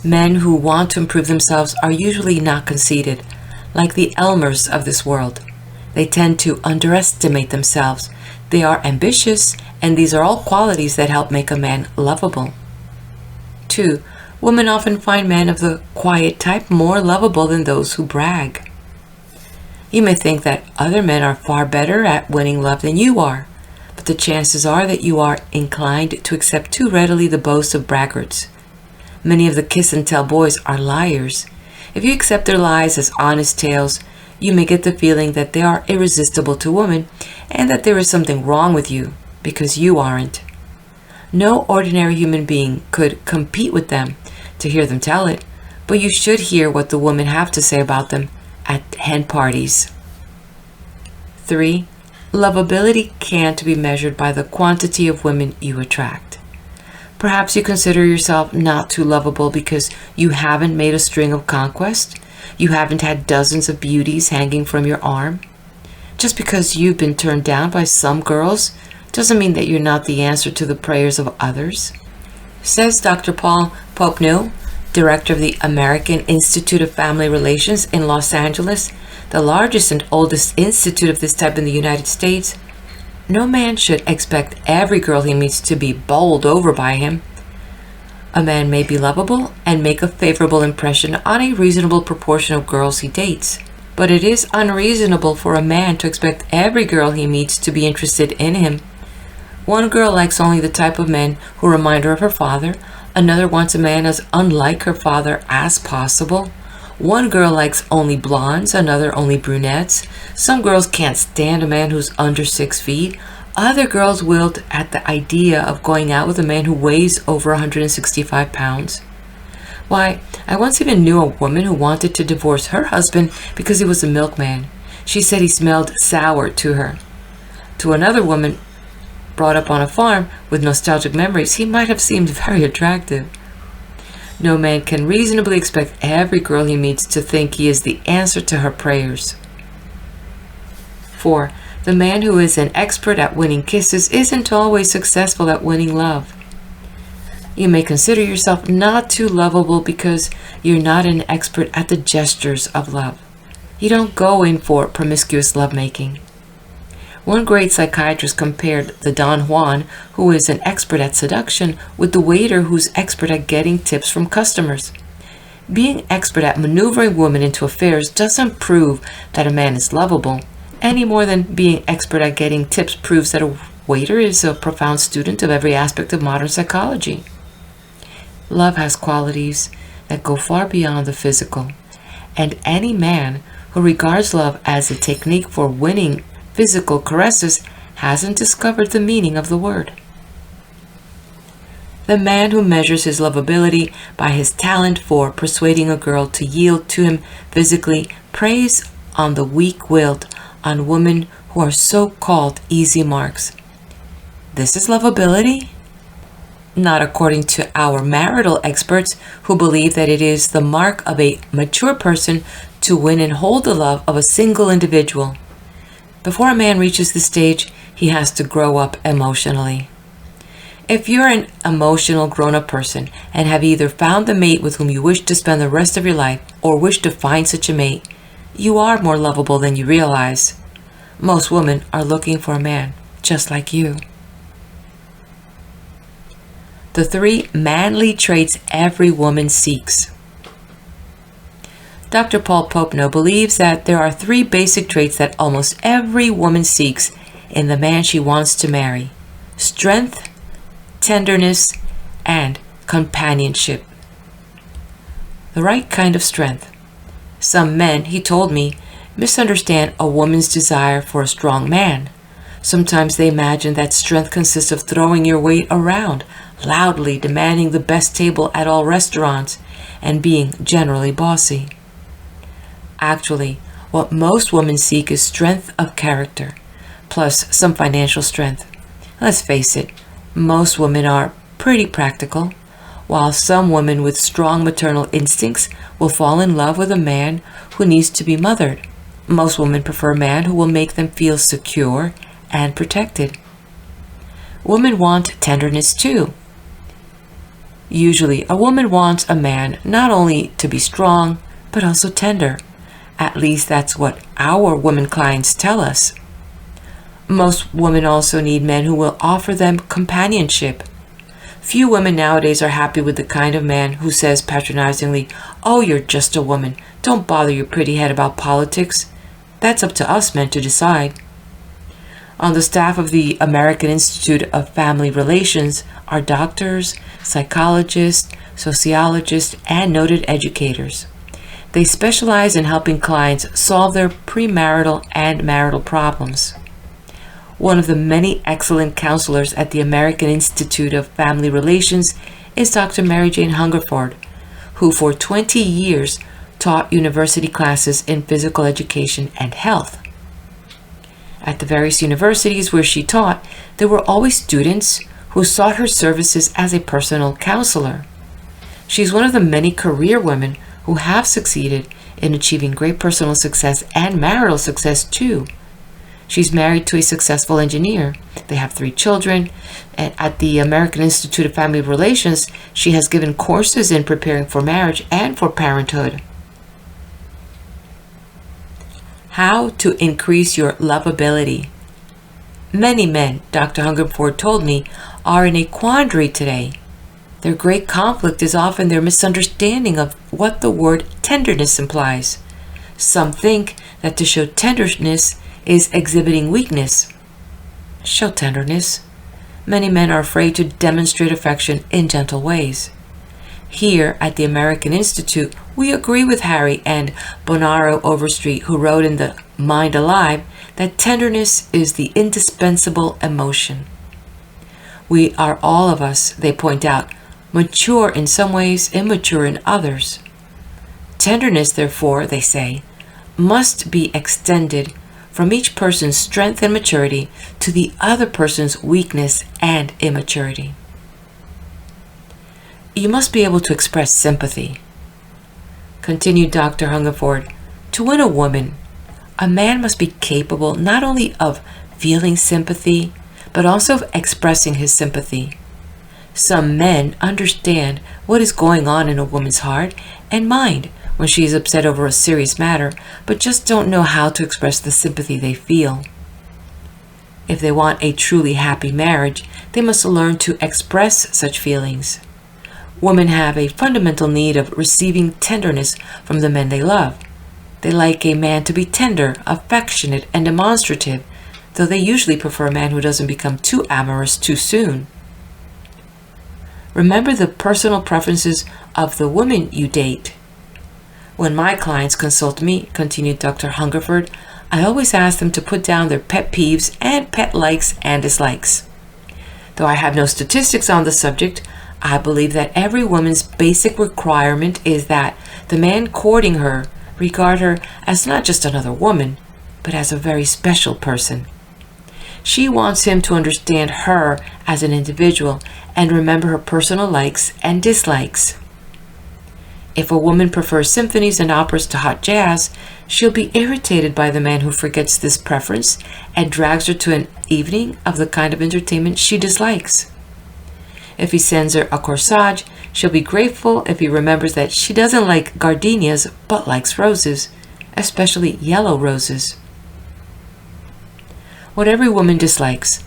Speaker 1: Men who want to improve themselves are usually not conceited, like the Elmers of this world. They tend to underestimate themselves. They are ambitious, and these are all qualities that help make a man lovable. 2. Women often find men of the quiet type more lovable than those who brag. You may think that other men are far better at winning love than you are, but the chances are that you are inclined to accept too readily the boasts of braggarts. Many of the kiss-and-tell boys are liars. If you accept their lies as honest tales, you may get the feeling that they are irresistible to women and that there is something wrong with you because you aren't. No ordinary human being could compete with them to hear them tell it, but you should hear what the women have to say about them at hen parties. 3. Lovability can't be measured by the quantity of women you attract. Perhaps you consider yourself not too lovable because you haven't made a string of conquest. You haven't had dozens of beauties hanging from your arm. Just because you've been turned down by some girls doesn't mean that you're not the answer to the prayers of others. Says Dr. Paul Popneau, director of the American Institute of Family Relations in Los Angeles, the largest and oldest institute of this type in the United States. No man should expect every girl he meets to be bowled over by him. A man may be lovable and make a favorable impression on a reasonable proportion of girls he dates, but it is unreasonable for a man to expect every girl he meets to be interested in him. One girl likes only the type of men who remind her of her father. Another wants a man as unlike her father as possible. One girl likes only blondes, another only brunettes. Some girls can't stand a man who's under 6 feet. Other girls wilt at the idea of going out with a man who weighs over 165 pounds. Why, I once even knew a woman who wanted to divorce her husband because he was a milkman. She said he smelled sour to her. To another woman brought up on a farm with nostalgic memories, he might have seemed very attractive. No man can reasonably expect every girl he meets to think he is the answer to her prayers. 4. The man who is an expert at winning kisses isn't always successful at winning love. You may consider yourself not too lovable because you're not an expert at the gestures of love. You don't go in for promiscuous lovemaking. One great psychiatrist compared the Don Juan, who is an expert at seduction, with the waiter who's expert at getting tips from customers. Being expert at maneuvering women into affairs doesn't prove that a man is lovable, any more than being expert at getting tips proves that a waiter is a profound student of every aspect of modern psychology. Love has qualities that go far beyond the physical, and any man who regards love as a technique for winning physical caresses hasn't discovered the meaning of the word. The man who measures his lovability by his talent for persuading a girl to yield to him physically preys on the weak-willed, on women who are so-called easy marks. This is lovability? Not according to our marital experts, who believe that it is the mark of a mature person to win and hold the love of a single individual. Before a man reaches this stage, he has to grow up emotionally. If you're an emotional grown-up person and have either found the mate with whom you wish to spend the rest of your life or wish to find such a mate, you are more lovable than you realize. Most women are looking for a man just like you. The 3 manly traits every woman seeks. Dr. Paul Popno believes that there are 3 basic traits that almost every woman seeks in the man she wants to marry: strength, tenderness, and companionship. The right kind of strength. Some men, he told me, misunderstand a woman's desire for a strong man. Sometimes they imagine that strength consists of throwing your weight around, loudly demanding the best table at all restaurants, and being generally bossy. Actually, what most women seek is strength of character, plus some financial strength. Let's face it, most women are pretty practical, while some women with strong maternal instincts will fall in love with a man who needs to be mothered. Most women prefer a man who will make them feel secure and protected. Women want tenderness too. Usually, a woman wants a man not only to be strong, but also tender. At least that's what our women clients tell us. Most women also need men who will offer them companionship. Few women nowadays are happy with the kind of man who says patronizingly, "Oh, you're just a woman. Don't bother your pretty head about politics. That's up to us men to decide." On the staff of the American Institute of Family Relations are doctors, psychologists, sociologists, and noted educators. They specialize in helping clients solve their premarital and marital problems. One of the many excellent counselors at the American Institute of Family Relations is Dr. Mary Jane Hungerford, who for 20 years taught university classes in physical education and health. At the various universities where she taught, there were always students who sought her services as a personal counselor. She's one of the many career women who have succeeded in achieving great personal success and marital success too. She's married to a successful engineer. They have 3 children. And at the American Institute of Family Relations, she has given courses in preparing for marriage and for parenthood. How to increase your lovability. Many men, Dr. Hungerford told me, are in a quandary today. Their great conflict is often their misunderstanding of what the word tenderness implies. Some think that to show tenderness is exhibiting weakness. Show tenderness. Many men are afraid to demonstrate affection in gentle ways. Here at the American Institute, we agree with Harry and Bonaro Overstreet, who wrote in The Mind Alive that tenderness is the indispensable emotion. We are all of us, they point out, mature in some ways, immature in others. Tenderness, therefore, they say, must be extended from each person's strength and maturity to the other person's weakness and immaturity. You must be able to express sympathy. Continued Dr. Hungerford, to win a woman, a man must be capable not only of feeling sympathy, but also of expressing his sympathy. Some men understand what is going on in a woman's heart and mind when she is upset over a serious matter, but just don't know how to express the sympathy they feel. If they want a truly happy marriage, they must learn to express such feelings. Women have a fundamental need of receiving tenderness from the men they love. They like a man to be tender, affectionate, and demonstrative, though they usually prefer a man who doesn't become too amorous too soon. Remember the personal preferences of the women you date. When my clients consult me, continued Dr. Hungerford, I always ask them to put down their pet peeves and pet likes and dislikes. Though I have no statistics on the subject, I believe that every woman's basic requirement is that the man courting her regard her as not just another woman, but as a very special person. She wants him to understand her as an individual and remember her personal likes and dislikes. If a woman prefers symphonies and operas to hot jazz, she'll be irritated by the man who forgets this preference and drags her to an evening of the kind of entertainment she dislikes. If he sends her a corsage, she'll be grateful if he remembers that she doesn't like gardenias but likes roses, especially yellow roses. What every woman dislikes,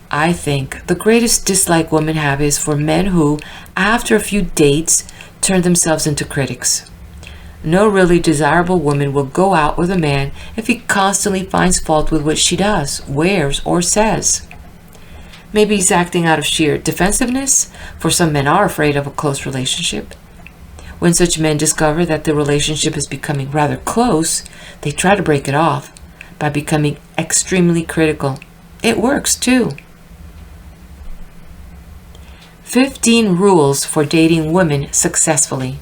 Speaker 1: I think the greatest dislike women have is for men who, after a few dates, turn themselves into critics. No really desirable woman will go out with a man if he constantly finds fault with what she does, wears, or says. Maybe he's acting out of sheer defensiveness, for some men are afraid of a close relationship. When such men discover that the relationship is becoming rather close, they try to break it off by becoming extremely critical. It works too. 15 rules for dating women successfully.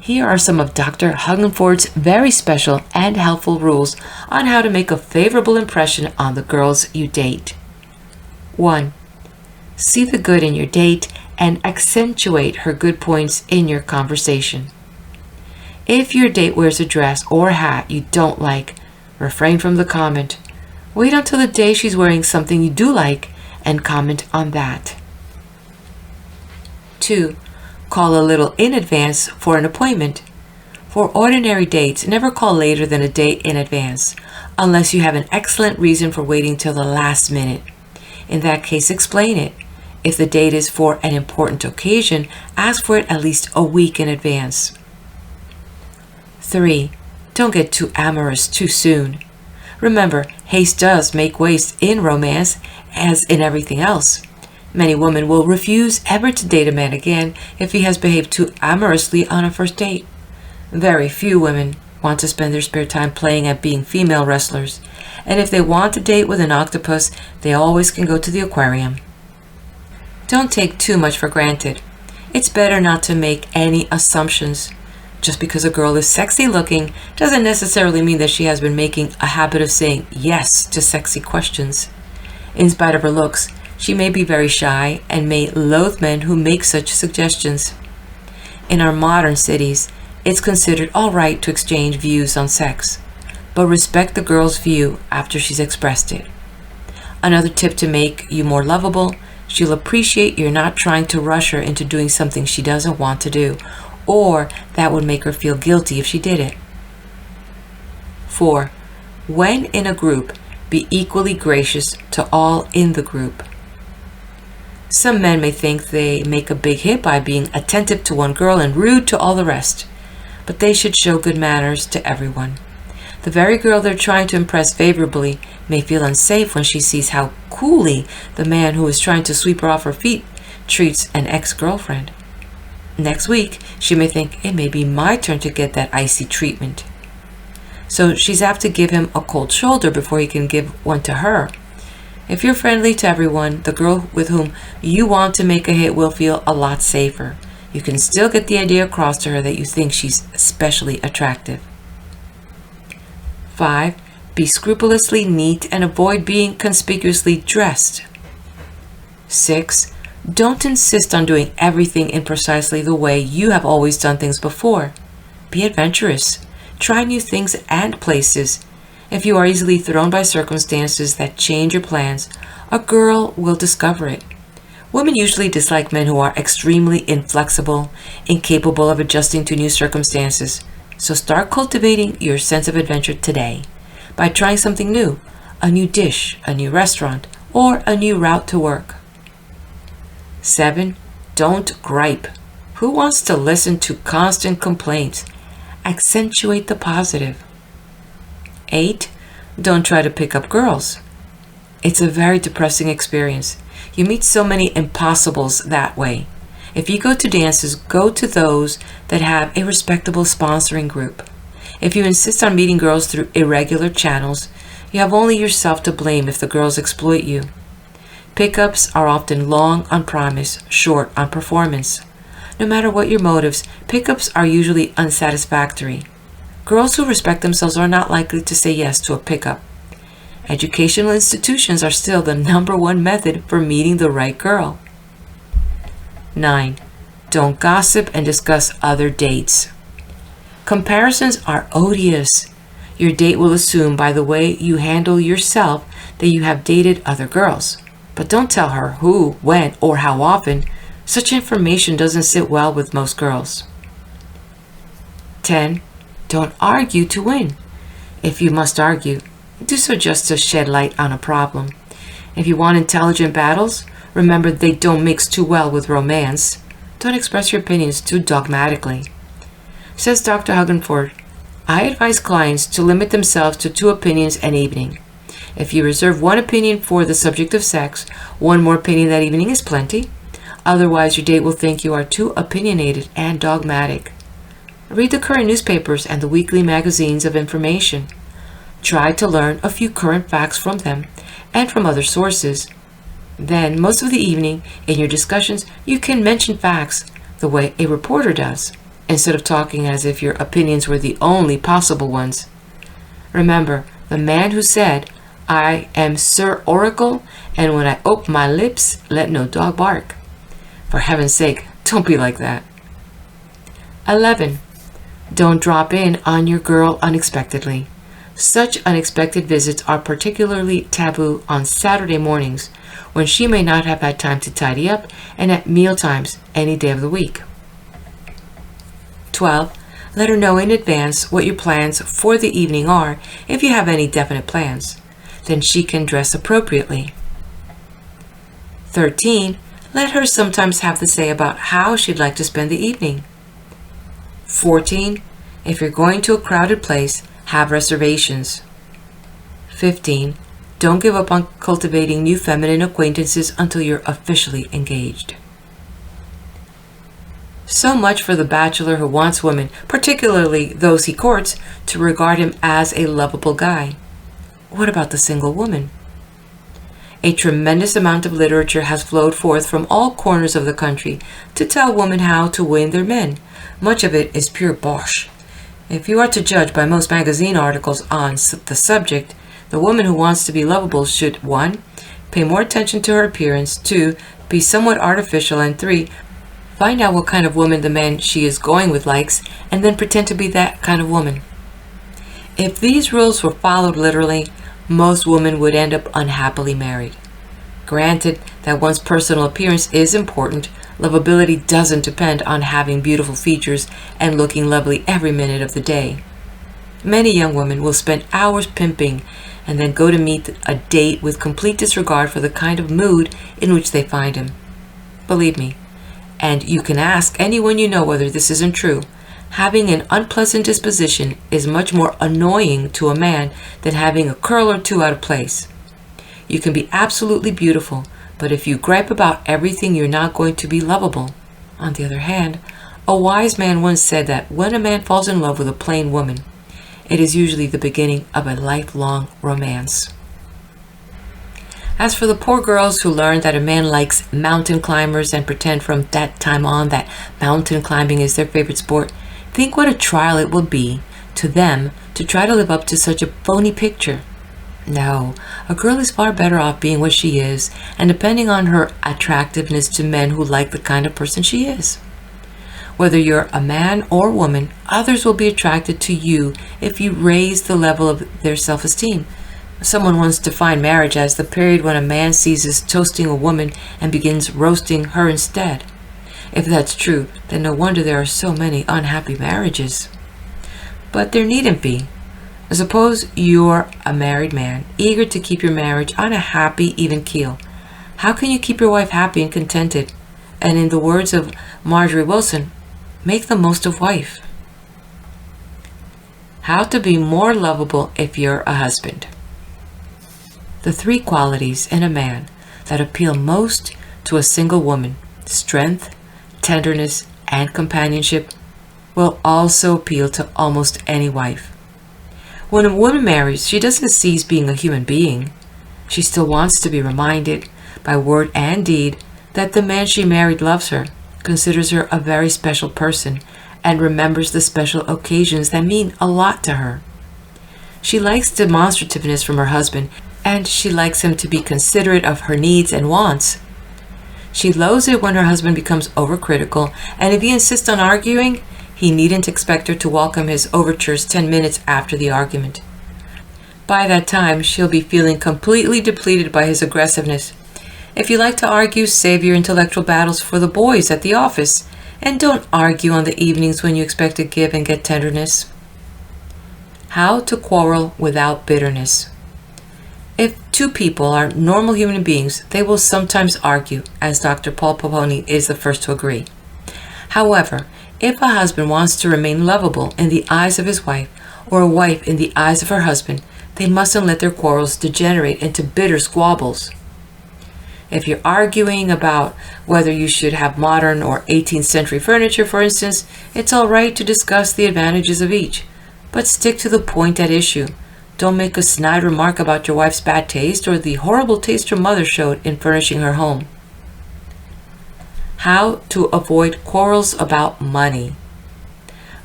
Speaker 1: Here are some of Dr. Hungerford's very special and helpful rules on how to make a favorable impression on the girls you date. 1. See the good in your date and accentuate her good points in your conversation. If your date wears a dress or hat you don't like, refrain from the comment. Wait until the day she's wearing something you do like and comment on that. 2. Call a little in advance for an appointment. For ordinary dates, never call later than a day in advance, unless you have an excellent reason for waiting till the last minute. In that case, explain it. If the date is for an important occasion, ask for it at least a week in advance. 3. Don't get too amorous too soon. Remember, haste does make waste in romance, as in everything else. Many women will refuse ever to date a man again if he has behaved too amorously on a first date. Very few women want to spend their spare time playing at being female wrestlers, and if they want to date with an octopus, they always can go to the aquarium. Don't take too much for granted. It's better not to make any assumptions. Just because a girl is sexy looking doesn't necessarily mean that she has been making a habit of saying yes to sexy questions. In spite of her looks, she may be very shy and may loathe men who make such suggestions. In our modern cities, it's considered all right to exchange views on sex, but respect the girl's view after she's expressed it. Another tip to make you more lovable: she'll appreciate you're not trying to rush her into doing something she doesn't want to do, or that would make her feel guilty if she did it. 4. When in a group, be equally gracious to all in the group. Some men may think they make a big hit by being attentive to one girl and rude to all the rest, but they should show good manners to everyone. The very girl they're trying to impress favorably may feel unsafe when she sees how coolly the man who is trying to sweep her off her feet treats an ex-girlfriend. Next week, she may think it may be my turn to get that icy treatment. So she's apt to give him a cold shoulder before he can give one to her. If you're friendly to everyone, the girl with whom you want to make a hit will feel a lot safer. You can still get the idea across to her that you think she's especially attractive. 5. Be scrupulously neat and avoid being conspicuously dressed. 6. Don't insist on doing everything in precisely the way you have always done things before. Be adventurous. Try new things and places. If you are easily thrown by circumstances that change your plans, a girl will discover it. Women usually dislike men who are extremely inflexible, incapable of adjusting to new circumstances. So start cultivating your sense of adventure today by trying something new, a new dish, a new restaurant, or a new route to work. 7. Don't gripe. Who wants to listen to constant complaints? Accentuate the positive. 8. Don't try to pick up girls. It's a very depressing experience. You meet so many impossibles that way. If you go to dances, go to those that have a respectable sponsoring group. If you insist on meeting girls through irregular channels, you have only yourself to blame if the girls exploit you. Pickups are often long on promise, short on performance. No matter what your motives, pickups are usually unsatisfactory. Girls who respect themselves are not likely to say yes to a pickup. Educational institutions are still the #1 method for meeting the right girl. 9. Don't gossip and discuss other dates. Comparisons are odious. Your date will assume by the way you handle yourself that you have dated other girls. But don't tell her who, when, or how often. Such information doesn't sit well with most girls. 10. Don't argue to win. If you must argue, do so just to shed light on a problem. If you want intelligent battles, remember they don't mix too well with romance. Don't express your opinions too dogmatically. Says Dr. Huggins, I advise clients to limit themselves to 2 opinions an evening. If you reserve 1 opinion for the subject of sex, 1 more opinion that evening is plenty. Otherwise, your date will think you are too opinionated and dogmatic. Read the current newspapers and the weekly magazines of information. Try to learn a few current facts from them and from other sources. Then, most of the evening, in your discussions, you can mention facts the way a reporter does, instead of talking as if your opinions were the only possible ones. Remember, the man who said, I am Sir Oracle, and when I open my lips, let no dog bark. For heaven's sake, don't be like that. 11. Don't drop in on your girl unexpectedly. Such unexpected visits are particularly taboo on Saturday mornings, when she may not have had time to tidy up, and at meal times any day of the week. 12. Let her know in advance what your plans for the evening are, if you have any definite plans. Then she can dress appropriately. 13. Let her sometimes have the say about how she'd like to spend the evening. 14. If you're going to a crowded place, have reservations. 15. Don't give up on cultivating new feminine acquaintances until you're officially engaged. So much for the bachelor who wants women, particularly those he courts, to regard him as a lovable guy. What about the single woman? A tremendous amount of literature has flowed forth from all corners of the country to tell women how to win their men. Much of it is pure bosh. If you are to judge by most magazine articles on the subject, the woman who wants to be lovable should 1. Pay more attention to her appearance, 2. Be somewhat artificial, and 3. Find out what kind of woman the man she is going with likes, and then pretend to be that kind of woman. If these rules were followed literally, most women would end up unhappily married. Granted that one's personal appearance is important, lovability doesn't depend on having beautiful features and looking lovely every minute of the day. Many young women will spend hours pimping and then go to meet a date with complete disregard for the kind of mood in which they find him. Believe me, and you can ask anyone you know whether this isn't true, having an unpleasant disposition is much more annoying to a man than having a curl or 2 out of place. You can be absolutely beautiful, but if you gripe about everything, you're not going to be lovable. On the other hand, a wise man once said that when a man falls in love with a plain woman, it is usually the beginning of a lifelong romance. As for the poor girls who learn that a man likes mountain climbers and pretend from that time on that mountain climbing is their favorite sport, think what a trial it will be to them to try to live up to such a phony picture. No, a girl is far better off being what she is and depending on her attractiveness to men who like the kind of person she is. Whether you're a man or woman, others will be attracted to you if you raise the level of their self-esteem. Someone once defined marriage as the period when a man ceases toasting a woman and begins roasting her instead. If that's true, then no wonder there are so many unhappy marriages. But there needn't be. Suppose you're a married man, eager to keep your marriage on a happy, even keel. How can you keep your wife happy and contented? And in the words of Marjorie Wilson, make the most of wife. How to be more lovable if you're a husband. The 3 qualities in a man that appeal most to a single woman, strength, tenderness, and companionship, will also appeal to almost any wife. When a woman marries, she doesn't cease being a human being. She still wants to be reminded, by word and deed, that the man she married loves her, considers her a very special person, and remembers the special occasions that mean a lot to her. She likes demonstrativeness from her husband, and she likes him to be considerate of her needs and wants. She loathes it when her husband becomes overcritical, and if he insists on arguing, he needn't expect her to welcome his overtures 10 minutes after the argument. By that time, she'll be feeling completely depleted by his aggressiveness. If you like to argue, save your intellectual battles for the boys at the office, and don't argue on the evenings when you expect to give and get tenderness. How to quarrel without bitterness. If two people are normal human beings, they will sometimes argue, as Dr. Paul Poponi is the first to agree. However, if a husband wants to remain lovable in the eyes of his wife, or a wife in the eyes of her husband, they mustn't let their quarrels degenerate into bitter squabbles. If you're arguing about whether you should have modern or 18th century furniture, for instance, it's all right to discuss the advantages of each, but stick to the point at issue. Don't make a snide remark about your wife's bad taste or the horrible taste her mother showed in furnishing her home. How to avoid quarrels about money.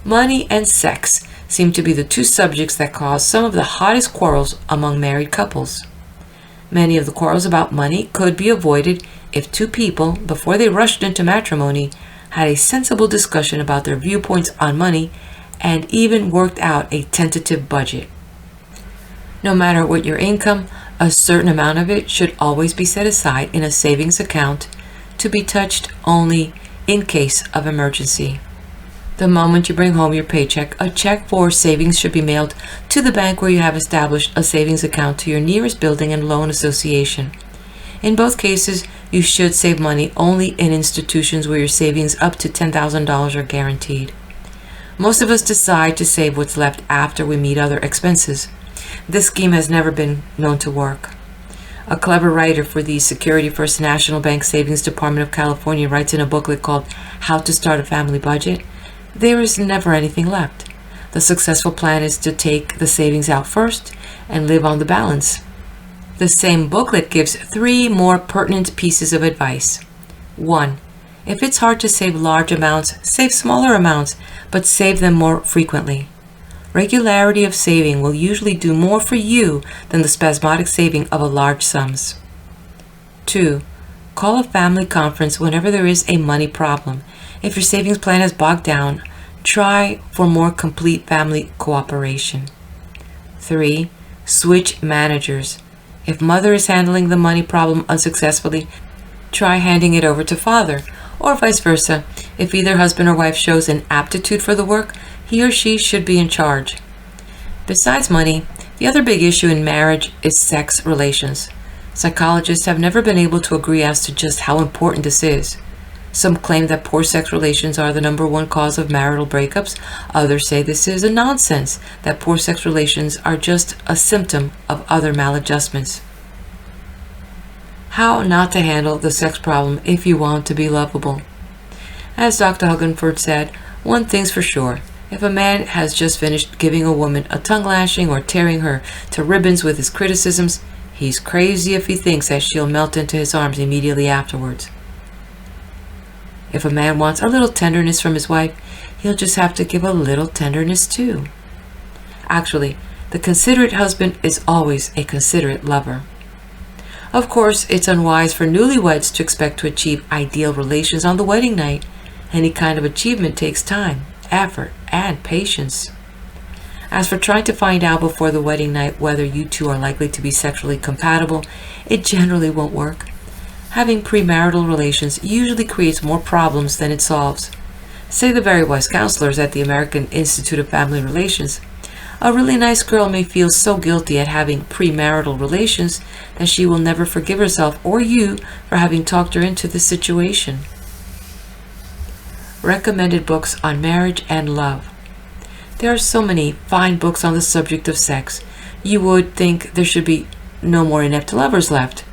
Speaker 1: Money and sex seem to be the two subjects that cause some of the hottest quarrels among married couples. Many of the quarrels about money could be avoided if two people, before they rushed into matrimony, had a sensible discussion about their viewpoints on money and even worked out a tentative budget. No matter what your income, a certain amount of it should always be set aside in a savings account to be touched only in case of emergency. The moment you bring home your paycheck, a check for savings should be mailed to the bank where you have established a savings account to your nearest building and loan association. In both cases, you should save money only in institutions where your savings up to $10,000 are guaranteed. Most of us decide to save what's left after we meet other expenses. This scheme has never been known to work. A clever writer for the Security First National Bank Savings Department of California writes in a booklet called How to Start a Family Budget, there is never anything left. The successful plan is to take the savings out first and live on the balance. The same booklet gives 3 more pertinent pieces of advice. 1. If it's hard to save large amounts, save smaller amounts, but save them more frequently. Regularity of saving will usually do more for you than the spasmodic saving of large sums. 2. Call a family conference whenever there is a money problem. If your savings plan is bogged down, try for more complete family cooperation. 3. Switch managers. If mother is handling the money problem unsuccessfully, try handing it over to father, or vice versa. If either husband or wife shows an aptitude for the work, he or she should be in charge. Besides money, the other big issue in marriage is sex relations. Psychologists have never been able to agree as to just how important this is. Some claim that poor sex relations are the #1 cause of marital breakups. Others say this is a nonsense, that poor sex relations are just a symptom of other maladjustments. How not to handle the sex problem if you want to be lovable. As Dr. Hugenford said, one thing's for sure. If a man has just finished giving a woman a tongue lashing or tearing her to ribbons with his criticisms, he's crazy if he thinks that she'll melt into his arms immediately afterwards. If a man wants a little tenderness from his wife, he'll just have to give a little tenderness too. Actually, the considerate husband is always a considerate lover. Of course, it's unwise for newlyweds to expect to achieve ideal relations on the wedding night. Any kind of achievement takes time, effort, and patience. As for trying to find out before the wedding night whether you two are likely to be sexually compatible, it generally won't work. Having premarital relations usually creates more problems than it solves. Say the very wise counselors at the American Institute of Family Relations. A really nice girl may feel so guilty at having premarital relations that she will never forgive herself or you for having talked her into this situation. Recommended books on marriage and love. There are so many fine books on the subject of sex. You would think there should be no more inept lovers left.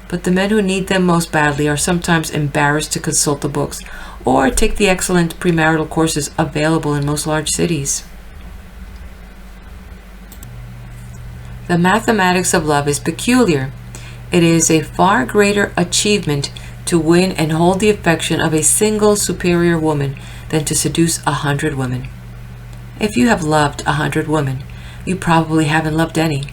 Speaker 1: But the men who need them most badly are sometimes embarrassed to consult the books or take the excellent premarital courses available in most large cities. The mathematics of love is peculiar. It is a far greater achievement to win and hold the affection of a single superior woman than to seduce 100 women. If you have loved 100 women, you probably haven't loved any.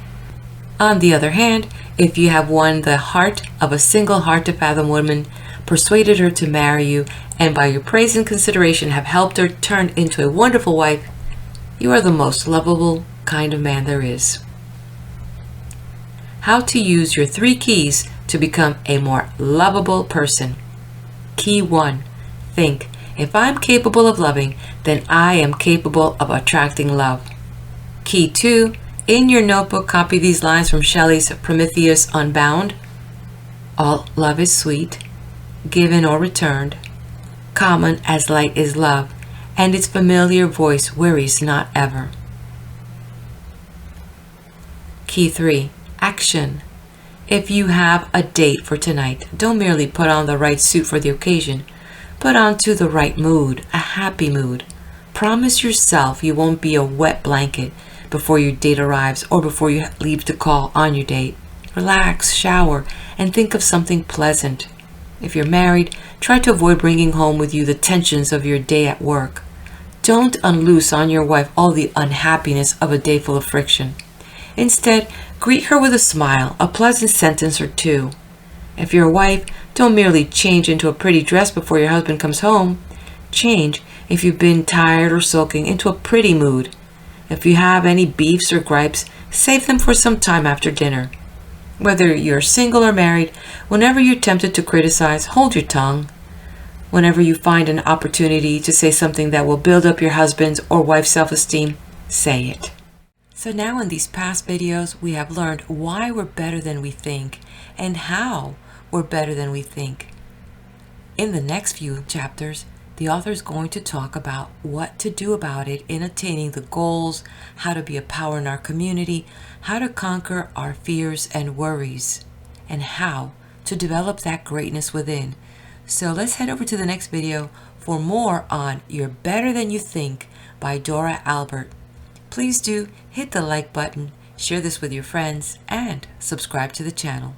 Speaker 1: On the other hand, if you have won the heart of a single hard-to-fathom woman, persuaded her to marry you, and by your praise and consideration have helped her turn into a wonderful wife, you are the most lovable kind of man there is. How to use your 3 keys to become a more lovable person. Key 1. Think, if I'm capable of loving, then I am capable of attracting love. Key 2. In your notebook, copy these lines from Shelley's Prometheus Unbound. All love is sweet, given or returned. Common as light is love, and its familiar voice wearies not ever. Key 3. Action. If you have a date for tonight, don't merely put on the right suit for the occasion. Put on to the right mood, a happy mood. Promise yourself you won't be a wet blanket before your date arrives or before you leave to call on your date. Relax, shower, and think of something pleasant. If you're married, try to avoid bringing home with you the tensions of your day at work. Don't unloose on your wife all the unhappiness of a day full of friction. Instead, greet her with a smile, a pleasant sentence or two. If you're a wife, don't merely change into a pretty dress before your husband comes home. Change, if you've been tired or sulking, into a pretty mood. If you have any beefs or gripes, save them for some time after dinner. Whether you're single or married, whenever you're tempted to criticize, hold your tongue. Whenever you find an opportunity to say something that will build up your husband's or wife's self-esteem, say it. So now in these past videos, we have learned why we're better than we think and how we're better than we think. In the next few chapters, the author is going to talk about what to do about it in attaining the goals, how to be a power in our community, how to conquer our fears and worries, and how to develop that greatness within. So let's head over to the next video for more on You're Better Than You Think by Dora Albert. Please do hit the like button, share this with your friends, and subscribe to the channel.